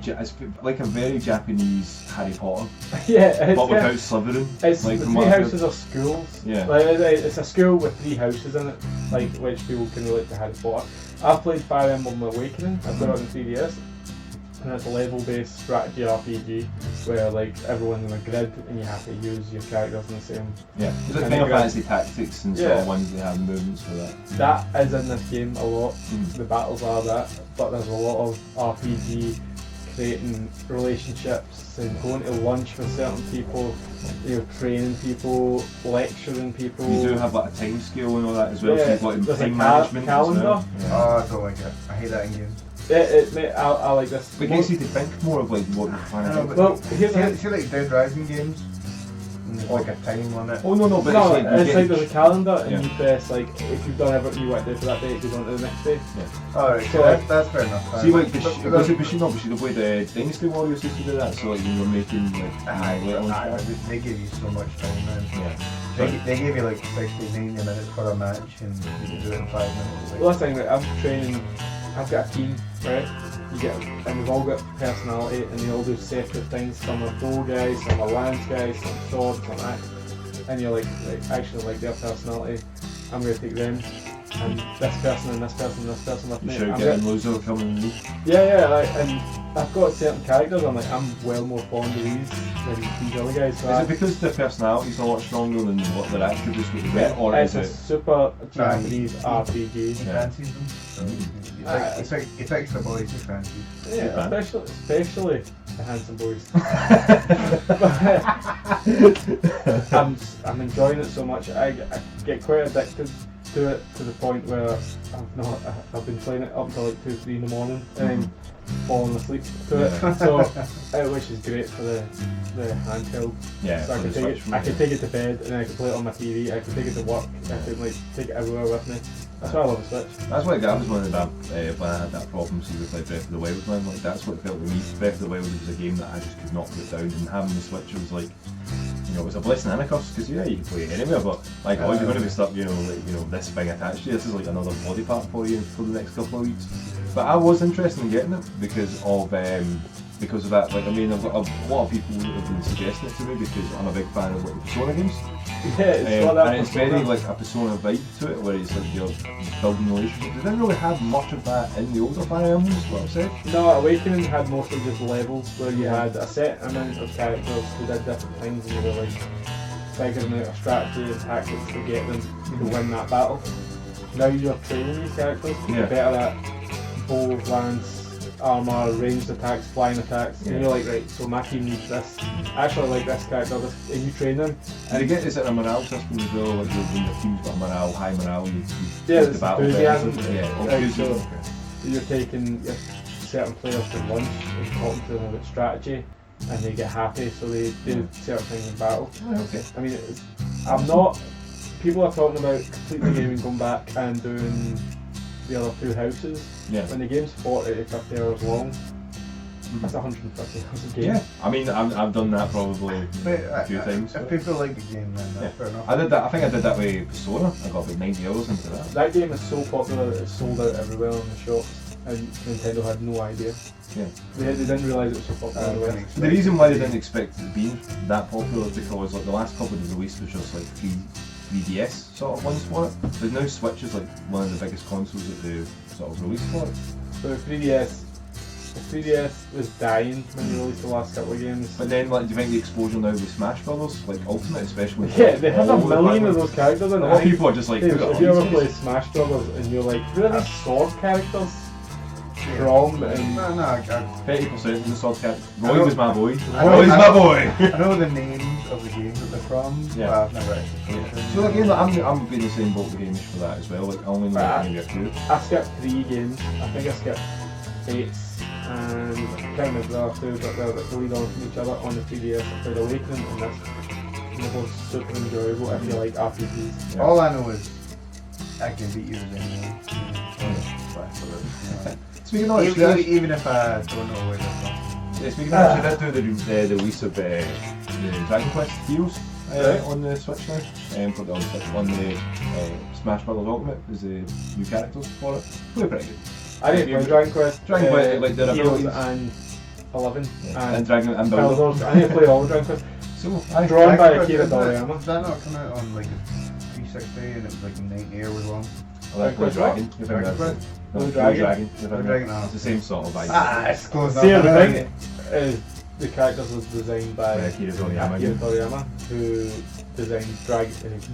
be like a very Japanese Harry Potter, but without Slytherin? It's like the 3 houses are schools. Yeah. Like, it's a school with 3 houses in it, like which people can relate to Harry Potter. I've played Fire Emblem Awakening, I've got it on 3DS. And it's a level-based strategy RPG where like everyone's in a grid and you have to use your characters in the same. Yeah, is it Final Fantasy Tactics and sort of ones that have movements for that? That is in this game a lot. The battles are that, but there's a lot of RPG creating relationships and going to lunch with certain people, training people, lecturing people. You do have like a time scale and all that as well. Yeah, so you've got there's time a management calendar. as well. Yeah. Oh, I don't like it. I hate that in games. I like this. But it gets you to think more of like what you're planning to do. Well, here's see like Dead Rising games, and there's like a time limit. Oh no, but it's like there's a calendar and you press like if you've done everything you want to do for that day, it goes on to the next day. Yeah. Alright, so that's fair enough. See, like, was it the way the Dynasty Warriors used to do that? So like when you're making like they give you so much time, man. Yeah. They gave you like 60, 90 minutes for a match, and you can do it in 5 minutes. Well, that's the thing, like, I'm training. I've got a team, right? And we've all got personality, and they all do separate things. Some are bow guys, some are lance guys, some swords, some axe. And you're like actually like their personality. I'm going to take them, and this person and this person and this person with me. You sure getting loser coming in? Yeah, like, and I've got certain characters. I'm well more fond of these than these other guys. So is it because their personality's a lot stronger than what their attributes would be, or it's is a it super Japanese RPG? Fancies them. It's like the boys who fancies. Yeah, especially the handsome boys. I'm enjoying it so much. I get quite addicted to it to the point where I've been playing it up until like 2-3 in the morning and then falling asleep to it. So which is great for the handheld. Yeah. So I can take it to bed and then I can play it on my TV. I can take it to work. I can like take it everywhere with me. That's why I love the Switch. That's why I was one of that when I had that problem so we played Breath of the Wild, man. Like that's what it felt with me. Breath of the Wild was a game that I just could not put down, and having the Switch was like, it was a blessing and a curse because you can play it anywhere, but like you're going to be stuck, this thing attached to you. This is like another body part for you for the next couple of weeks. But I was interested in getting it because of that. Like, I mean, I've got a lot of people that have been suggesting it to me because I'm a big fan of like Persona games. Yeah, and it's very like a Persona vibe to it, where it's like you're building relationships. They didn't really have much of that in the older Fire Emblems, what I've said. No, Awakening had mostly just levels where you had a set amount of characters who did different things and you were like figuring out a strategy and tactics to get them to win that battle. Now you're training these characters to get better at bow, lance, armour, ranged attacks, flying attacks, and you're like, right, so my team needs this. I actually like this character, and you train them. And is it a morale system as well? Like when your team's got a morale, high morale, you the battle enthusiasm. So you're taking certain players to lunch and talking to them about strategy, and they get happy, so they do certain things in battle. Okay. I mean, I'm not people are talking about completing the game and going back and doing the other two houses. Yeah. When the game's 40 to 50 hours long, that's 150 hours a game. Yeah, I mean, I've done that probably But, a few times. If people like the game, then that's fair enough. I did that. I think I did that with Persona. I got about 90 hours into that. That game is so popular that it's sold out everywhere in the shops, and Nintendo had no idea. Yeah. They didn't realise it was so popular in the West. The reason why they didn't expect it to be that popular is because like the last couple of releases was just like 3DS sort of ones for it. But now Switch is like one of the biggest consoles that they sort of released for it. So 3DS was dying when they released the last couple of games. But then, like, do you think the exposure now with Smash Brothers, like Ultimate especially? Yeah, they have a all the million of platforms, those characters in a it. lot of people are just like, If "Who are you ever these play guys?" Smash Brothers and you're like, who are these sword characters? From and No, 30% of the sword cat. I Roy know- was my boy. I know- Roy's I my know- boy. I know the names of the games that they're from, Yeah. but I've never actually played them. So again, like, I'm being the same boat with Hamish for that as well. Like, I only know like, maybe a few. I skipped 3 games. I think I skipped Fates and I can't remember the other 2, but they're like the lead on from each other on the 3DS. I played Awakening and they're both super enjoyable if you like RPGs. Yeah. All I know is I can beat you with anyone. Speaking of which, Even if I don't know where they're from. yeah, speaking of which, they did do the release of the Dragon Quest Heroes on the Switch now. For the on the Smash Bros. Ultimate is the new characters for it. Pretty good. I didn't play Dragon Quest. Dragon Quest, like the Heroes abilities. and 11 And Dragon and Builder. Builders. I need to play all the Dragon Quest. So, Drawn by Dragon Akira Quest, Toriyama. Did that not come out on like a 360 and it was like 90 hours long? I like Blue Dragon Dragon. Dragon Quest? No, Blue Blue Dragon. Blue Dragon, no. It's the same sort of idea. Ah, it's close See, the enough. thing is, the characters was designed by Akira Toriyama. Akira Toriyama, who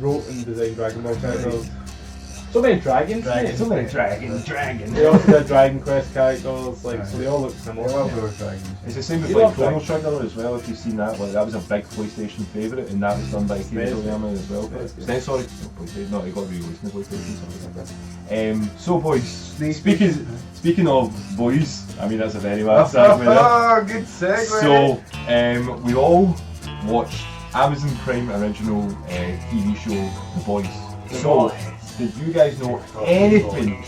wrote and designed Dragon Ball characters. So many dragons, mate. So many dragons. They also did Dragon Quest characters, like so they all look I similar. love those dragons. It's the same with You like love Chrono Trigger as well. If you've seen that, like that was a big PlayStation favourite, and that was done by Akira Space. Toriyama as well. Space. Then, sorry, no, PlayStation. No, it got released in the PlayStation. Sorry about that. So boys, Sneak speaking of boys, I mean that's a very bad segue there. Oh, good segue. So we all watched Amazon Prime original TV show The Boys. So did you guys know anything?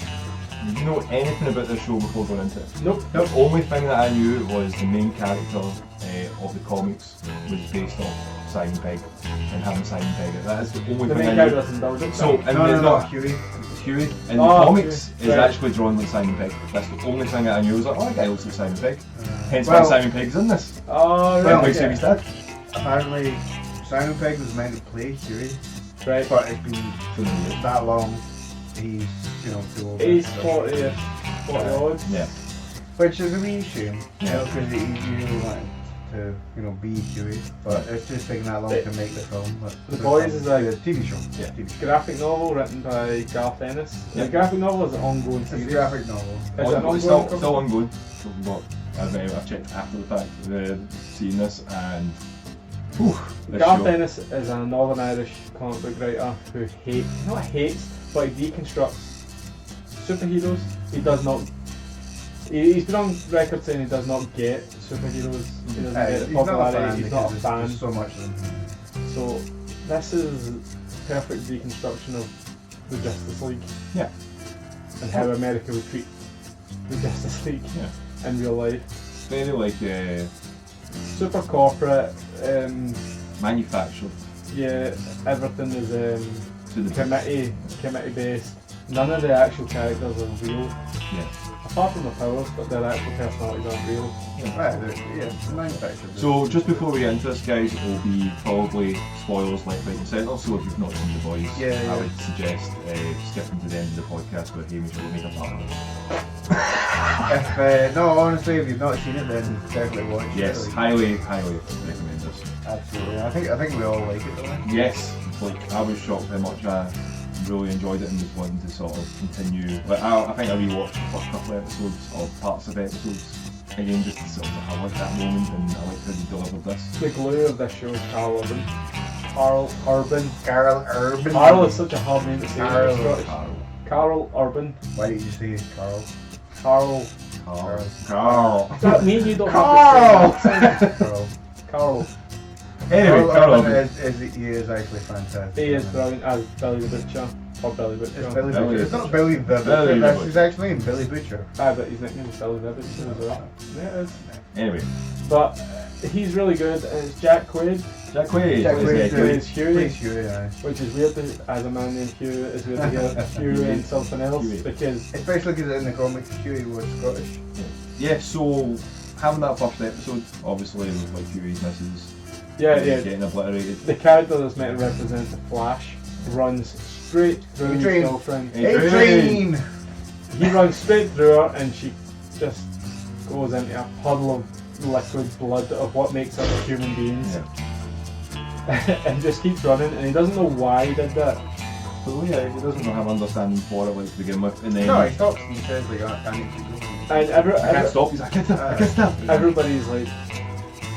Did you know anything about this show before going into it? Nope. The only thing that I knew was the main character of the comics was based off Simon Pegg and having Simon Pegg. That is the only The thing main I knew. character's in Belgium. So, and no, it's not Huey. Huey in the Oh, comics Huey. is Right. actually drawn like Simon Pegg. That's the only thing that I knew. I was like, oh, that guy looks like Simon Pegg. Hence why well- Simon Pegg's in this. Oh, Well, right. makes him his dad. Apparently, Simon Pegg was meant to play Huey, Right. but it's been that long. He's, too old. He's 40 odd. Yeah. Which is a wee shame, Yeah. because he really wanted to, be Huey, but it's just taking that long to make the film. But The Boys is like a TV show. Yeah. TV show. graphic novel written by Garth Ennis. Yeah. The graphic novel is an ongoing It's a series. graphic novel. Is it an It's ongoing still ongoing. But I've checked after the fact, seen this, and this Garth show. Ennis is a Northern Irish comic book writer who not hates, but he deconstructs superheroes. He does not. He's been on record saying he does not get superheroes. He doesn't get He's not a popularity. fan He's not a because fan. there's so much of them. So this is perfect deconstruction of the Justice League. Yeah. And how America would treat the Justice League Yeah. in real life. It's very like Super corporate. manufactured Yeah, everything is to the committee based. None of the actual characters are real, Yeah. apart from the powers, but their actual personalities aren't real. Right, it's manufactured. So just before we get into this, guys, it will be probably spoilers left, right, and centre. So if you've not seen The Boys, Yeah. I would suggest skipping to the end of the podcast where Hamish will make a part of it. No, honestly, if you've not seen it, then definitely watch Yes, it. Like, highly recommend this. absolutely. I think we all like it, don't we? Yes, like I was shocked how much I really enjoyed it and was wanting to sort of continue. Like I think I rewatched the first couple of episodes or parts of episodes again just to sort of I like that moment and I like how they delivered this. The glue of this show is Carl Urban. Carl Urban. Carl Urban. Carl is such a hard name to say. Carl. in Scottish. Carl Urban. Why did you say Carl? Carl. Carl. That mean you don't Carl! have to say that. Carl. Carl. Anyway, Carl Carl Urban Urban. he is actually fantastic. He is brilliant as Billy the Butcher. Or Billy Butcher. It's Billy Billy Butcher. It's the not Billy the Billy Butcher. the That's Butcher. his actual name, Billy Butcher. Ah, but his nickname is Billy the Butcher as well. Yeah, it is. Anyway, But he's really good, and it's Jack Quaid, Jack Quaid. Jack what is Quaid it? plays Huey, Please, Huey, aye. which is weird to, as a man named Hugh, it's weird to hear Huey and something else, Huey. because Especially because in the comics, Huey was Scottish. Yeah, so having that first episode, obviously, with like Huey's missus yeah, getting obliterated. the character that's meant to represent the Flash runs straight through his Adrian. girlfriend. Adrian! He runs straight through her, and she just goes into a puddle of liquid blood of what makes us human beings. Yeah. And just keeps running, and he doesn't know why he did that. So yeah, he doesn't have understanding for it like to begin with, and then No, he stops and he says, like, I need to keep going. And I can't stop. He's like, I can't stop. everybody's like,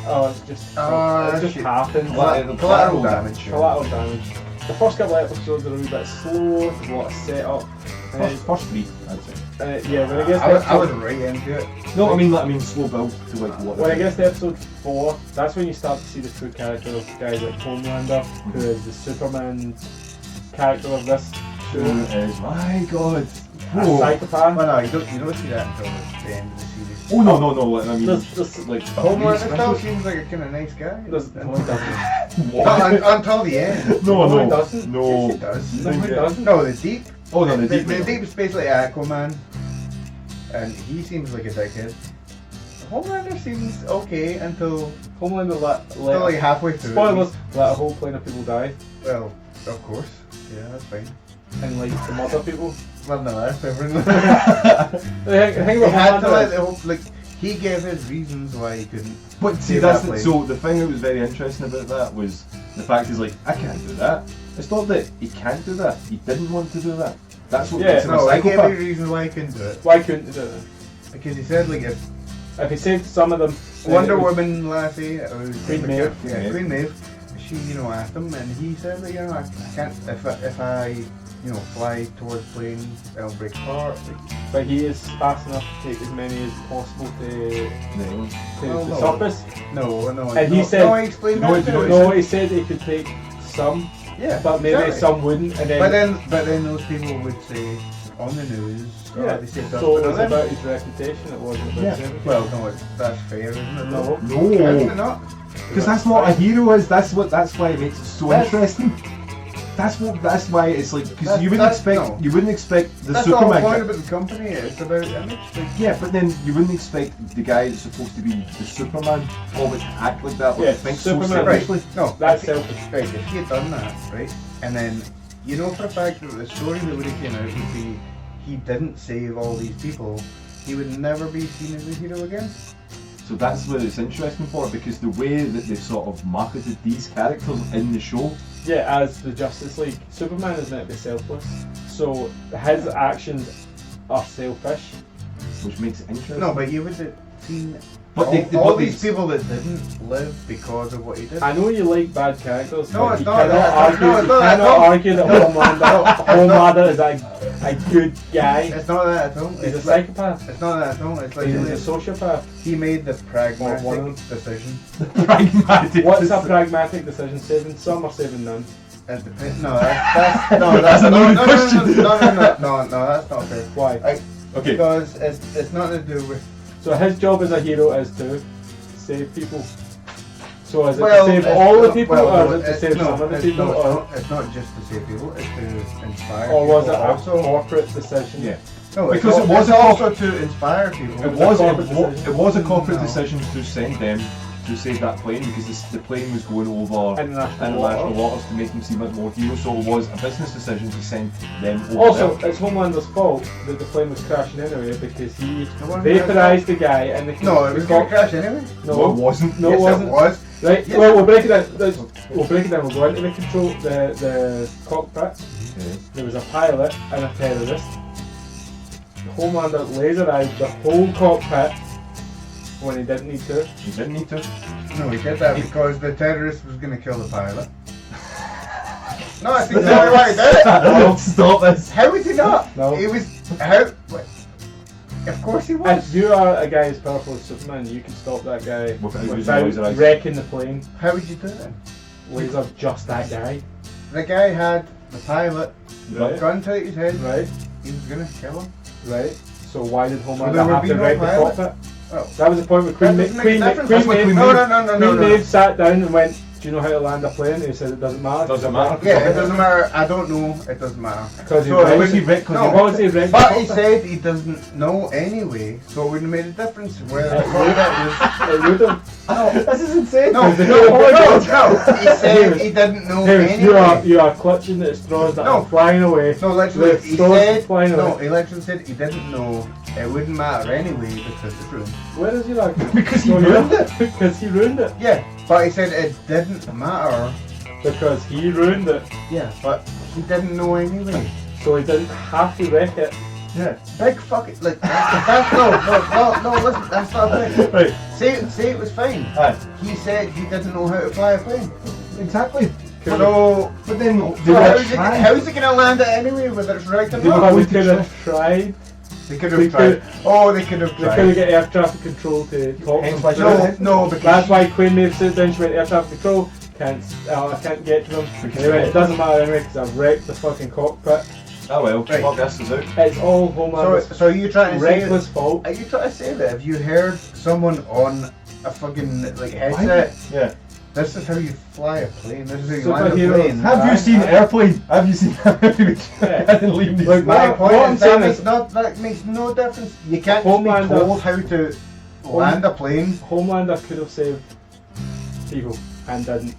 oh, it's just it just shit. happened. Collateral damage. Collateral damage. The first couple of episodes are a wee bit slow. There's a lot of setup. First three, I'd say. Yeah, when it gets to I was episode, right into it. No, I mean slow build to like what. when it gets to episode 4, that's when you start to see the true character of guys like Homelander, who is the Superman character of this Who show. is my god? A Whoa. psychopath. Well, no, you don't see that until the end of the series. Oh no! I mean, There's- like Homelander still seems like a kind of nice guy. No, he doesn't. Well, until the end. No, he doesn't. no. Yes, he does. No, he doesn't. No, the Deep. Oh no, the The deep. Deep's basically Aquaman, and he seems like a dickhead. Homelander seems okay until Homelander like halfway through. spoilers, let a whole plane of people die, Well, of course. Yeah, that's fine. and like some other people. Well, no, that's different. The thing He about had to let Homelander the whole, like, he gave his reasons why he couldn't. But see, save that's that plane. so. The thing that was very interesting about that was the fact is like I can't do that. It's not that he can't do that. He didn't want to do that. That's what Yeah, makes him a No, he gave me psychopath. reasons why he couldn't do it. why couldn't he do it? Because he said, like, if If he saved some of them, then Wonder it was- Woman lassie, Queen Maeve. yeah, Queen Maeve, she, asked him, and he said, like, I can't, if I, fly towards planes, I'll break apart. Like, but he is fast enough to take as many as possible to No. Well, the no. surface. no, And he said- no, I explained No, that you to know, him. No, he said he could take some, Yeah, but maybe exactly. some wouldn't, and then. But then those people would say on the news, Yeah, they say stuff, so it but was then- about his reputation, it wasn't about Yeah. saving Well, no, that's fair, isn't it? No. Isn't it No. not? Because that's what a hero is. That's why it makes it so That's- interesting. That's why it's like because you That's- you wouldn't expect the That's the whole Superman. point about the company. It's about image. Like, Yeah, but then you wouldn't expect the guy that's supposed to be the Superman always to act like that or Yeah, to think Superman, so right? selfishly. No, That's if- selfish. Right, if he had done that, right, and then for a fact that the story that would have came out would be he didn't save all these people, he would never be seen as a hero again. So that's what it's interesting for because the way that they sort of marketed these characters in the show. Yeah, as the Justice League, Superman is meant to be selfless, so his actions are selfish. Which makes it interesting. No, but you would have seen But all but these people that didn't live because of what he did. I know you like bad characters, No, but it's you not cannot that. argue. No, it's You not that. cannot No. argue that Homelander is a good guy. It's not that at all. He's a It's like, psychopath. it's not that at all. It's like He's a sociopath. he made the One pragmatic of decision. pragmatic. What's a pragmatic decision? Saving some or saving none? It depends. No, that's no, That's a loaded no, question. No, that's not fair. Why? Okay. Because it's not to do with. So his job as a hero is to save people. So is it Well, to save it's all the not- people, well, or is it to save some of the people, it's not just to save people. It's to inspire. or was it people a also? corporate decision? Yeah. No, Because it was it's a also to inspire people. It was a was corporate decision. it was a corporate No. decision to send them to save that plane because the plane was going over International international water. waters to make them seem like more heroes. So it was a business decision to send them over. Also, there. it's Homelander's fault that the plane was crashing anyway because he The one vaporized the guy and the No, it was going to crash anyway. No, it No, wasn't. no, yes, it wasn't. it was. Right. Yes. Well, we'll break it down. We'll break it down. We'll go into the control, the cockpit. Okay. There was a pilot and a terrorist. Homelander laserized the whole cockpit when he didn't need to. You didn't need to. No, he did that because the terrorist was going to kill the pilot. No, that's exactly why he did it. Stop this. How was he not? No. He was how? Wait. Of course he was. If you are a guy as powerful as Superman, you can stop that guy Without using without laser eyes. wrecking the plane. How would you do that? Laser just that guy. The guy had the pilot, Right. gun to his head. Right? He was gonna kill him. Right? So why did Homelander there would have be to no wreck the pilot? cockpit? Oh. That was the point where Queen That doesn't make a difference. That's what Queen Maeve, Maeve- Queen Maeve sat down and went, "Do you know how to land a plane?" And he said, "It doesn't matter." Doesn't matter. Yeah, it doesn't matter. I don't know. It doesn't matter. Because he So wrecked Because he it. wrecked- 'cause No. he What was he wrecked the But he cockpit? said he doesn't know anyway, so it wouldn't have made a difference whether the It cockpit would have. This is insane. was. No, Oh my God. no. He said he didn't know Harris, anyway. you are clutching at straws that No. are flying away. No, literally, The he straws said. flying No, away. he literally said he didn't know. It wouldn't matter anyway because it's ruined. Where is your argument? Because he No, ruined yeah. it. Because he ruined it. Yeah, but he said it didn't matter. Because he ruined it. Yeah, but he didn't know anyway. So he didn't have to wreck it. Yeah, big fucking like that's no. Listen, that's not a thing. Right. Say it was fine. Aye. He said he didn't know how to fly a plane. Exactly. So, But then so they were how's it gonna land it anyway, whether it's right or They were not? But we going to could have tried. They could they have tried. Oh, they could have They could have tried. got air traffic control to talk Hence them why through she- it. No, because That's why Queen Maeve said then she went air traffic control. I can't get to them. And they went, it doesn't matter anyway because I've wrecked the fucking cockpit. Oh well, Right. fuck this is out. It's all Homelander's so you trying to say? reckless fault. Are you trying to say that if you heard someone on a fucking like headset, Yeah. this is how you fly a plane. This is how you land a Superheroes. plane. Have you seen Airplane? Have you seen that movie? Yeah. I didn't leave these. Like, My What point I'm is saying that makes no difference. You can't just be Homelander- told how to land a plane. Homelander could have saved people and didn't.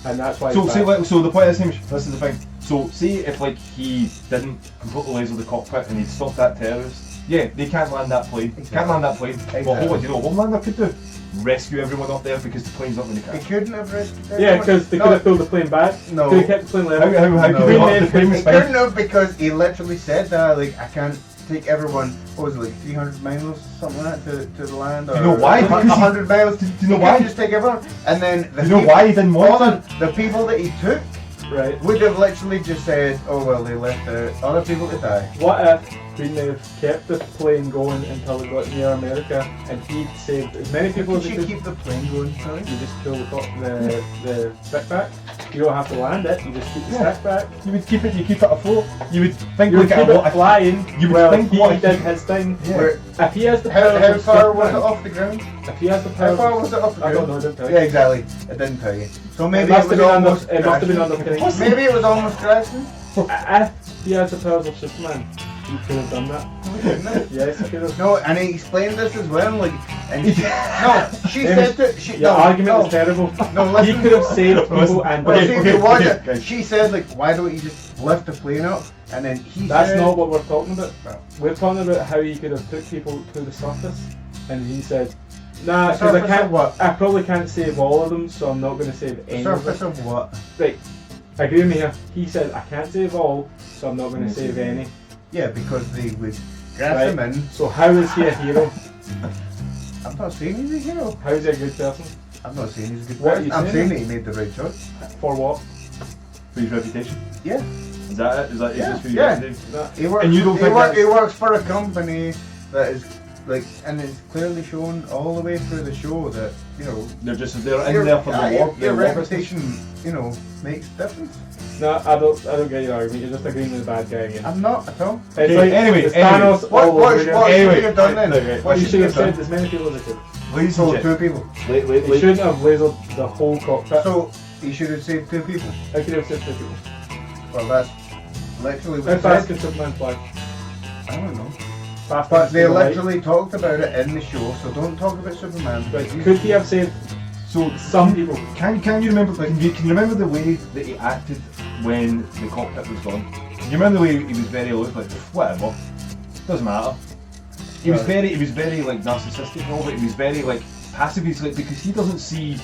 And that's why So he's say back. like, so the point is, Hamish, this is the thing. So say if like he didn't completely laser the cockpit and he'd stopped that terrorist, yeah, they can't land that plane. Exactly. Can't land that plane. Exactly. Well, hold on, you know what Homelander could do? Rescue everyone up there because the plane's not going to They catch. couldn't have rescued Yeah, everyone. because they No, could have pulled the plane back. No. Could have kept the plane level. How No. could they not? The plane They was fine. couldn't have because he literally said that, like, I can't take everyone, what was it, like 300 miles, something like that, to the land? Or You know why? Because he- 100 miles. Do you know He why? couldn't just take everyone. And then the You know people- why he didn't want hold to? on, the people that he took Right. would have literally just said, oh well, they left the other people to die. What if Queen Maeve kept the plane going until it got near America and he saved as many people People as he should could? keep the plane going, sorry. You just pull the stick back. You don't have to land it. You just keep the Yeah. stick back. You would keep it afloat. You would think You would like keep a it flying. you would well, think he what did he- his thing. Yeah. Where- If he has the How powers of far was it Superman- off the ground? If he has the How powers, far was it off the I ground? don't know. It didn't tell you. Yeah, exactly. It didn't tell you. So maybe must it was have been almost under- it must have been crashing. underpinning. Maybe it was almost crashing. If he has the powers of Superman, he could have done that. Yes, he could have. No, and he explained this as well, like, and she said that she. Your no, argument no, is terrible. No, he listen. could have saved people Listen. and Well, Okay, see, if okay, you watch okay, it, guys. she said, like, why don't you just lift the plane up? And then he That's said, not what we're talking about. No. We're talking about how he could have took people to the surface, and he said, "Nah, The because I surface can't. of what? I probably can't save all of them, so I'm not going to save The any of surface them." of what? Right, agree with me here. He said, "I can't save all, so I'm not going to save any." Yeah, because they would grab Right. him in. So how is he a hero? I'm not saying he's a hero. How is he a good person? I'm not saying he's a good What are person. you I'm saying? saying that he made the right choice. For what? For his reputation. Yeah. Is that it? Is that is Yeah, this for you? yeah. That, He works, And you don't think that's- he works for a company that is, like, and it's clearly shown all the way through the show that, you know, They're in there for the war. your the war reputation, you know, makes difference. no, I don't get your argument. You're just agreeing with the bad guy again. I'm not at all. It's Okay, like anyway, it's Thanos What, all what, over again. what Anyway, should you have done then? right, What You should have done? said as many people as I could. Ladies So and two gentlemen. people. He shouldn't have lasered the whole cockpit. So he should have saved two people. I could have said two people. Well, that's literally How what fast he can said. Superman fly? I don't know. Faster But than they the light. literally talked about it in the show, so don't talk about Superman. Right, could he have saved So some people? can you remember? Can you remember the way that he acted when the cockpit was gone? Can you remember the way he was very aloof, like whatever, doesn't matter. He was very like narcissistic and all, but he was very like passive. He's like because he doesn't see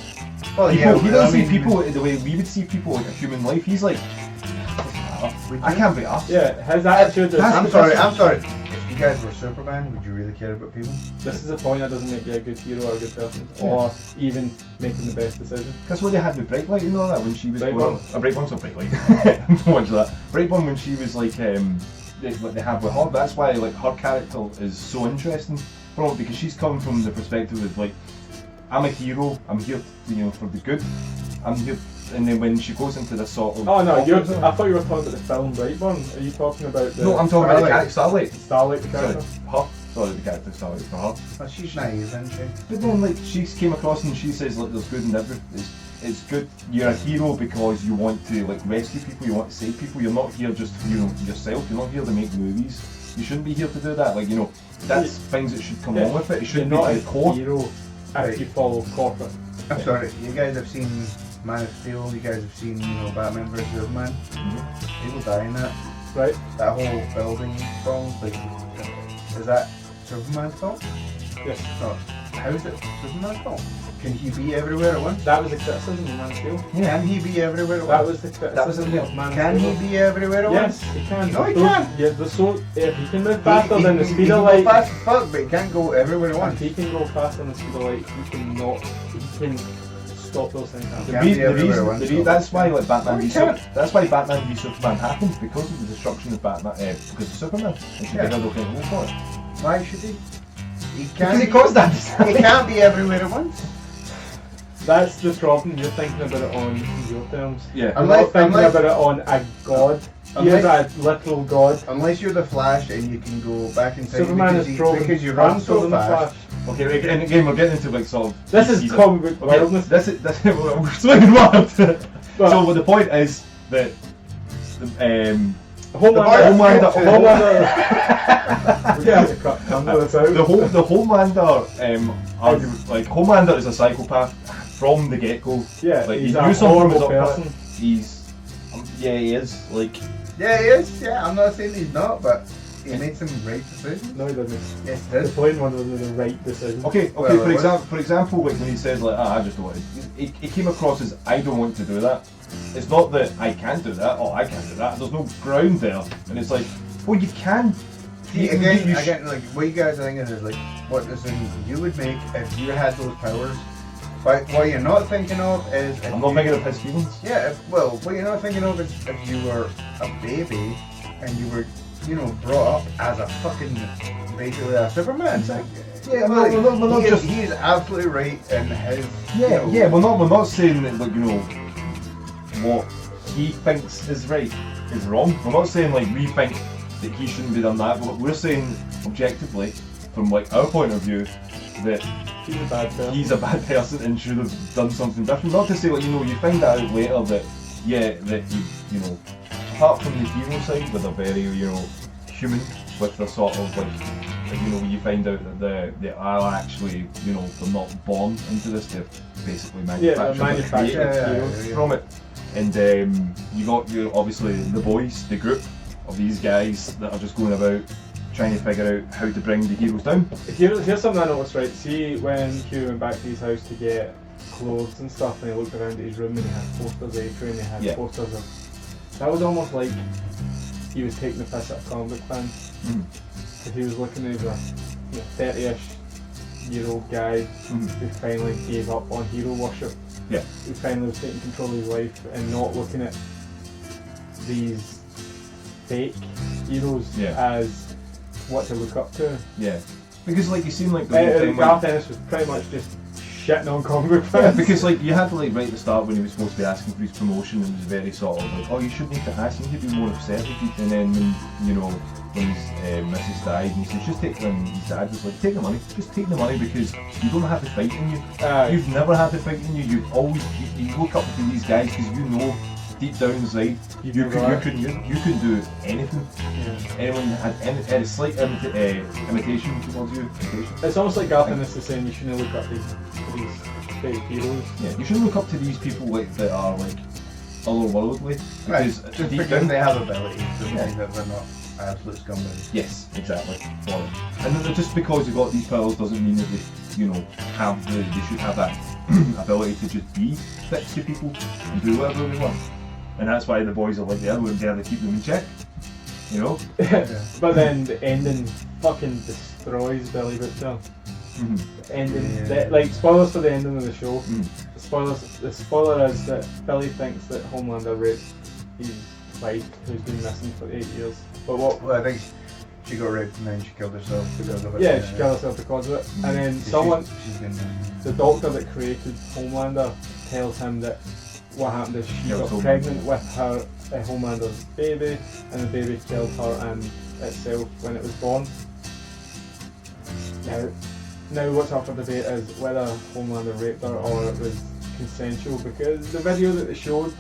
Well, people. He doesn't I mean, see people the way we would see people like a human life. He's like, doesn't matter. Would I you? can't be arsed. Yeah, his attitude is. I'm sorry. If you guys were Superman, would you really care about people? This is a point that doesn't make you a good hero or a good person, or even making the best decision. That's what they had with Brightlight, you know that when she was Brightburn. Brightburn's not Brightlight. Watch that. Brightburn when she was like what they have with her. That's why like her character is so interesting, probably because she's coming from the perspective of like, I'm a hero. I'm here, for the good. I'm here, and then when she goes into this sort of oh no, I thought you were talking about the film Brightburn. Are you talking about the? No, I'm talking about the character Starlight. Starlight, the character. Sorry, the character Starlight for her. Well, she's naive, isn't she? But then like she came across and she says like there's good in everything. It's good. You're a hero because you want to like rescue people. You want to save people. You're not here just for yourself. You're not here to make movies. You shouldn't be here to do that. Like that's things that should come along with it. It shouldn't be not the core. Hero if you follow corporate. I'm sorry, you guys have seen Man of Steel, you guys have seen, Batman vs Superman. Mm-hmm. People die in that. Right. That whole building fall, like, is that Superman's fault? Yes. No. How is it Superman's fault? Can he be everywhere at once? That was the criticism of Man of Steel. Yeah. Can he be everywhere at That once? was the criticism of Man of Can Steel. he be everywhere at once? Yes, he can. No, he can't. Yeah, if he can move faster than the He speed can of go light. fast as fuck, but he can't go everywhere at If once. he can go faster than the speed of light, he can stop those things happening. Can't be everywhere at once, That's why like Batman No, v he can't. That's why Batman v Superman happened, because of the destruction of Batman, because of Superman. And she Yeah. never came for it. Why should he? He Because can't. he caused that. He can't be everywhere at once. That's the problem. You're thinking about it on your terms. Yeah. You're not thinking Unless- about it on a god. You're a literal god. Unless you're the Flash and you can go back in time Superman is proven because you run faster so than the fast. Flash. Okay, and again we're getting into like sort of. This is season. comic book Okay, wildness. That's we're swinging wild. So But- what the point is that Homelander. Homelander. We have to cut some of this out. the Homelander argument, like Homelander is a psychopath from the get go. Yeah, like he's he a knew something was horrible up. person. He's yeah, he is like. Yeah, he is. Yeah, I'm not saying he's not, but he made some right decisions. No, he doesn't. Yes, he The did. plane one was the right decision. Okay. Well, For example, like when he says like, I just don't want to. It came across as I don't want to do that. It's not that I can't do that. Oh, I can't do that. There's no ground there, and it's like, well, you can. See, You again, like what you guys are thinking is like what decision you would make if you had those powers. But what you're not thinking of is if I'm not you- thinking of his feelings. Yeah, what you're not thinking of is if you were a baby and you were, brought up as a fucking basically a Superman. It's like, Yeah, we're not just. he is absolutely right in his. Yeah, yeah. We're not saying that like what he thinks is right is wrong. We're not saying like we think that he shouldn't be done that. But we're saying objectively, from like our point of view, that He's a bad person. he's a bad person and should have done something different. Not to say like you find that out later that that he apart from the hero side with a very human with the sort of like you find out that they are actually they're not born into this, they're basically manufactured Yeah. from it. And you got obviously the boys, the group of these guys that are just going about trying to figure out how to bring the heroes down. Here's something I noticed, right? See, when Hugh went back to his house to get clothes and stuff, and he looked around at his room and he had posters of Adrian, he had posters of. That was almost like he was taking the piss at a comic book fan. Because he was looking at a 30-ish-year-old guy who finally gave up on hero worship. Yeah. Who finally was taking control of his life and not looking at these fake heroes as what to look up to. Yeah. Because like you seem like the whole thing, Garth Ennis was pretty much just shitting on comic book fans. yeah, because like you had to right at the start when he was supposed to be asking for his promotion, and was very sort of like, oh, you shouldn't need to ask, you need to be more assertive. And then when his missus died, and he says, just take them. His dad was like, take the money, just take the money because you don't have the fight in you. You've never had the fight in you. You've always you look up to these guys because deep down inside you can do anything. Yeah. Anyone had any slight imitation towards you. It's almost like Garth Ennis is saying you shouldn't look up to these fake heroes. Yeah, you shouldn't look up to these people that are like otherworldly because Just deep because down they have abilities doesn't mean that they're not absolute scumbags. yes, exactly. And then just because you got these powers doesn't mean that they they should have that ability to just be fixed to people and do whatever they want. And that's why the boys are like, yeah, we're there to keep them in check. But then the ending fucking destroys Billy Butcher. The ending, like spoilers for the ending of the show. The spoiler is that Billy thinks that Homelander raped his wife who's been missing for 8 years. But what? Well, I think she got raped and then she killed herself because of it. Yeah, she killed herself because of it. And then someone, She's been. the doctor that created Homelander, tells him that what happened is she Killed got pregnant with her Homelander's baby, and the baby killed her and itself when it was born. Now what's up for debate is whether Homelander raped her or it was consensual, because the video that they showed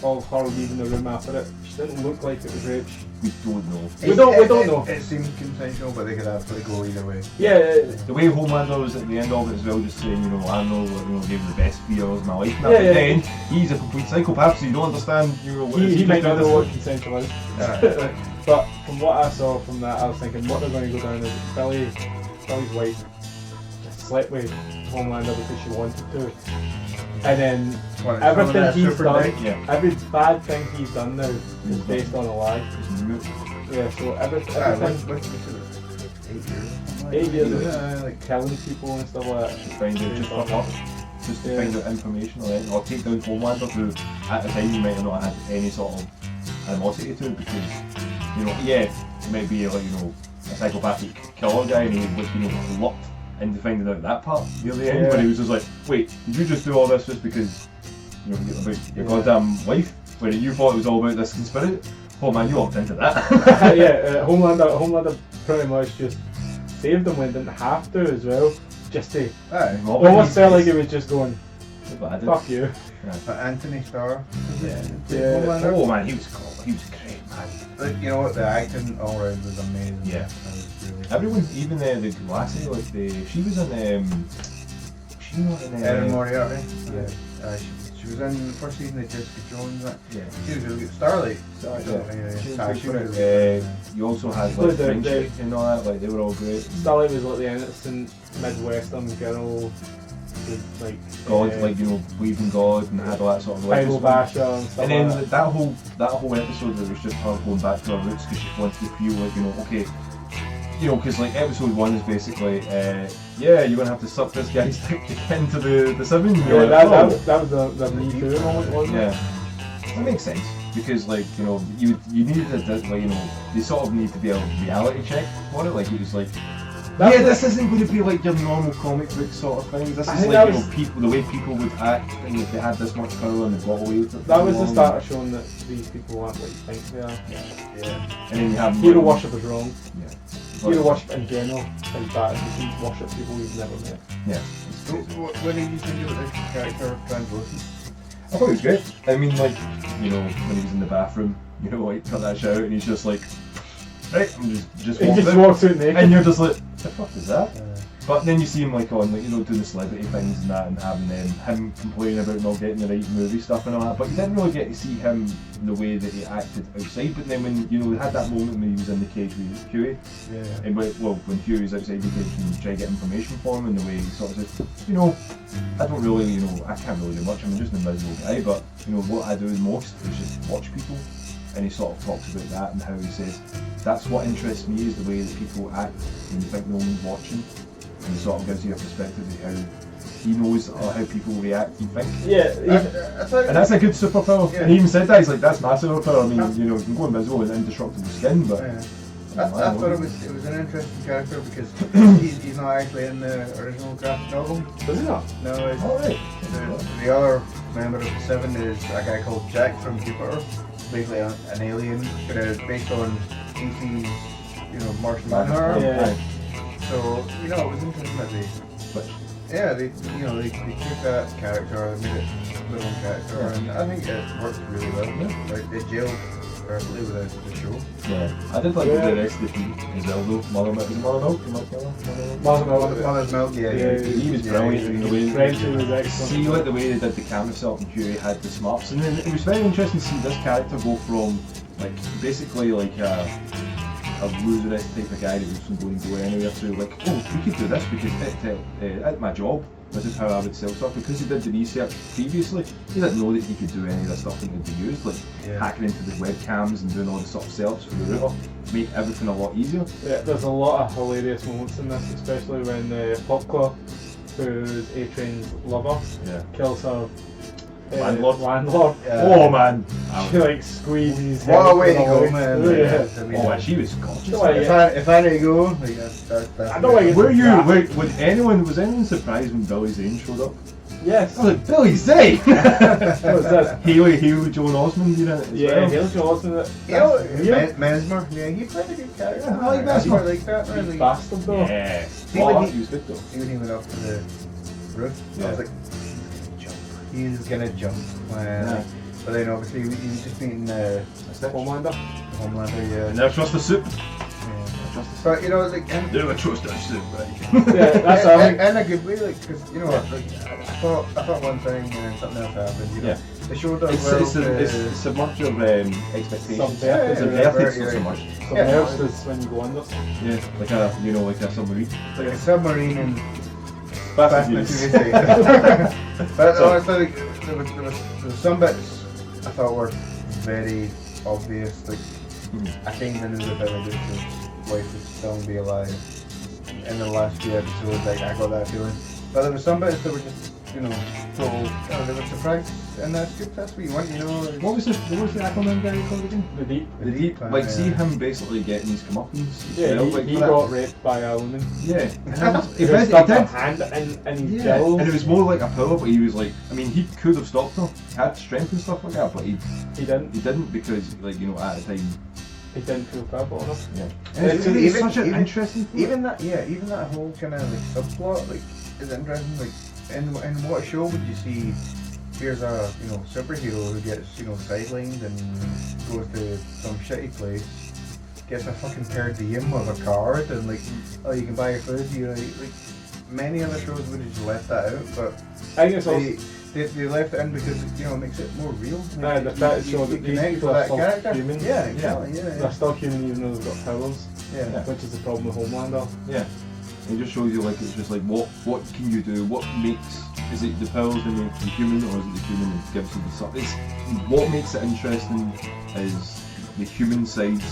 of her leaving the room after it, she didn't look like it was rape. We don't know. We don't know. It seemed consensual, but they could absolutely go either way. Yeah, The way Homelander was at the end of it as well, just saying, you know, I know, gave me the best 3 hours of my life. Yeah, yeah. Then he's a complete psychopath, so you don't understand. You know, what he might not know what this? consensual is. Alright. But from what I saw from that, I was thinking what they're going to go down is Billy's wife just slept with Homelander because she wanted to. And then everything he's done, every bad thing he's done now is based on a lie. Yeah, so everything. 8 years of like killing people and stuff like that. Just to find out information or take down Homelander, who at the time you might have not had any sort of animosity to, because, you know, yeah, it might be like, you know, a psychopathic killer guy and he was being locked into finding out that part near the end, where he was just like, wait, did you just do all this just because, you know, about your goddamn wife, where you thought it was all about this conspiracy? Oh man, you opted into that. Homelander pretty much just saved him when he didn't have to as well, just to almost felt like he was just going, fuck you. But Anthony Starr, Yeah. Oh man, he was cool. He was great, man. like, you know what, the acting all around was amazing. Yeah. That was really Everyone, even the lassie, like she was in she not in Erin Moriarty. Yeah. She was in the first season of Jessica Jones. Yeah. She was really good. Starlight. You also had like Frenchie and all that, like they were all great. Starlight was like the innocent Midwestern girl, with like God, like, you know, believing God and had all that sort of like. Bible basher and stuff. And then like that whole episode that was just her going back to her roots because she wanted to feel like, you know, okay, you know, because like episode 1 is basically, yeah, you're gonna have to suck this guy's dick to get into the 7. Yeah, like, that was the Me Too moment, wasn't it? Yeah, that makes sense because, like, you know, you needed like, you know, they sort of need to be a reality check for it. Like it was like, this isn't going to be like your normal comic book sort of thing. This is like, you know, people, the way people would act, and if they had this much power and they got away with it. That was the start of showing that these people aren't what you think they are. Yeah. And then you have Hero worship is wrong. Yeah. Hero worship in general is bad. You can worship people you've never met. Yeah. So, what did you think about the character translation? I thought it was great. I mean, like, you know, when he was in the bathroom, you know, like, cut that shout, and he's just like, right, I'm just He just walks out naked. and you're just like, what the fuck is that? But then you see him like on, like, you know, doing the celebrity things and that, and having him complaining about not getting the right movie stuff and all that. But you didn't really get to see him in the way that he acted outside. But then when, you know, we had that moment when he was in the cage with Huey, and when Huey was outside the cage and tried to get information for him, and the way he sort of said, you know, I don't really, you know, I can't really do much. I'm just an invisible guy. But you know, what I do most is just watch people. And he sort of talks about that and how he says that's what interests me is the way that people act when you think no one's watching, and he sort of gives you a perspective of how he knows how people react and think. Yeah, and that's a good superpower. Yeah. And he even said that, he's like, that's my superpower. I mean, you know, you can go invisible with indestructible skin, but I thought it was an interesting character because he's not actually in the original graphic novel. Does he not? No, the other member of the 7 is a guy called Jack from Jupiter. Basically an alien, but it's based on DC's, you know, Martian Manhunter. Yeah. So, you know, it was interesting that they took that character, they made it their own character, and I think it worked really well. Yeah. Like, they gelled perfectly with the show. Yeah, I did like the rest of the team as well though. Mother's Milk, he was brilliant in the way. Frenchie was excellent. See, like the way they did the camera shot and Huey had the smarts, and then it was very interesting to see this character go from like basically like a loserist type of guy that was going to go anywhere to like, oh, we could do this because at my job, this is how I would sell stuff. Because he did the research previously, he didn't know that he could do any of the stuff that could be used, like hacking into the webcams and doing all the sort of setups for the router, make everything a lot easier. Yeah, there's a lot of hilarious moments in this, especially when Popclaw, who's A-Train's lover, kills her Landlord. Oh man. She like squeezes. What a way to him go, away. man. Yeah. I mean, Oh, she was gorgeous. Like, if I need to go, like that's I don't like it. Were you? Was anyone surprised when Billy Zane showed up? Yes. I was like, Billy Zane! What's that? Haley Joel Osment, you know, as Yeah, well. Haley Joel Osment. You know, Yeah. Mesmer, yeah, he played a good character. Yeah, I like that's Mesmer not- like that, really. Bastard though. Yeah. See, Oh, when he was good though. See when he went up to the roof, I Yeah. was like, he's gonna jump. Yeah. But then obviously he was just meeting Homelander. Homelander, yeah. And never trust the soup. Yeah. Trust the soup. But you know, like, and, Never trust that soup, right? Yeah, that's how I think. in a good way, like, because you know, like, I thought one thing and then something else happened. You know, Yeah. they showed up It's submerged of expectations. Subverted. It's a Yeah, verted yeah. submerged. So Yeah. nerves is when you go under. Yeah, like a, you know, like a submarine. like a submarine and Fast Fast and and Furious. Furious. But So- honestly, like, there was some bits I thought were very obvious. Like, I think the news of Billy Dixon's wife would still be alive in the last few episodes. Like, I got that feeling. But there were some bits that were just, you know, total. They were surprised, and that's good. That's what you want, you know. What was the Aquaman guy called again? The deep. The Deep. Like, see him basically getting his comeuppance. Yeah, well, he, like, he that- got raped by a woman. Yeah. He He stuck did. her hand in his Yeah, gills. and it was more like a power, but he was like, I mean, he could have stopped her, had strength and stuff like that, but he He didn't because, like, you know, at the time, He didn't feel powerful enough. yeah. And And it's such an even- interesting thing. Even that whole kind of like subplot, like, is interesting. Like, in what show would you see? Here's a superhero who gets sidelined and goes to some shitty place, gets a fucking per diem of a card, and like, oh, you can buy your food. You know, like many other shows would have just left that out, but I think it's also they left it in because it makes it more real. Nah, the fact is so that these connect people with are that still character. human. Yeah, exactly. Yeah, they're still human even though they've got powers, yeah. which is the problem with Homelander. Yeah. It just shows you, like, it's just like, what can you do? What makes, is it the powers that make you human, or is it the human that gives you the stuff? It's, what makes it interesting is the human sides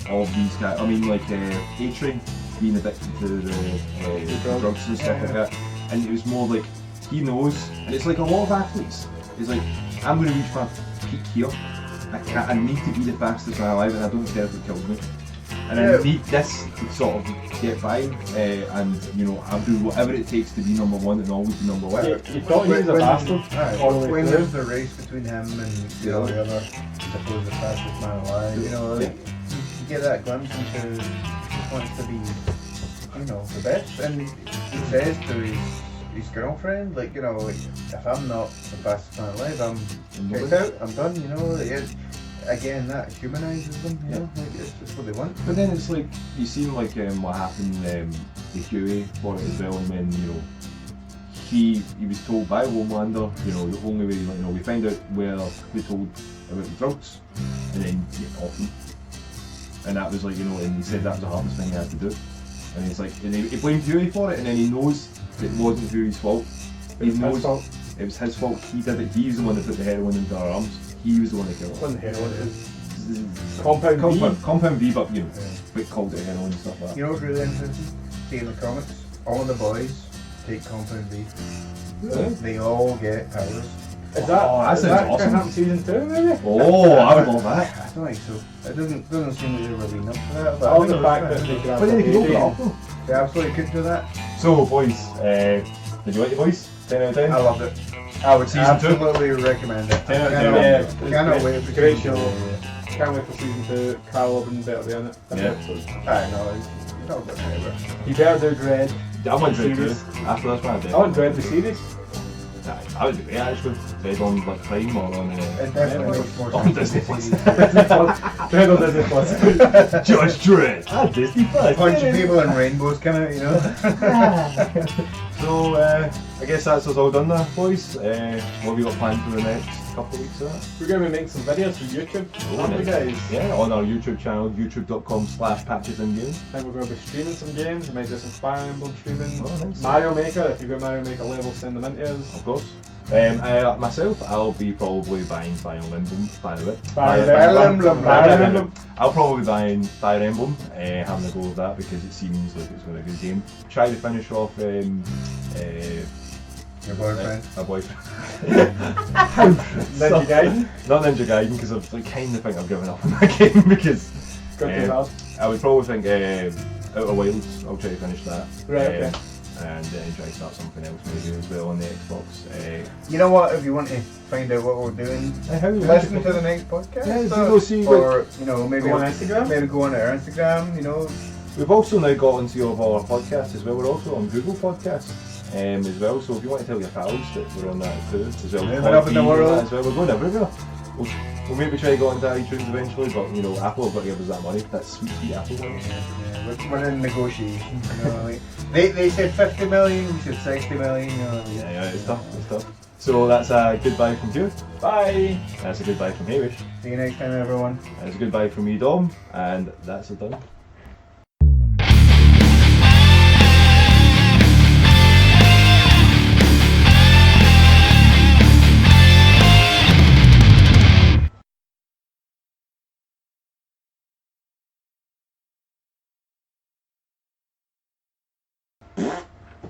of these guys. I mean, like, A-Train being addicted to the drugs and stuff like that. And it was more like, he knows, and it's like a lot of athletes. It's like, I'm going to reach my peak here. I need to be the fastest man alive, and I don't care if it kills me. And I need this to sort of get by, and I'll do whatever it takes to be number one and always be number one. You thought he was a bastard all the way When through. there's the race between him and the other, I suppose the fastest man alive, like, you get that glimpse into he wants to be, the best, and he says to his girlfriend, like, like, if I'm not the fastest man alive, I'm kicked out, I'm done, Again, that humanises them, like, it's just what they want. But then it's like, you seen like what happened to Huey for it as well, and then he was told by Homelander, the only way, we find out where we told about the drugs, and then off him. And that was like, and he said that was the hardest thing he had to do. And he's like, and he blamed Huey for it, and then he knows it wasn't Huey's fault. He knows it was his fault. He did it. He's the one that put the heroin into our arms. He was the one that killed her. Wasn't heroin, it was Compound V. But but called it heroin and stuff like that. You know what's really interesting? See in the comics, all of the boys take Compound V. Really? They all get powers. Is that sounds gonna awesome. happen season 2 maybe? Oh, I would love that. I don't think so. It doesn't seem like they were leading up to that. But All I the think fact that they grab But then they could open it the up though. they absolutely could do that. So, boys, did you like the boys? 10 out of 10? I loved it. I would Season two? absolutely recommend it. 10 out of 10. Yeah, Cannot wait for great season show. two. Can't wait for season 2. Carl Urban better be in it. Yeah. I know, he's not good ever. You better do Dread. I want Dread too. Series. After this one, I did. I want Dread the series. I would be actually. Dread on like Prime or on It definitely makes more on sense. Disney Plus. Dread on Disney Plus. Judge Dredd. Ah, Disney Plus. Bunch of people in rainbows kind of, So, I guess that's us all done there, boys. What have we got planned for the next couple of weeks? We're going to be making some videos for YouTube, aren't we guys? Yeah, on our YouTube channel, youtube.com/patchesandgames. And we're going to be streaming some games. We might do some Fire Emblem streaming. Oh, nice. Mario Maker, if you've got Mario Maker level, send them in to us. Of course. Myself, I'll be probably buying Fire Emblem, by the way. Fire Emblem. I'll probably be buying Fire Emblem, having a go with that because it seems like it's going to be a good game. Try to finish off Your boyfriend. My boyfriend. Ninja Gaiden? Not Ninja Gaiden, because I kind of think I've given up on that game, because Got too hard. I would probably think Outer Wilds, I'll try to finish that. Right, okay. And then try to start something else maybe as well on the Xbox. You know what? If you want to find out what we're doing, listen to the next podcast. Yeah, go see or you know, maybe go on Instagram. Maybe go on our Instagram. You know, we've also now got into all of our podcasts as well. We're also on Google Podcasts as well. So if you want to tell your pals that we're on that too, as well. Moving up in the Podbean world. and that as well. We're going everywhere. We'll maybe try to go into iTunes eventually, but you know, Apple have got to give us that money. That sweet Apple money. yeah, we're in negotiations. You know, like, they said 50 million, we said 60 million. You know, Yeah, it's tough. It's tough. So that's a goodbye from Hugh. Bye! That's a goodbye from Hamish. See you next time, everyone. That's a goodbye from me, Dom, and that's it done.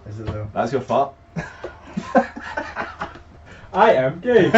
Is it though? That's your fart. I am gay!